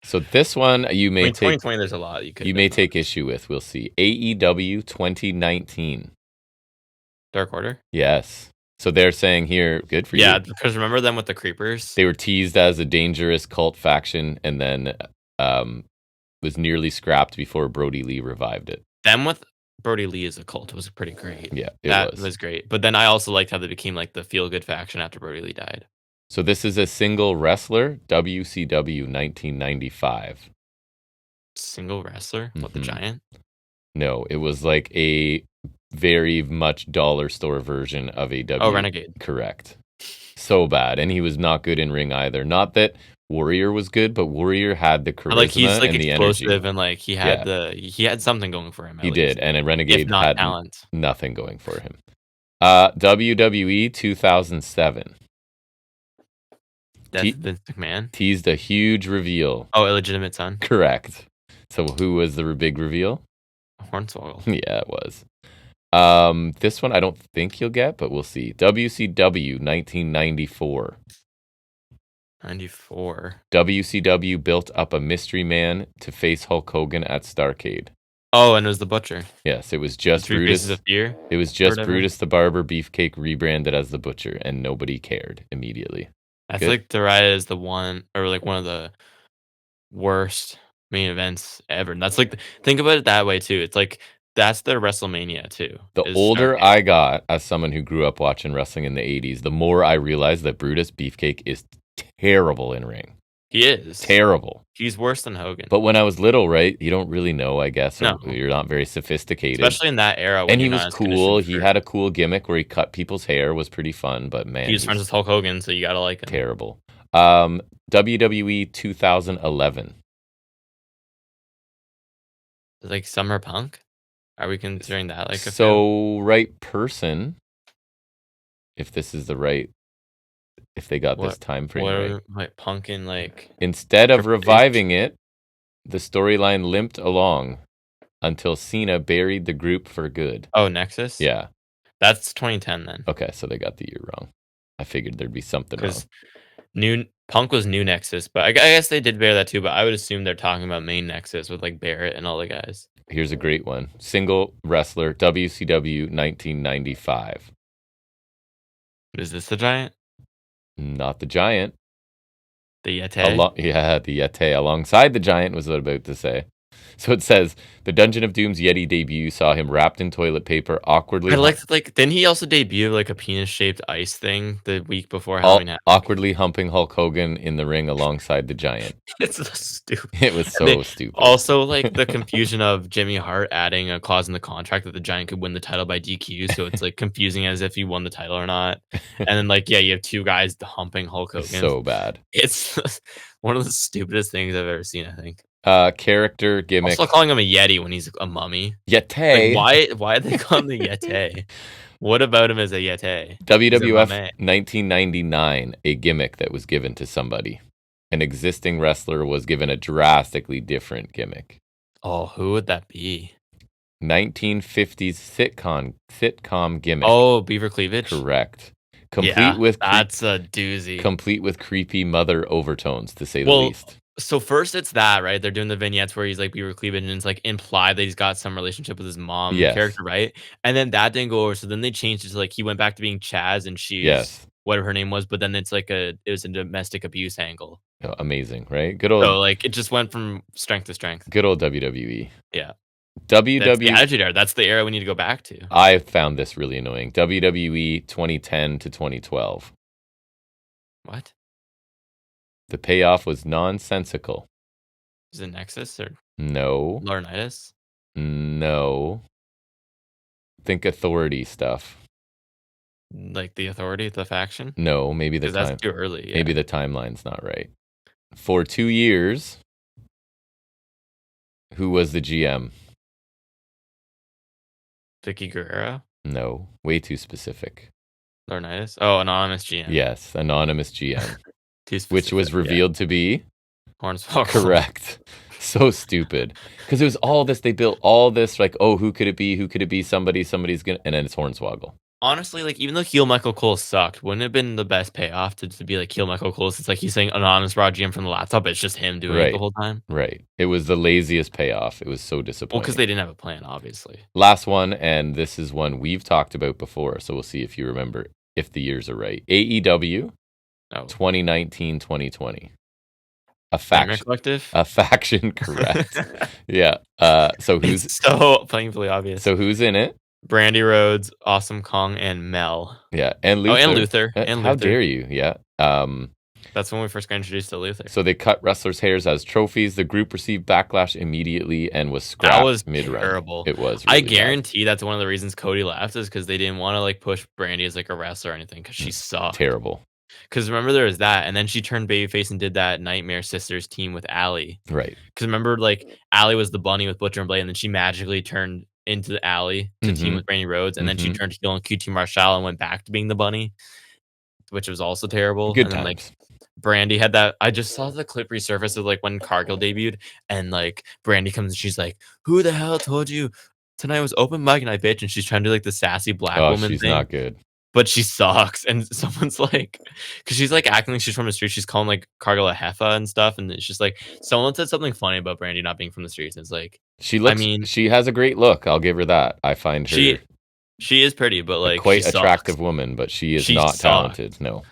So this one you may take 2020. There's a lot you could. You may take issue with. We'll see. AEW 2019. Dark Order. Yes. So they're saying here, good for Yeah, you. because remember them with the creepers? They were teased as a dangerous cult faction and then was nearly scrapped before Brody Lee revived it. Them with Brody Lee as a cult was pretty great. Yeah, That was great. But then I also liked how they became like the feel good faction after Brody Lee died. So this is a single wrestler, WCW 1995. Single wrestler? What, the Giant? No, it was like a very much dollar store version of a Oh, Renegade. Correct. So bad. And he was not good in ring either. Not that Warrior was good, but Warrior had the charisma Like he's like and the explosive energy. and like he had something going for him. He did, and a if Renegade not had talent. nothing going for him. WWE 2007. Death of Vince McMahon. Teased a huge reveal. Oh, illegitimate son. Correct. So who was the big reveal? Hornswoggle. Yeah, it was. This one I don't think you'll get, but we'll see. WCW 1994. 94. WCW built up a mystery man to face Hulk Hogan at Starrcade. Oh, and it was the Butcher. Yes, it was just Three Brutus. Faces of Fear. It was just Brutus the Barber Beefcake rebranded as the Butcher, and nobody cared immediately. I feel like the Ride is the one, or like one of the worst main events ever. And that's like, think about it that way too. It's like that's their WrestleMania too. The older I got, as someone who grew up watching wrestling in the 80s, the more I realized that Brutus Beefcake is terrible in ring. He is. Terrible. He's worse than Hogan. But when I was little, right, you don't really know, I guess, or No. you're not very sophisticated. Especially in that era. And he was cool. He had a cool gimmick where he cut people's hair, was pretty fun, but man. He was friends with Hulk Hogan, so you gotta like him. Terrible. WWE 2011. Like Summer Punk? Are we considering that like a So, right person, if this is the right, if they got this time frame right. Like Punk and like... Instead of reviving it, the storyline limped along until Cena buried the group for good. Oh, Nexus? Yeah. That's 2010 then. Okay, so they got the year wrong. I figured there'd be something wrong. Punk was New Nexus, but I guess they did bear that too, but I would assume they're talking about main Nexus with like Barrett and all the guys. Here's a great one. Single wrestler, WCW 1995. Is this the Giant? Not the Giant. The Yeti? The Yeti. Alongside the Giant was what I'm about to say. So it says, the Dungeon of Doom's Yeti debut saw him wrapped in toilet paper, awkwardly... didn't he also debut like a penis-shaped ice thing the week before Halloween? Awkwardly humping Hulk Hogan in the ring alongside the Giant. It's so stupid. It was so stupid. Also, like, the confusion of Jimmy Hart adding a clause in the contract that the Giant could win the title by DQ, so it's, like, confusing as if he won the title or not. And then, like, yeah, you have two guys humping Hulk Hogan. So bad. It's one of the stupidest things I've ever seen, I think. Character gimmick. Also calling him a Yeti when he's a mummy. Yeti. Like, why did they call him the Yeti? What about him as a Yeti? WWF 1999, a gimmick that was given to somebody. An existing wrestler was given a drastically different gimmick. Oh, who would that be? 1950s sitcom gimmick. Oh, Beaver Cleavage? Correct. That's a doozy. Complete with creepy mother overtones, to say the least. So first it's that, right? They're doing the vignettes where he's like Beaver Cleavage and it's like implied that he's got some relationship with his mom character, right? And then that didn't go over. So then they changed it to like he went back to being Chaz and she's whatever her name was, but then it's like it was a domestic abuse angle. Oh, amazing, right? Good old. So like it just went from strength to strength. Good old WWE. Yeah. WWE. That's the Attitude Era. That's the era we need to go back to. I found this really annoying. WWE 2010 to 2012. What? The payoff was nonsensical. Is it Nexus or no? Laurinaitis? No. Think Authority stuff. Like the Authority, the faction? No, maybe the time. That's too early. Yeah. Maybe the timeline's not right. For 2 years, who was the GM? Vicky Guerrero? No, way too specific. Laurinaitis? Oh, anonymous GM. Yes, anonymous GM. Which was revealed to be Hornswoggle. Correct. So stupid. Because it was all this, they built all this, like, oh, who could it be? Who could it be? Somebody's gonna, and then it's Hornswoggle. Honestly, like, even though heel Michael Cole sucked, wouldn't it have been the best payoff to be like heel Michael Cole? It's like he's saying anonymous Raw GM from the laptop, it's just him doing it the whole time. Right. It was the laziest payoff. It was so disappointing. Well, because they didn't have a plan, obviously. Last one, and this is one we've talked about before, so we'll see if you remember. if the years are right. AEW Oh, 2019-2020. Nightmare Collective. A faction, correct. Yeah. So It's so painfully obvious. who's in it? Brandy Rhodes, Awesome Kong, and Mel. Yeah, and Oh, Luther. and Luther. How dare you? Yeah. That's when we first got introduced to Luther. So they cut wrestlers' hairs as trophies. The group received backlash immediately and was That scrapped was mid-run. terrible. It was. I Really bad. guarantee that's one of the reasons Cody left is because they didn't want to like push Brandy as like a wrestler or anything because she sucked. Terrible. Because remember there was that, and then she turned babyface and did that Nightmare Sisters team with Allie. Right. Because remember, like Allie was the bunny with Butcher and Blade, and then she magically turned into the Allie to team with Brandy Rhodes, and then she turned heel on QT Marshall and went back to being the bunny, which was also terrible. Good and then, times. like Brandy had that. I just saw the clip resurface of like when Cargill debuted, and like Brandy comes and she's like, "Who the hell told you tonight was open mic night, bitch?" And she's trying to do like the sassy black woman she's thing. not good. But she sucks, and someone's like, because she's like acting like she's from the streets. She's calling like Cargill a heifer and stuff, and it's just like someone said something funny about Brandy not being from the streets. And it's like she has a great look. I'll give her that. I find her she is pretty, but like quite attractive woman, but she is not talented. No.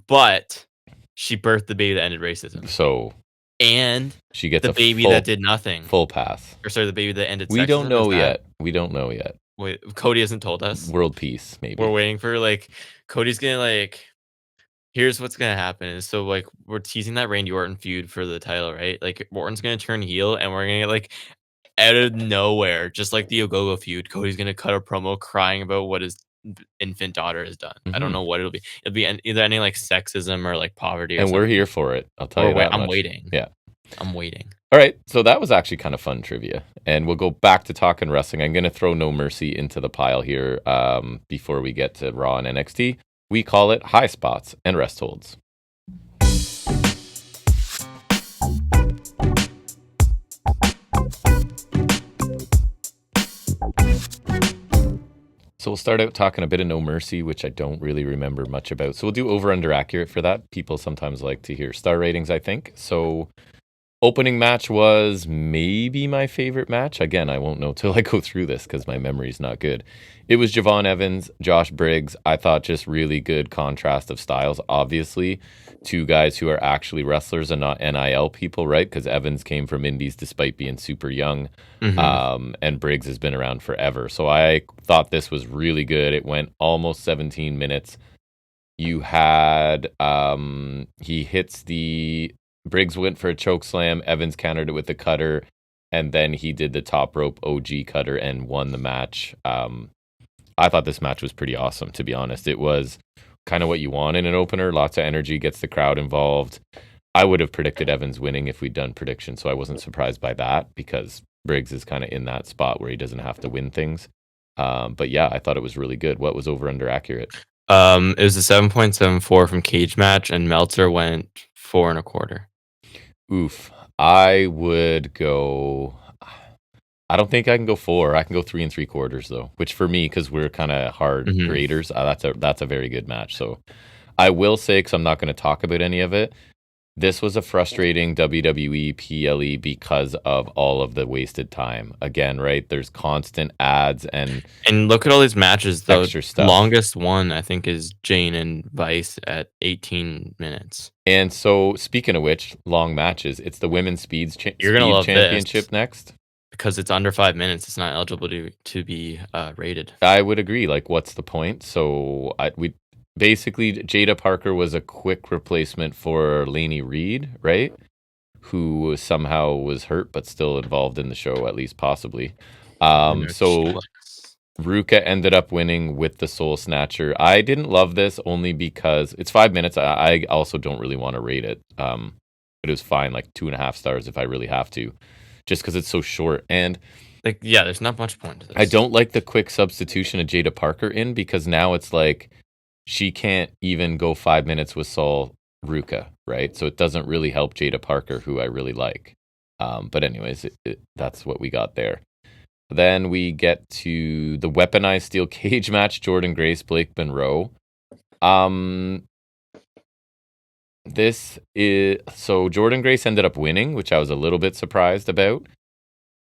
But she birthed the baby that ended racism. So and she gets the baby that did nothing. Full pass. Or sorry, the baby that ended. We don't know yet. We don't know yet. Wait, Cody hasn't told us. World peace, maybe. We're waiting for like Cody's gonna like. Here's what's gonna happen. So like we're teasing that Randy Orton feud for the title, right? Like Orton's gonna turn heel, and we're gonna get like out of nowhere, just like the Ogogo feud. Cody's gonna cut a promo crying about what his infant daughter has done. I don't know what it'll be. It'll be either any like sexism or like poverty. Or and something. We're here for it. I'll tell you that. I'm waiting. Yeah, I'm waiting. All right, so that was actually kind of fun trivia, and we'll go back to talking wrestling. I'm going to throw No Mercy into the pile here before we get to Raw and NXT. We call it Highspots and Restholds. So we'll start out talking a bit of No Mercy, which I don't really remember much about. So we'll do over-under accurate for that. People sometimes like to hear star ratings, I think. So opening match was maybe my favorite match. Again, I won't know till I go through this because my memory's not good. It was Javon Evans, Josh Briggs. I thought just really good contrast of styles. Obviously, two guys who are actually wrestlers and not NIL people, right? Because Evans came from indies despite being super young. And Briggs has been around forever. So I thought this was really good. It went almost 17 minutes. You had, Briggs went for a choke slam. Evans countered it with a cutter. And then he did the top rope OG cutter and won the match. I thought this match was pretty awesome, to be honest. It was kind of what you want in an opener. Lots of energy, gets the crowd involved. I would have predicted Evans winning if we'd done predictions, so I wasn't surprised by that because Briggs is kind of in that spot where he doesn't have to win things. But yeah, I thought it was really good. What was over under accurate? It was a 7.74 from Cage Match, and Meltzer went 4 1/4. Oof. I would go. I don't think I can go 4. I can go 3 3/4 though, which for me, because we're kind of hard graders, that's a very good match. So I will say, because I'm not going to talk about any of it, this was a frustrating WWE PLE because of all of the wasted time. Again, right? There's constant ads and look at all these matches. The extra stuff. Longest one I think is Jane and Vice at 18 minutes. And so, speaking of which, long matches. It's the Women's Speed Championship next. Because it's under 5 minutes, it's not eligible to be rated. I would agree. Like, what's the point? So basically, Jada Parker was a quick replacement for Lainey Reed, right? Who somehow was hurt, but still involved in the show, at least possibly. So Ruka ended up winning with the Soul Snatcher. I didn't love this only because it's 5 minutes. I also don't really want to rate it. But it was fine, like 2.5 stars if I really have to. Just because it's so short. And like, yeah, there's not much point to this. I don't like the quick substitution of Jada Parker in because now it's like she can't even go 5 minutes with Sol Ruka, right? So it doesn't really help Jada Parker, who I really like. But anyways, that's what we got there. Then we get to the weaponized steel cage match, Jordan Grace, Blake Monroe. So Jordan Grace ended up winning, which I was a little bit surprised about.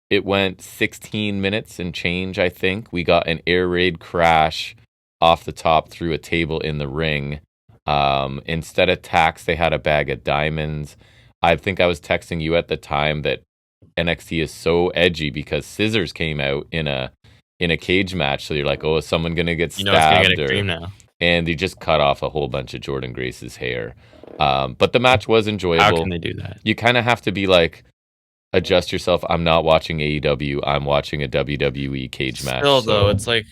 It went 16 minutes and change, I think. We got an air raid crash off the top through a table in the ring. Instead of tacks, they had a bag of diamonds. I think I was texting you at the time that NXT is so edgy because scissors came out in a cage match. So you're like, oh, is someone gonna get You know it's gonna get stabbed? extreme now. And they just cut off a whole bunch of Jordan Grace's hair. But the match was enjoyable. How can they do that? You kind of have to be like, adjust yourself. I'm not watching AEW. I'm watching a WWE cage match. Still, though, it's like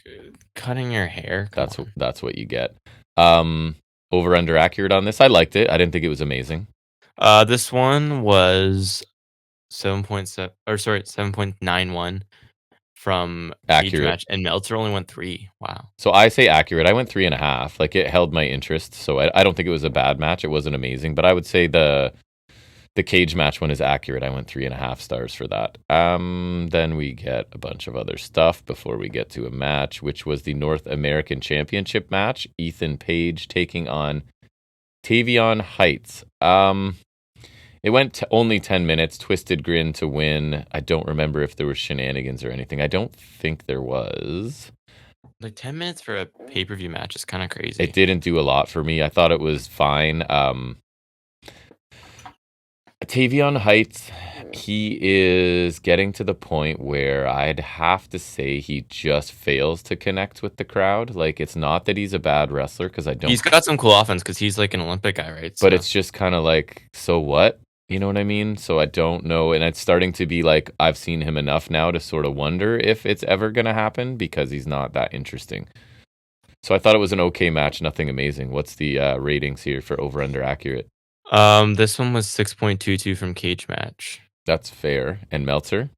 cutting your hair. That's what you get. Over under accurate on this. I liked it. I didn't think it was amazing. This one was 7.91 from accurate each match, and Meltzer only went 3. Wow. So I say accurate. I went 3.5. Like, it held my interest. So I don't think it was a bad match. It wasn't amazing, but I would say the cage match one is accurate. I went 3.5 stars for that. Then we get a bunch of other stuff before we get to a match, which was the North American Championship match. Ethan Page taking on Tavion Heights. It went only 10 minutes. Twisted Grin to win. I don't remember if there were shenanigans or anything. I don't think there was. Like 10 minutes for a pay-per-view match is kind of crazy. It didn't do a lot for me. I thought it was fine. Tavion Heights, he is getting to the point where I'd have to say he just fails to connect with the crowd. Like, it's not that he's a bad wrestler, because I don't. He's got some cool offense because he's like an Olympic guy, right? But it's just kind of like, so what? You know what I mean? So I don't know. And it's starting to be like, I've seen him enough now to sort of wonder if it's ever going to happen, because he's not that interesting. So I thought it was an okay match, nothing amazing. What's the ratings here for over under accurate? This one was 6.22 from cage match. That's fair. And Meltzer?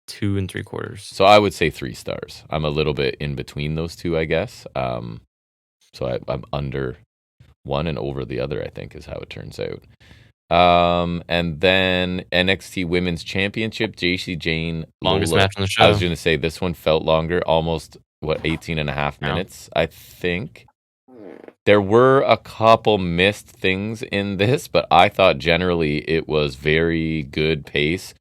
2 3/4. So I would say 3 stars. I'm a little bit in between those two, I guess. So I'm under one and over the other, I think, is how it turns out. And then NXT Women's Championship, JC Jane. Longest Lola. match on the show. I was going to say this one felt longer, almost, 18 and a half minutes, I think. There were a couple missed things in this, but I thought generally it was very good pace,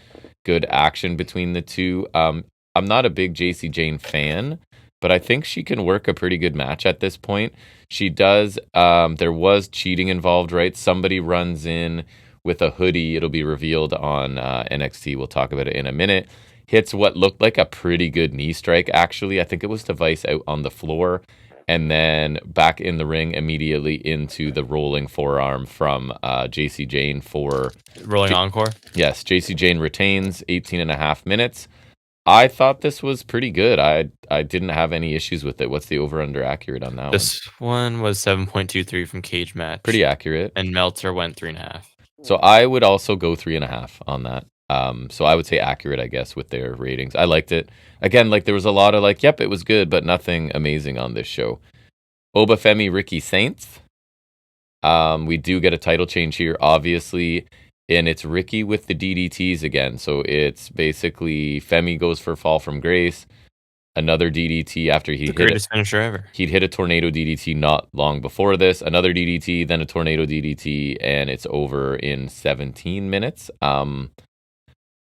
good action between the two. I'm not a big JC Jane fan, but I think she can work a pretty good match at this point. She does. There was cheating involved, right? Somebody runs in with a hoodie. It'll be revealed on NXT. We'll talk about it in a minute. Hits what looked like a pretty good knee strike, actually. I think it was Device out on the floor. And then back in the ring immediately into the rolling forearm from JC Jane for... Rolling encore? Yes, JC Jane retains 18 and a half minutes. I thought this was pretty good. I didn't have any issues with it. What's the over-under accurate on that This one was 7.23 from cage match. Pretty accurate. And Meltzer went 3.5. So I would also go 3.5 on that. So I would say accurate, I guess, with their ratings. I liked it. Again, like, there was a lot of like, yep, it was good, but nothing amazing on this show. Obafemi Ricky Saints. We do get a title change here, obviously, and it's Ricky with the DDTs again. So it's basically Femi goes for fall from grace, another DDT after he the greatest finisher ever. He'd hit a tornado DDT not long before this, another DDT, then a tornado DDT, and it's over in 17 minutes.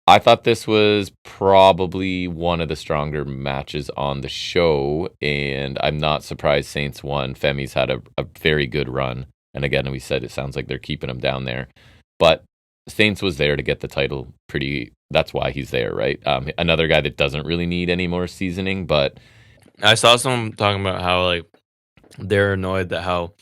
I thought this was probably one of the stronger matches on the show, and I'm not surprised Saints won. Femi's had a very good run, and again, we said it sounds like they're keeping him down there. But Saints was there to get the title that's why he's there, right? Another guy that doesn't really need any more seasoning, but... I saw someone talking about how, like, they're annoyed that how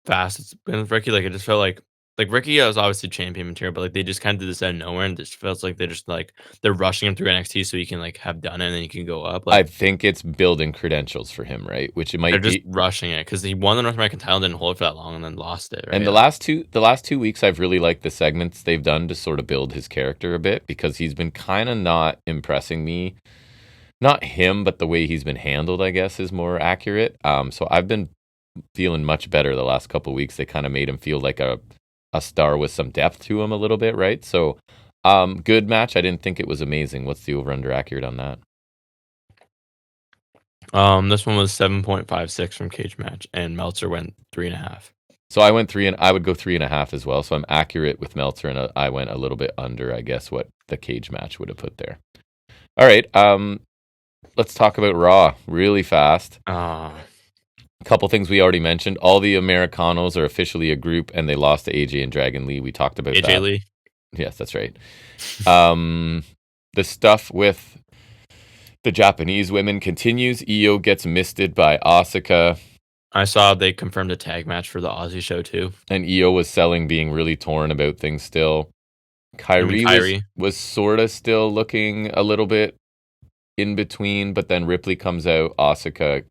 fast it's been with Ricky. Like, it just felt like Ricky was obviously champion material, but like they just kind of did this out of nowhere, and it just feels like they're rushing him through NXT so he can like have done it and then he can go up. Like, I think it's building credentials for him, right? Which it might they're just rushing it because he won the North American title, didn't hold it for that long, and then lost it. Right? And the last 2 weeks, I've really liked the segments they've done to sort of build his character a bit, because he's been kind of not impressing me. Not him, but the way he's been handled, I guess, is more accurate. So I've been feeling much better the last couple of weeks. They kind of made him feel like a star with some depth to him a little bit, right? So, good match. I didn't think it was amazing. What's the over-under accurate on that? This one was 7.56 from cage match, and Meltzer went 3.5. So I went 3, and I would go 3.5 as well. So I'm accurate with Meltzer, and I went a little bit under, I guess, what the cage match would have put there. All right, let's talk about Raw really fast. A couple things we already mentioned. All the Americanos are officially a group, and they lost to AJ and Dragon Lee. We talked about AJ that. Lee. Yes, that's right. The stuff with the Japanese women continues. Io gets misted by Asuka, I saw they confirmed a tag match for the Aussie show too. and Io was selling being really torn about things still. Kyrie Kyrie. was sort of still looking a little bit in between, but then Ripley comes out. Asuka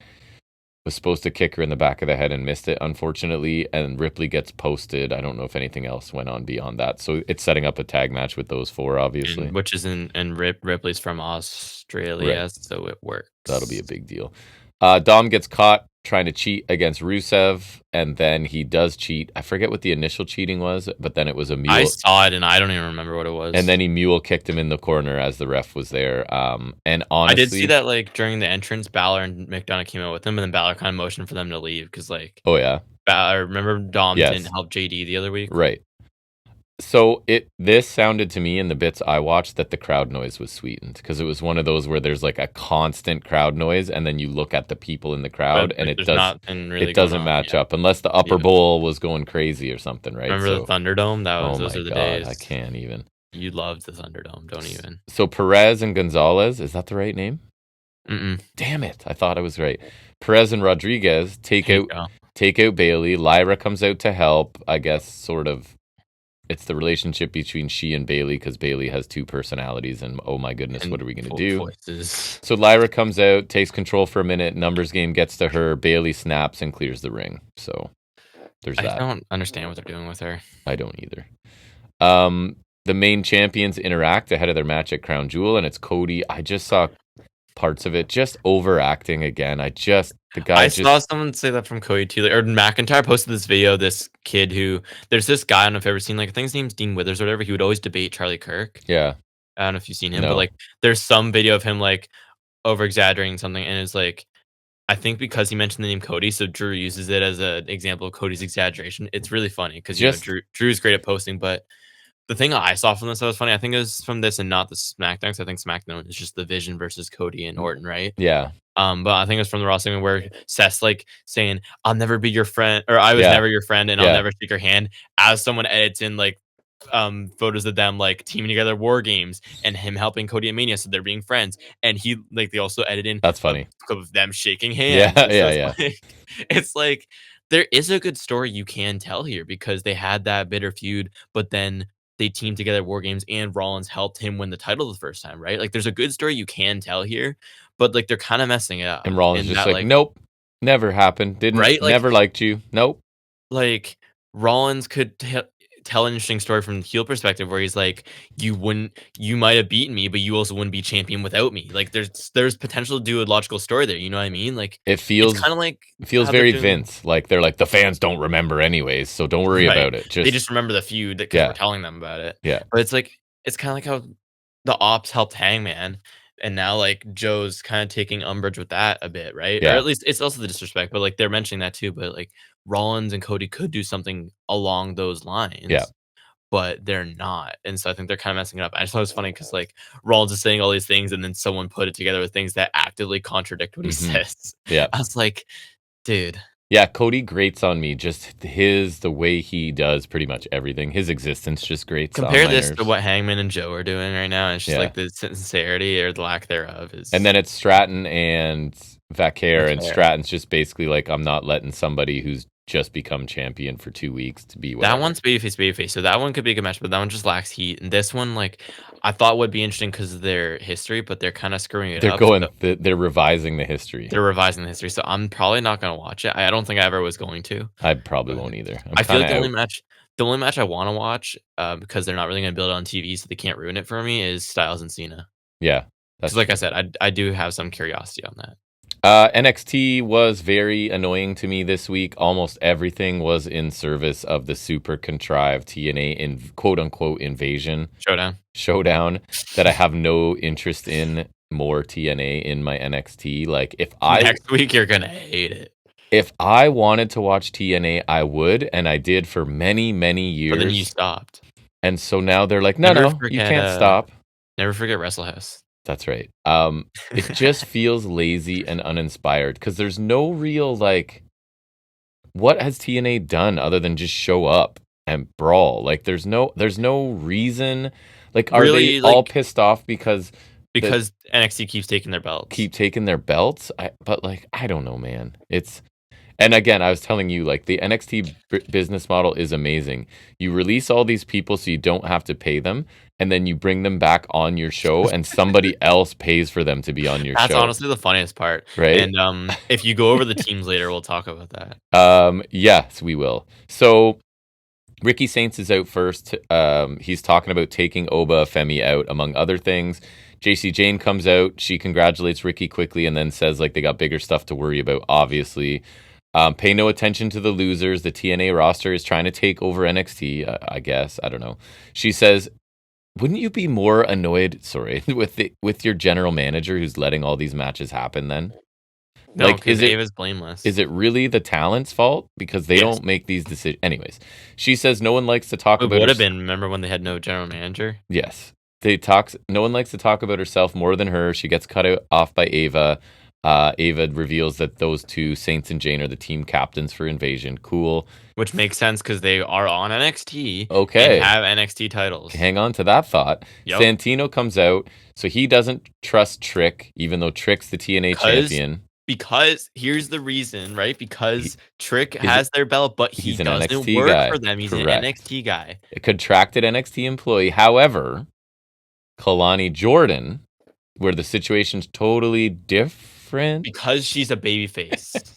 was supposed to kick her in the back of the head and missed it, unfortunately, and Ripley gets posted. I don't know if anything else went on beyond that. So it's setting up a tag match with those four, obviously. Which is and Ripley's from Australia, Right. so it works. That'll be a big deal. Dom gets caught trying to cheat against Rusev, and then he does cheat. I forget what the initial cheating was, but then it was a mule. I saw it, and I don't even remember what it was. And then he mule kicked him in the corner as the ref was there. And honestly, I did see that like during the entrance, Balor and McDonough came out with him, and then Balor kind of motioned for them to leave because like, oh yeah, Balor, remember Dom Yes. didn't help JD the other week, right. So this sounded to me in the bits I watched that the crowd noise was sweetened, because it was one of those where there's like a constant crowd noise, and then you look at the people in the crowd, but and it there's does nothing really it doesn't going on match yet. up unless the upper Yeah. bowl was going crazy or something, right? Remember the Thunderdome? oh Those my are the god, days. I can't even. You loved the Thunderdome, don't even. So Perez and Gonzalez, is that the right name? Mm-mm. Damn it, I thought I was right. Perez and Rodriguez take out Bailey. Lyra comes out to help, I guess, sort of. It's the relationship between she and Bailey, because Bailey has two personalities, and oh my goodness, And what are we going to do? voices. So Lyra comes out, takes control for a minute, numbers game gets to her, Bailey snaps and clears the ring. So there's that. I don't understand what they're doing with her. I don't either. The main champions interact ahead of their match at Crown Jewel, and it's Cody. I just saw parts of it just overacting again. I saw someone say that from Cody too. Or McIntyre posted this video. This kid there's this guy. I don't know if you've ever seen. Like I think his name's Dean Withers or whatever. He would always debate Charlie Kirk. Yeah. I don't know if you've seen him, No. but like there's some video of him like over exaggerating something, and it's like I think because he mentioned the name Cody, so Drew uses it as an example of Cody's exaggeration. It's really funny because Drew's great at posting, but the thing I saw from this that was funny, I think it was from this and not the SmackDown, because I think SmackDown is just the Vision versus Cody and Orton, right? Yeah. But I think it was from the Raw segment where Seth's like saying, "I'll never be your friend," or "I was never your friend, and I'll never shake your hand." As someone edits in like photos of them like teaming together War Games and him helping Cody at Mania, so they're being friends. And he like they also edit in That's funny of them shaking hands. Yeah. It's like there is a good story you can tell here because they had that bitter feud, but then they teamed together War Games and Rollins helped him win the title the first time, right? Like there's a good story you can tell here, but like they're kind of messing it up. And Rollins just like, nope, never happened. Didn't, right? Like, never liked you. Nope. Like Rollins could tell an interesting story from the heel perspective where he's like, you might have beaten me, but you also wouldn't be champion without me. Like there's potential to do a logical story there. You know what I mean? Like it feels kind of like very Vince. Like they're like, the fans don't remember anyways, so don't worry about it. They just remember the feud because we're telling them about it. Yeah. But it's like it's kind of like how the Ops helped Hangman, and now like Joe's kind of taking umbrage with that a bit, right? Yeah. Or at least it's also the disrespect, but like they're mentioning that too. But like Rollins and Cody could do something along those lines. Yeah. But they're not. And so I think they're kind of messing it up. I just thought it was funny because like Rollins is saying all these things and then someone put it together with things that actively contradict what he says. Yeah. I was like, dude. Yeah, Cody grates on me. Just the way he does pretty much everything. His existence just grates. Compare this to what Hangman and Joe are doing right now. It's just like the sincerity or the lack thereof is. And then it's Stratton and Vaquer, and Stratton's just basically like, I'm not letting somebody who's just become champion for 2 weeks to be whatever. That one's babyface, so that one could be a good match, but that one just lacks heat. And this one, like, I thought would be interesting because of their history, but they're kind of screwing it up. They're revising the history. So I'm probably not going to watch it. I don't think I ever was going to. I probably won't either. I feel like the only match I want to watch, because they're not really going to build it on TV, so they can't ruin it for me, is Styles and Cena. Yeah. Because like I said, I do have some curiosity on that. NXT was very annoying to me this week. Almost everything was in service of the super contrived TNA in quote unquote invasion showdown that I have no interest in. More TNA in my NXT. Like next week you're gonna hate it. If I wanted to watch TNA, I would, and I did for many years. But then you stopped, and so now they're like, no, you can't stop. Never forget Wrestle House. That's right. It just feels lazy and uninspired because there's no real like what has TNA done other than just show up and brawl? Like, there's no reason. Like, are they Really, all like, pissed off because because NXT keeps taking their belts. keep taking their belts? But like, I don't know, man. And again, I was telling you, like, the NXT business model is amazing. You release all these people so you don't have to pay them, and then you bring them back on your show, and somebody else pays for them to be on your That's show. honestly the funniest part. Right? And if you go over the teams later, we'll talk about that. Yes, we will. So Ricky Saints is out first. He's talking about taking Oba Femi out, among other things. JC Jane comes out. She congratulates Ricky quickly and then says, like, they got bigger stuff to worry about, obviously. Pay no attention to the losers. The TNA roster is trying to take over NXT, I guess. I don't know. She says, wouldn't you be more annoyed, with your general manager who's letting all these matches happen then? No, Like, because Ava's blameless. is it really the talent's fault? Because they don't make these decisions. Anyways, she says no one likes to talk about... It would have been, remember when they had no general manager? Yes. No one likes to talk about herself more than her. She gets cut off by Ava. Ava reveals that those two, Saints and Jane, are the team captains for Invasion. Cool. Which makes sense because they are on NXT. Okay. And have NXT titles. Hang on to that thought. Yep. Santino comes out, so he doesn't trust Trick, even though Trick's the TNA champion. Because here's the reason, right? Because Trick has their belt, but he doesn't work for them. He's an NXT guy. A contracted NXT employee. However, Kalani Jordan, where the situation's totally different. Because she's a babyface.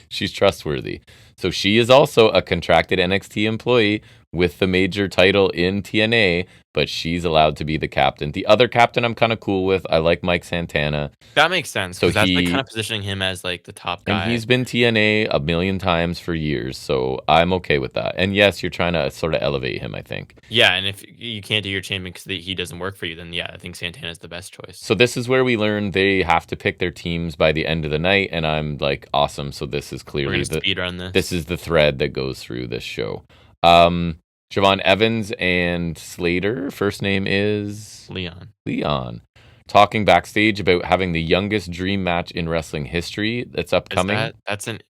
She's trustworthy. So she is also a contracted NXT employee with the major title in TNA, but she's allowed to be the captain. The other captain I'm kind of cool with. I like Mike Santana. That makes sense. So that's like kind of positioning him as like the top guy. And he's been TNA a million times for years, so I'm okay with that. And yes, you're trying to sort of elevate him, I think. Yeah, and if you can't do your champion because he doesn't work for you, then yeah, I think Santana's the best choice. So this is where we learn they have to pick their teams by the end of the night, and I'm like, awesome. So this is clearly this is the thread that goes through this show. Javon Evans and Slater, first name is Leon. Talking backstage about having the youngest dream match in wrestling history that's upcoming. That's an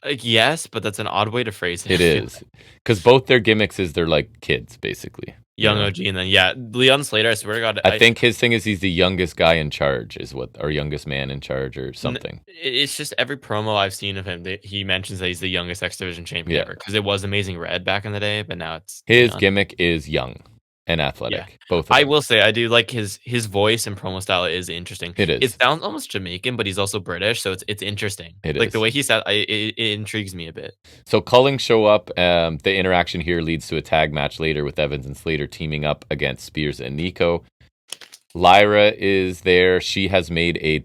yes, but that's an odd way to phrase it. It is. Because both their gimmicks is they're like kids, basically. Young OG, and then Leon Slater, I swear to God. I think his thing is he's the youngest guy in charge, or youngest man in charge, or something. It's just every promo I've seen of him, he mentions that he's the youngest X Division champion ever. Because it was Amazing Red back in the day, but now it's his gimmick is young and athletic. Yeah. Both of them. I will say I do like his voice and promo style is interesting. It is. It sounds almost Jamaican, but he's also British, so it's interesting. The way he said it intrigues me a bit. So Culling show up. The interaction here leads to a tag match later with Evans and Slater teaming up against Spears and Nico. Lyra is there. She has made a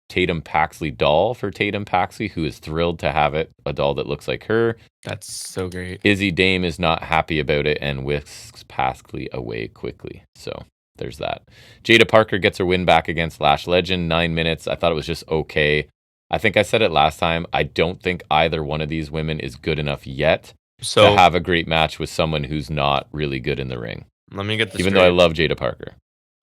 Tatum Paxley doll for Tatum Paxley, who is thrilled to have it, a doll that looks like her. That's so great. Izzy Dame is not happy about it and whisks Paxley away quickly. So there's that. Jada Parker gets her win back against Lash Legend, 9 minutes. I thought it was just okay. I think I said it last time. I don't think either one of these women is good enough yet to have a great match with someone who's not really good in the ring. Let me get this Even though I love Jada Parker.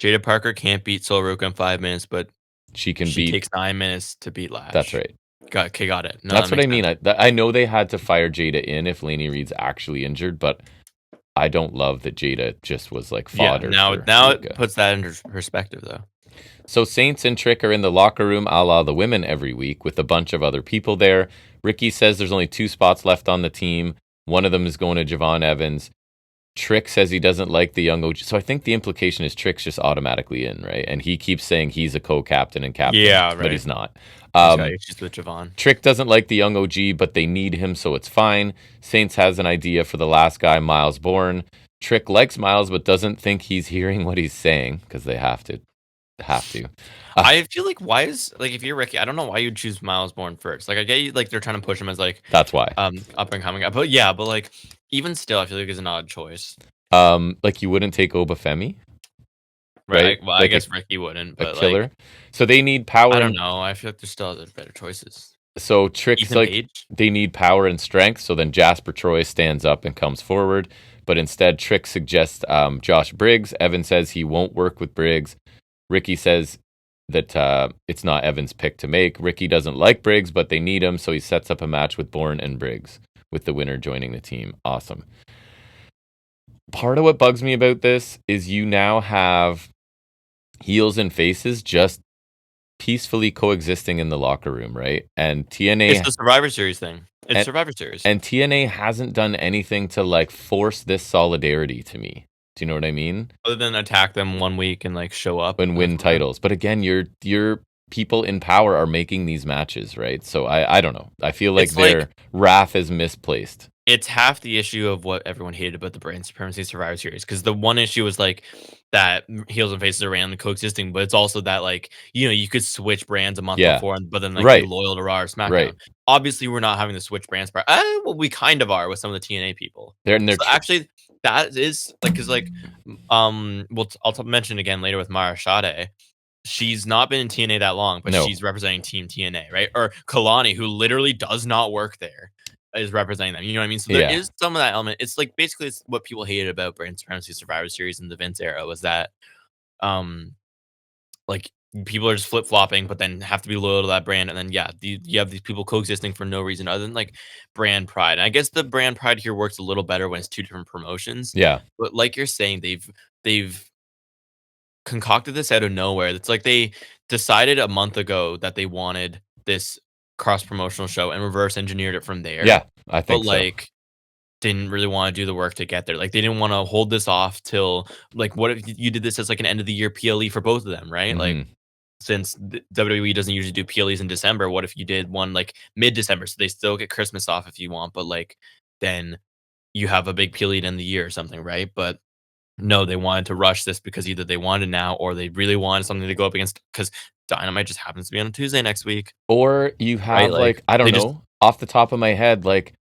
Jada Parker can't beat Sol Ruka in 5 minutes, but she takes 9 minutes to beat Lash. That's right. Got it. No, that's what I mean. I know they had to fire Jada in if Lainey Reed's actually injured, but I don't love that Jada just was like fodder. Yeah, now it puts that into perspective, though. So Saints and Trick are in the locker room, a la the women every week, with a bunch of other people there. Ricky says there's only 2 spots left on the team. One of them is going to Javon Evans. Trick says he doesn't like the young OG. So I think the implication is Trick's just automatically in, right? And he keeps saying he's a co-captain and captain, but he's not. Issues with Javon. Trick doesn't like the young OG, but they need him, so it's fine. Saints has an idea for the last guy, Miles Bourne. Trick likes Miles, but doesn't think he's hearing what he's saying, because they have to. I feel like if you're Ricky, I don't know why you'd choose Miles Bourne first. Like I get you, like they're trying to push him as like that's why up and coming. But yeah, but like even still, I feel like it's an odd choice. Like you wouldn't take Obafemi, right? Well, like I guess Ricky wouldn't, but a killer. Like, so they need power. I don't know. I feel like there's still other better choices. So Trick's they need power and strength. So then Jasper Troy stands up and comes forward, but instead Trick suggests Josh Briggs. Evan says he won't work with Briggs. Ricky says it's not Evan's pick to make. Ricky doesn't like Briggs, but they need him, so he sets up a match with Bourne and Briggs, with the winner joining the team. Awesome. Part of what bugs me about this is you now have heels and faces just peacefully coexisting in the locker room, right? And TNA... It's the Survivor Series thing. It's Survivor Series. And TNA hasn't done anything to, like, force this solidarity to me. Do you know what I mean? Other than attack them one week and, like, show up. And win titles. But again, your people in power are making these matches, right? So I don't know. I feel like their wrath is misplaced. It's half the issue of what everyone hated about the brand supremacy Survivor Series, because the one issue was like that heels and faces are randomly coexisting, but it's also that, like, you know, you could switch brands a month before, but then like be loyal to Raw or SmackDown. Right. Obviously, we're not having to switch brands. Well, we kind of are with some of the TNA people. So actually, that is like, because like, I'll mention again later with Mara Shade. She's not been in TNA that long, but she's representing Team TNA, right? Or Kalani, who literally does not work there, is representing them. You know what I mean? So there is some of that element. It's like basically it's what people hated about brand supremacy Survivor Series in the Vince era was that, like people are just flip flopping, but then have to be loyal to that brand, and then you have these people coexisting for no reason other than like brand pride. And I guess the brand pride here works a little better when it's two different promotions. Yeah, but like you're saying, they've concocted this out of nowhere. It's like they decided a month ago that they wanted this cross promotional show and reverse engineered it from there. Yeah, I think but like didn't really want to do the work to get there. Like they didn't want to hold this off till like, what if you did this as like an end of the year PLE for both of them, right? Like since WWE doesn't usually do PLEs in December, what if you did one like mid-December so they still get Christmas off if you want, but like then you have a big PLE to end the year or something, right? But no, they wanted to rush this because either they wanted now or they really wanted something to go up against, because Dynamite just happens to be on a Tuesday next week. Or you have like I don't know, off the top of my head, like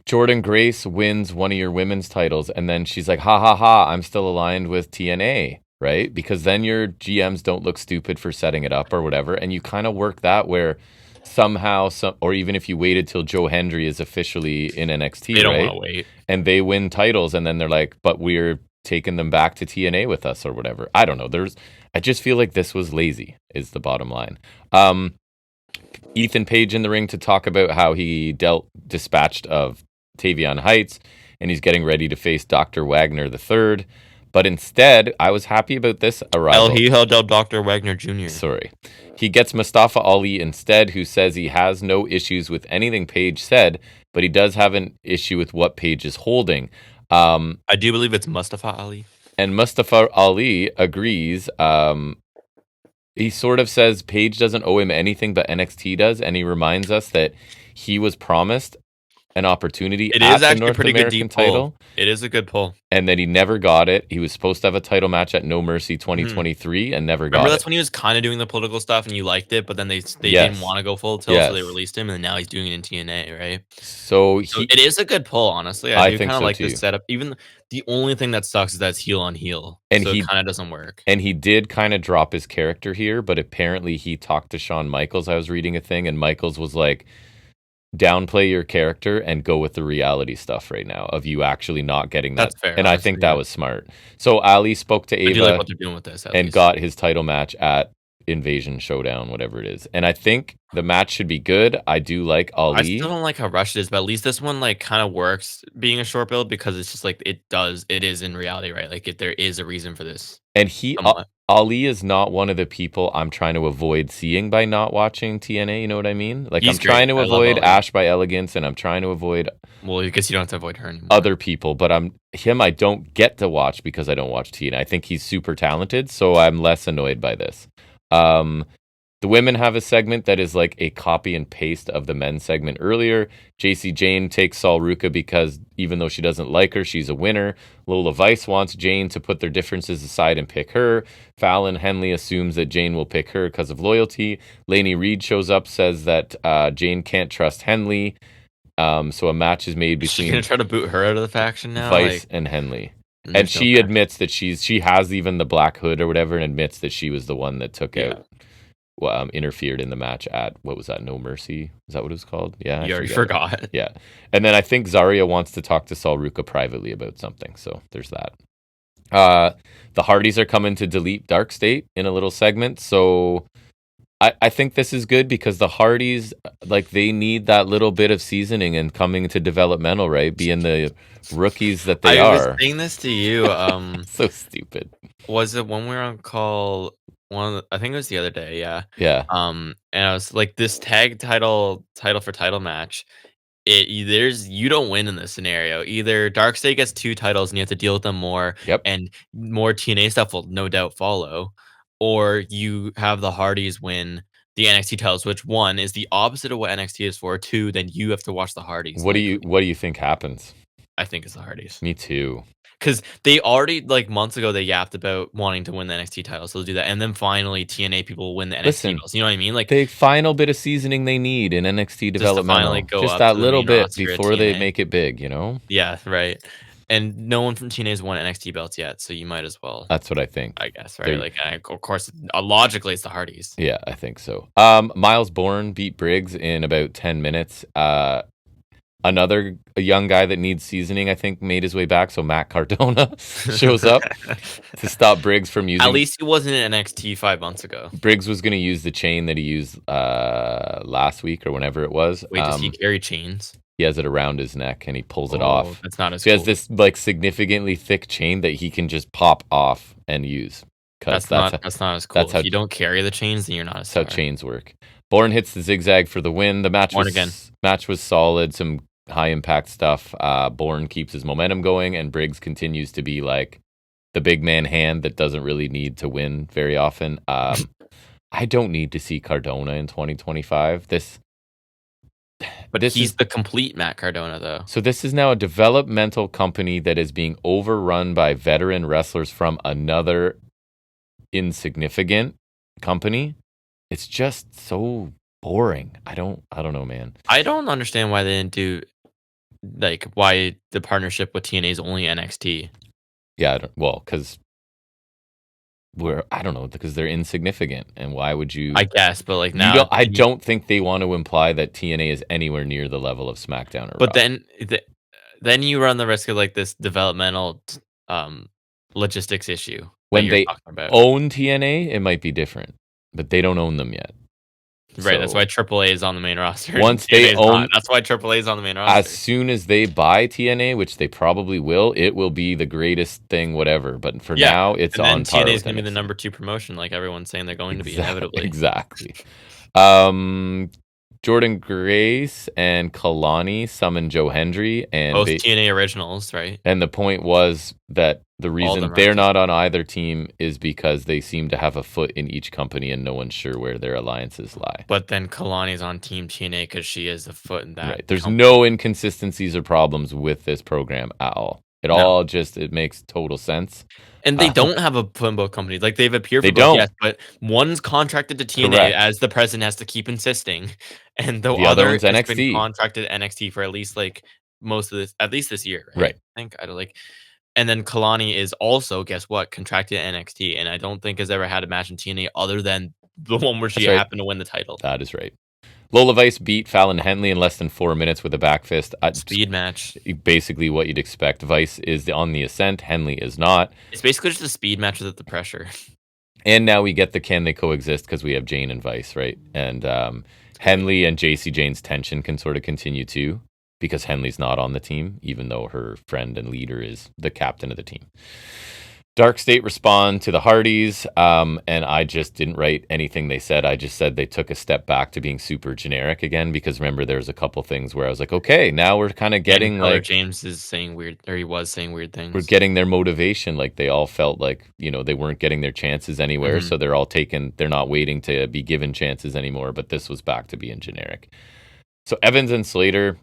Jordan Grace wins one of your women's titles, and then she's like, ha ha ha, I'm still aligned with TNA, right? Because then your GMs don't look stupid for setting it up or whatever, and you kind of work that where somehow, or even if you waited till Joe Hendry is officially in NXT, they don't want to wait, and they win titles, and then they're like, but we're taking them back to TNA with us or whatever. I don't know. I just feel like this was lazy is the bottom line. Ethan Page in the ring to talk about how he dispatched of Tavion Heights, and he's getting ready to face Dr. Wagner III. But instead, I was happy about this arrival. He held out Dr. Wagner Jr. Sorry. He gets Mustafa Ali instead, who says he has no issues with anything Page said, but he does have an issue with what Page is holding. I do believe it's Mustafa Ali. And Mustafa Ali agrees. He sort of says Page doesn't owe him anything, but NXT does, and he reminds us that he was promised an opportunity at the North American title. It is a good pull. And then he never got it. He was supposed to have a title match at No Mercy 2023 and never got it. Remember, that's when he was kind of doing the political stuff and you liked it, but then they didn't want to go full tilt, so they released him, and now he's doing it in TNA, right? So it is a good pull, honestly. I do kind of like this setup. Even the only thing that sucks is that it's heel on heel, and so it kind of doesn't work. And he did kind of drop his character here, but apparently he talked to Shawn Michaels. I was reading a thing, and Michaels was like, downplay your character and go with the reality stuff right now of you actually not getting that. That's fair. And I think that was smart. So Ali spoke to Ava, I do like what they're doing with this, and got his title match at Invasion Showdown, whatever it is. And I think the match should be good. I do like Ali. I still don't like how rushed it is, but at least this one like kind of works being a short build, because it's just like it is in reality, right? Like there is a reason for this. And Ali is not one of the people I'm trying to avoid seeing by not watching TNA. You know what I mean? Like I'm trying to avoid Ash by Elegance, and I'm trying to avoid. Well, I guess you don't have to avoid her anymore. Other people, but I don't get to watch because I don't watch TNA. I think he's super talented, so I'm less annoyed by this. The women have a segment that is like a copy and paste of the men's segment earlier. JC Jane takes Sol Ruka because even though she doesn't like her, she's a winner. Lola Vice wants Jane to put their differences aside and pick her. Fallon Henley assumes that Jane will pick her because of loyalty. Lainey Reed shows up, says that Jane can't trust Henley. So a match is made between... She's going to try to boot her out of the faction now? Vice and Henley. And she admits that she has even the black hood or whatever, and admits that she was the one that took out... interfered in the match at, what was that, No Mercy? Is that what it was called? Yeah, you already forgot. Yeah. And then I think Zarya wants to talk to Sol Ruka privately about something, so there's that. The Hardys are coming to delete Dark State in a little segment, so I think this is good because the Hardys, like, they need that little bit of seasoning and coming to developmental, right? Being the rookies that they I was are. saying this to you. So stupid. Was it when we were on call? I think it was the other day. Yeah. Yeah. And I was like, this tag title for title match. There's you don't win in this scenario. Either Darkseid gets 2 titles and you have to deal with them more, Yep. and more TNA stuff will no doubt follow, or you have the Hardys win the NXT titles, which one is the opposite of what NXT is for. Two, then you have to watch the Hardys. Likely, What do you think happens? I think it's the Hardys Me too. because they already like months ago they yapped about wanting to win the NXT title, so they'll do that, and then finally TNA people will win the NXT Listen, titles. You know what I mean? Like the final bit of seasoning they need in NXT just to finally developmental, go just up that to the little main bit roster at before they TNA. make it big, you know? Yeah, right. And no one from TNA's won NXT belts yet, so you might as well, That's what I think. I guess, right? They're- Like, of course, logically, it's the Hardys. Yeah, I think so. Miles Bourne beat Briggs in about 10 minutes. Another young guy that needs seasoning, I think, made his way back. So Matt Cardona shows up to stop Briggs from using. At least he wasn't in NXT 5 months ago. Briggs was going to use the chain that he used last week or whenever it was. Wait, does he carry chains? He has it around his neck and he pulls it off. That's not as So he has cool. this like significantly thick chain that he can just pop off and use. That's not as cool. If you don't carry the chains, then you're not a That's star. how chains work. Bourne hits the zigzag for the win. The match was solid. Some high impact stuff. Bourne keeps his momentum going, and Briggs continues to be like the big man hand that doesn't really need to win very often. I don't need to see Cardona in 2025. But he's the complete Matt Cardona, though. So this is now a developmental company that is being overrun by veteran wrestlers from another insignificant company. It's just so boring. I don't know, man. I don't understand why they didn't do like why the partnership with TNA is only NXT. Yeah, because they're insignificant, and why would you? I guess, but like now, I don't think they want to imply that TNA is anywhere near the level of SmackDown or but Raw. then you run the risk of like this developmental logistics issue. When they own TNA, it might be different, but they don't own them yet. Right, that's why AAA is on the main roster. Once they own, that's why AAA is on the main roster. As soon as they buy TNA, which they probably will, it will be the greatest thing, whatever. But for now, it's and on par. TNA is going to be the number 2 promotion, like everyone's saying they're going to be inevitably. Exactly. Jordan Grace and Kalani summoned Joe Hendry and both TNA originals, right? And the point was that the reason they're not on either team is because they seem to have a foot in each company and no one's sure where their alliances lie. But then Kalani's on Team TNA because she is a foot in that. Right. There's no inconsistencies or problems with this program at all. It makes total sense. And they don't have a foot in both companies. Like they've appeared for both, yes, but one's contracted to TNA as the president has to keep insisting, and the other one's has NXT. been contracted to NXT for at least like most of this, at least this year, right? I think I don't like. And then Kalani is also, guess what, contracted to NXT, and I don't think has ever had a match in TNA other than the one where she happened to win the title. That is right. Lola Vice beat Fallon Henley in less than 4 minutes with a back fist. Speed match. Basically what you'd expect. Vice is on the ascent. Henley is not. It's basically just a speed match without the pressure. And now we get the can they coexist because we have Jane and Vice, right? And Henley and JC Jane's tension can sort of continue too because Henley's not on the team, even though her friend and leader is the captain of the team. Dark State respond to the Hardys, and I just didn't write anything they said. I just said they took a step back to being super generic again, because remember, there was a couple things where I was like, okay, now we're kind of getting like... James is saying weird, or he was saying weird things. We're getting their motivation. Like, they all felt like, they weren't getting their chances anywhere, so they're not waiting to be given chances anymore, but this was back to being generic. So Evans and Slater...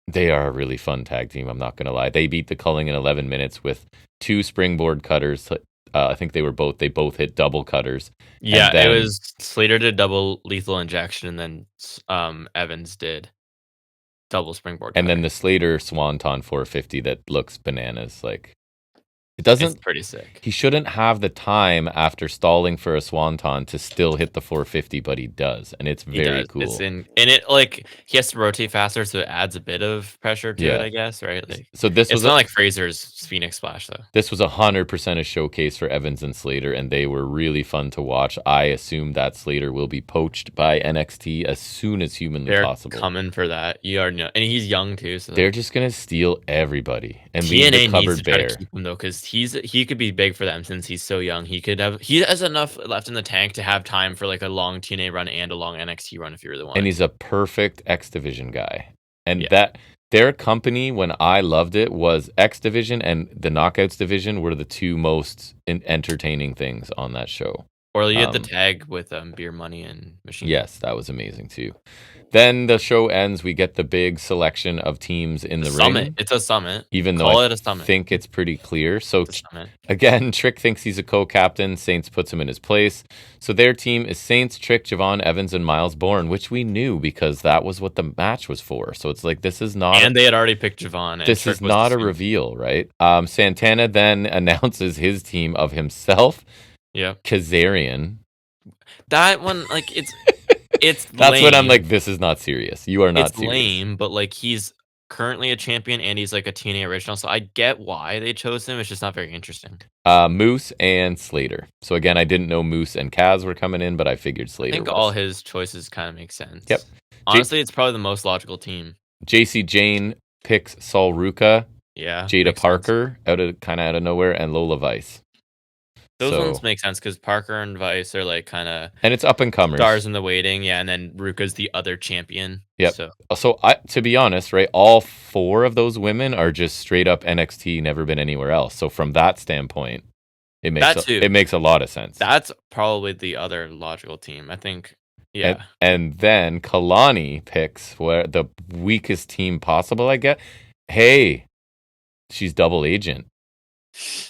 They are a really fun tag team, I'm not going to lie. They beat the Culling in 11 minutes with 2 springboard cutters. I think they both hit double cutters. Yeah, it was Slater did double lethal injection, and then Evans did double springboard cutter. And then the Slater Swanton 450 that looks bananas. Like, It It's doesn't. pretty sick. He shouldn't have the time after stalling for a swanton to still hit the 450, but he does, and it's He very does. It's cool. in and it, like, he has to rotate faster, so it adds a bit of pressure to it, Yeah. I guess, right? Like, So this it's was not like Fraser's Phoenix Splash, though. This was 100% a showcase for Evans and Slater, and they were really fun to watch. I assume that Slater will be poached by NXT as soon as humanly They're possible. coming for that. You already know, and he's young too, so They're just gonna steal everybody and leave TNA the needs to cupboard try to bare. keep him though, because he could be big for them since he's so young. He has enough left in the tank to have time for like a long TNA run and a long NXT run if you really want. And he's a perfect X Division guy. And Yeah. that their company, when I loved it, was X Division and the Knockouts Division were the two most entertaining things on that show. Or you had the tag with Beer Money and Machine. Yes, that was amazing too. Then the show ends. We get the big selection of teams in the Summit. ring. It's a summit. Even Call though it I a summit. think it's pretty clear. So It's a summit. again, Trick thinks he's a co-captain. Saints puts him in his place. So their team is Saints, Trick, Javon, Evans, and Miles Bourne, which we knew because that was what the match was for. So it's like this is not. And they had already picked Javon. And This Trick is was not a the reveal, right? Santana then announces his team of himself, Yeah. Kazarian. That one, like, it's That's lame. what I'm like. This is not serious. You are not It's serious. lame, but like he's currently a champion and he's like a TNA original, so I get why they chose him. It's just not very interesting. Moose and Slater. So again, I didn't know Moose and Kaz were coming in, but I figured I Slater think was. all his choices kind of make sense. Yep. Honestly, it's probably the most logical team. JC Jane picks Saul Ruka, Yeah. Jada makes sense. Parker out of nowhere, and Lola Vice. Those So- ones make sense because Parker and Vice are like kind of And it's up and comers. stars in the waiting, yeah, and then Ruka's the other champion. Yep. So To be honest, right, all four of those women are just straight up NXT, never been anywhere else. So from that standpoint, it makes a lot of sense. that's probably the other logical team. I think. Yeah. And then Kalani picks where the weakest team possible, I get. Hey, she's double agent.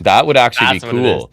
That would actually That's be what it is. cool.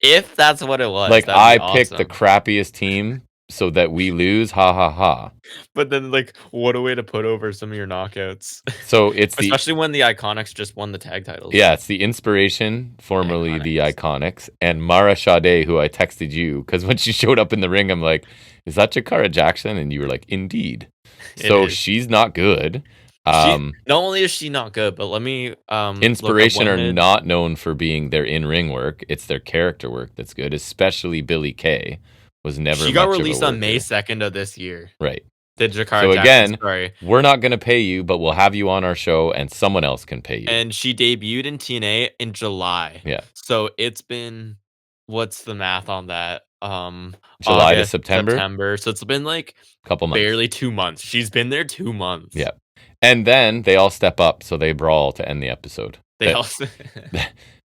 If that's what it was, Like that'd I be picked the awesome. crappiest team so that we lose. Ha ha ha. But then, like, what a way to put over some of your knockouts. So it's Especially when the Iconics just won the tag titles. Yeah, it's the Inspiration, formerly the Iconics, and Mara Sade, who I texted you because when she showed up in the ring, I'm like, "Is that Jakara Jackson?" And you were like, "Indeed." So she's not good. Not only is she not good, but let me Inspiration are not known for being their in-ring work. It's their character work that's good, especially Billy Kay was never. She got much of a released on May worker. 2nd of this year. Right. The Jakara So Jackson again, story. we're not going to pay you, but we'll have you on our show, and someone else can pay you. And she debuted in TNA in July. Yeah. So it's been, what's the math on that? July to September. So it's been like a couple months. barely 2 months. She's been there 2 months. Yeah. And then they all step up, so they brawl to end the episode.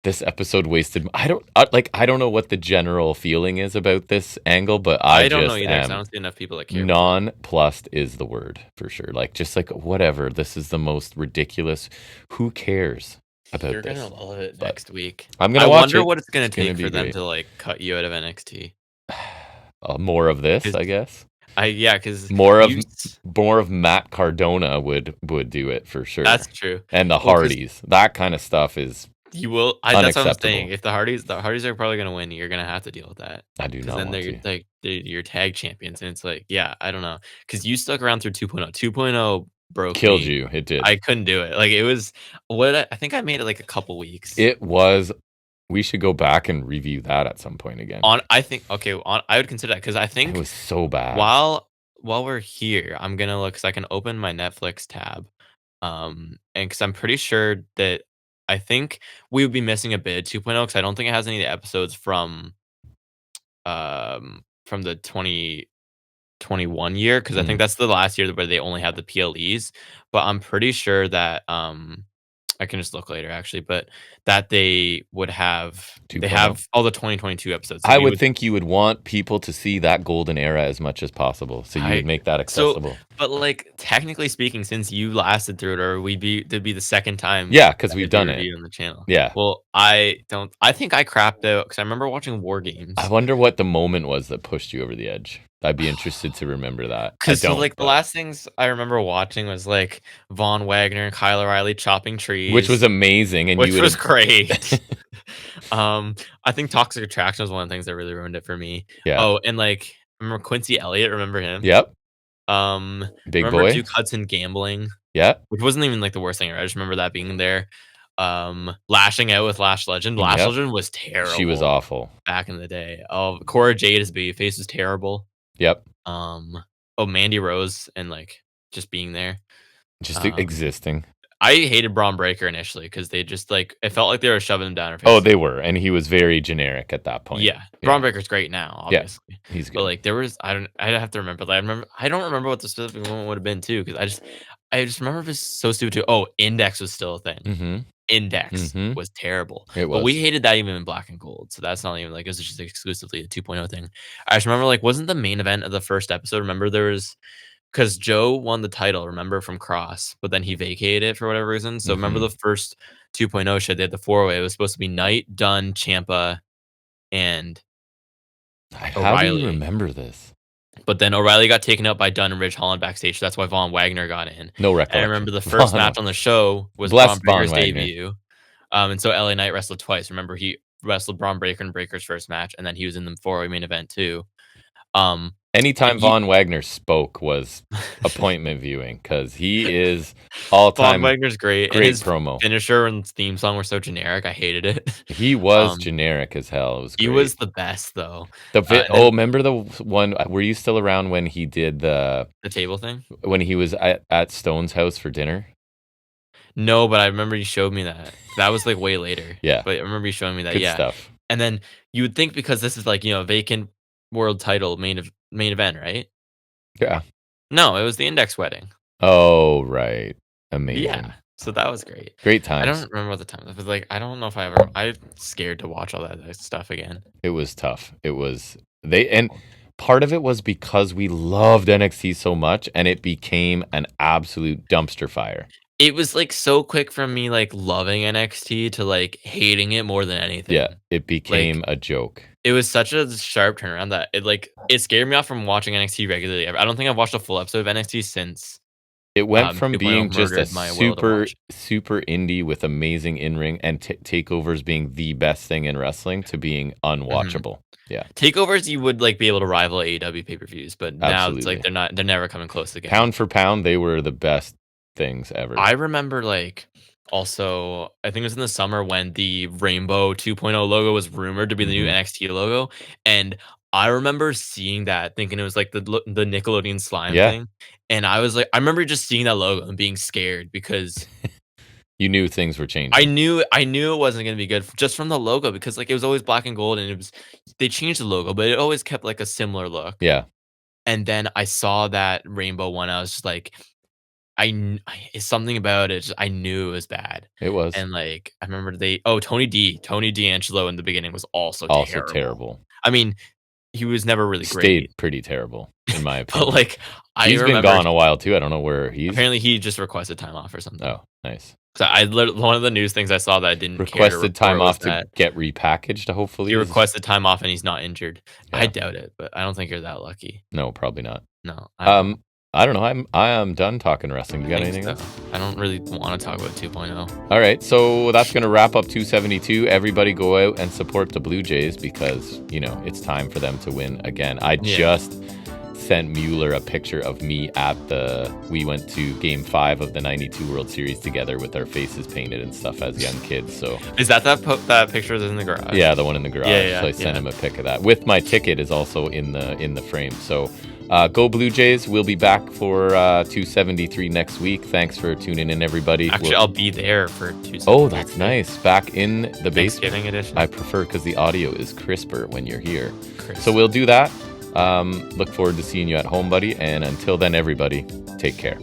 This episode wasted. I don't know what the general feeling is about this angle, but I don't just know either. 'Cause I don't see enough people that care. Nonplussed is the word for sure. Like just like whatever. This is the most ridiculous. Who cares about You're this? gonna love it next week. I'm gonna I watch wonder it. what it's gonna take be for them great. to like cut you out of NXT. More of this, I guess. Because more of Matt Cardona would do it for sure. That's true. And the Hardys, that kind of stuff is. You will. That's what I'm saying. If the Hardys are probably gonna win, you're gonna have to deal with that. I do not. Then they're your tag champions, and it's like, yeah, I don't know, because you stuck around through 2.0. 2.0 killed you. It did. I couldn't do it. Like it was I think I made it like a couple weeks. It was. We should go back and review that at some point again. I would consider that because I think it was so bad. While we're here, I'm gonna look because I can open my Netflix tab, and because I'm pretty sure that I think we would be missing a bit 2.0 because I don't think it has any of the episodes from the 2021 year because I think that's the last year where they only had the PLEs. But I'm pretty sure that I can just look later actually, but that they would have 2.0. They have all the 2022 episodes. I would think you would want people to see that golden era as much as possible, so you would make that accessible. But like technically speaking, since you lasted through it, or it'd be the second time. Yeah, because we've done it on the channel. Yeah. Well, I think I crapped out because I remember watching War Games. I wonder what the moment was that pushed you over the edge. I'd be interested to remember that. Because the last things I remember watching was like Von Wagner and Kyle O'Reilly chopping trees, which was amazing, and which was great. I think Toxic Attraction was one of the things that really ruined it for me. Yeah. Oh, and like remember Quincy Elliott? Remember him? Yep. Um, Big remember boy. Duke Hudson gambling, Yeah. which wasn't even like the worst thing ever. I just remember that being there. Lashing out with Lash Legend. Lash Yep. Legend was She was terrible awful. back in the day. Oh, Cora Jade as Babyface was terrible. Yep. Oh, Mandy Rose and like just being there. Just Um, existing. I hated Braun Breaker initially because they just like it felt like they were shoving him down her face. Oh, they were, and he was very generic at that point. Yeah, Braun Breaker's great now, obviously. He's But good. like there was, I have to remember. Like, I don't remember what the specific moment would have been too, because I just remember it was so stupid too. Oh, Index was still a thing. Mm-hmm. Index Mm-hmm. was terrible, It but we was. hated that even in Black and Gold. So that's not even like it was just exclusively a 2.0 thing. I just remember like wasn't the main event of the first episode? Remember there was because Joe won the title, remember, from Cross, but then he vacated it for whatever reason. So remember Mm-hmm. the first 2.0 show, they had the four-way. It was supposed to be Knight, Dunn, Ciampa, and How do you O'Reilly. remember this? But then O'Reilly got taken out by Dunn and Ridge Holland backstage. So that's why Von Wagner got in. No And I recollection. remember the first Von- match on the show was Bless Braun Von Breaker's Wagner. debut. And so LA Knight wrestled twice. Remember, he wrestled Braun Breaker in Breaker's first match, and then he was in the four-way main event too. Anytime and Von Wagner spoke was appointment viewing because he is Von all-time Wagner's great. And great his promo. finisher and theme song were so generic. I hated it. He was generic as hell. It was great. He was the best though. Remember the one? Were you still around when he did the table thing? When he was at Stone's house for dinner? No, but I remember you showed me that. That was like way later. Yeah, but I remember you showing me that. good Yeah, stuff. and then you would think because this is like vacant world title main event, right? Yeah. No, it was the Index wedding. Oh right, amazing. Yeah, so that was great. Great times. I don't remember what the time was. Like I don't know if I'm scared to watch all that stuff again. It was tough. It was and part of it was because we loved NXT so much, and it became an absolute dumpster fire. It was like so quick from me like loving NXT to like hating it more than anything. Yeah, it became a joke. It was such a sharp turnaround that it scared me off from watching NXT regularly. I don't think I've watched a full episode of NXT since. It went from 2.0 being just a murdered super indie with amazing in-ring and takeovers being the best thing in wrestling to being unwatchable. Yeah. Takeovers you would like be able to rival AEW pay-per-views, but now it's like they're never coming close again. Pound for pound, they were the best things ever. I remember like also I think it was in the summer when the Rainbow 2.0 logo was rumored to be the new NXT logo, and I remember seeing that thinking it was like the Nickelodeon slime thing, and I was like I remember just seeing that logo and being scared because you knew things were changing. I knew it wasn't going to be good just from the logo because like it was always black and gold and they changed the logo but it always kept like a similar look. Yeah. And then I saw that rainbow one. I was just like, it's something about it. I knew it was bad. It was. And like I remember Tony D'Angelo in the beginning was also terrible. I mean, he was never really great. Stayed pretty terrible in my opinion. But like he's been gone a while too. I don't know where he's. Apparently, he just requested time off or something. Oh, nice. So one of the news things I saw that I didn't requested time off to get repackaged. Hopefully, he requested time off and he's not injured. Yeah. I doubt it, but I don't think you're that lucky. No, probably not. No. I don't know. I am done talking wrestling. You got anything else? I don't really want to talk about 2.0. All right, so that's going to wrap up 272. Everybody go out and support the Blue Jays because, it's time for them to win again. I just sent Mueller a picture of me we went to game 5 of the 92 World Series together with our faces painted and stuff as young kids. So is that picture that's in the garage? Yeah, the one in the garage. Yeah, so I sent him a pic of that with my ticket is also in the frame. So go Blue Jays. We'll be back for 273 next week. Thanks for tuning in, everybody. Actually, I'll be there for 273. Oh, that's nice. Back in the basement. Thanksgiving edition. I prefer because the audio is crisper when you're here. So we'll do that. Look forward to seeing you at home, buddy. And until then, everybody, take care.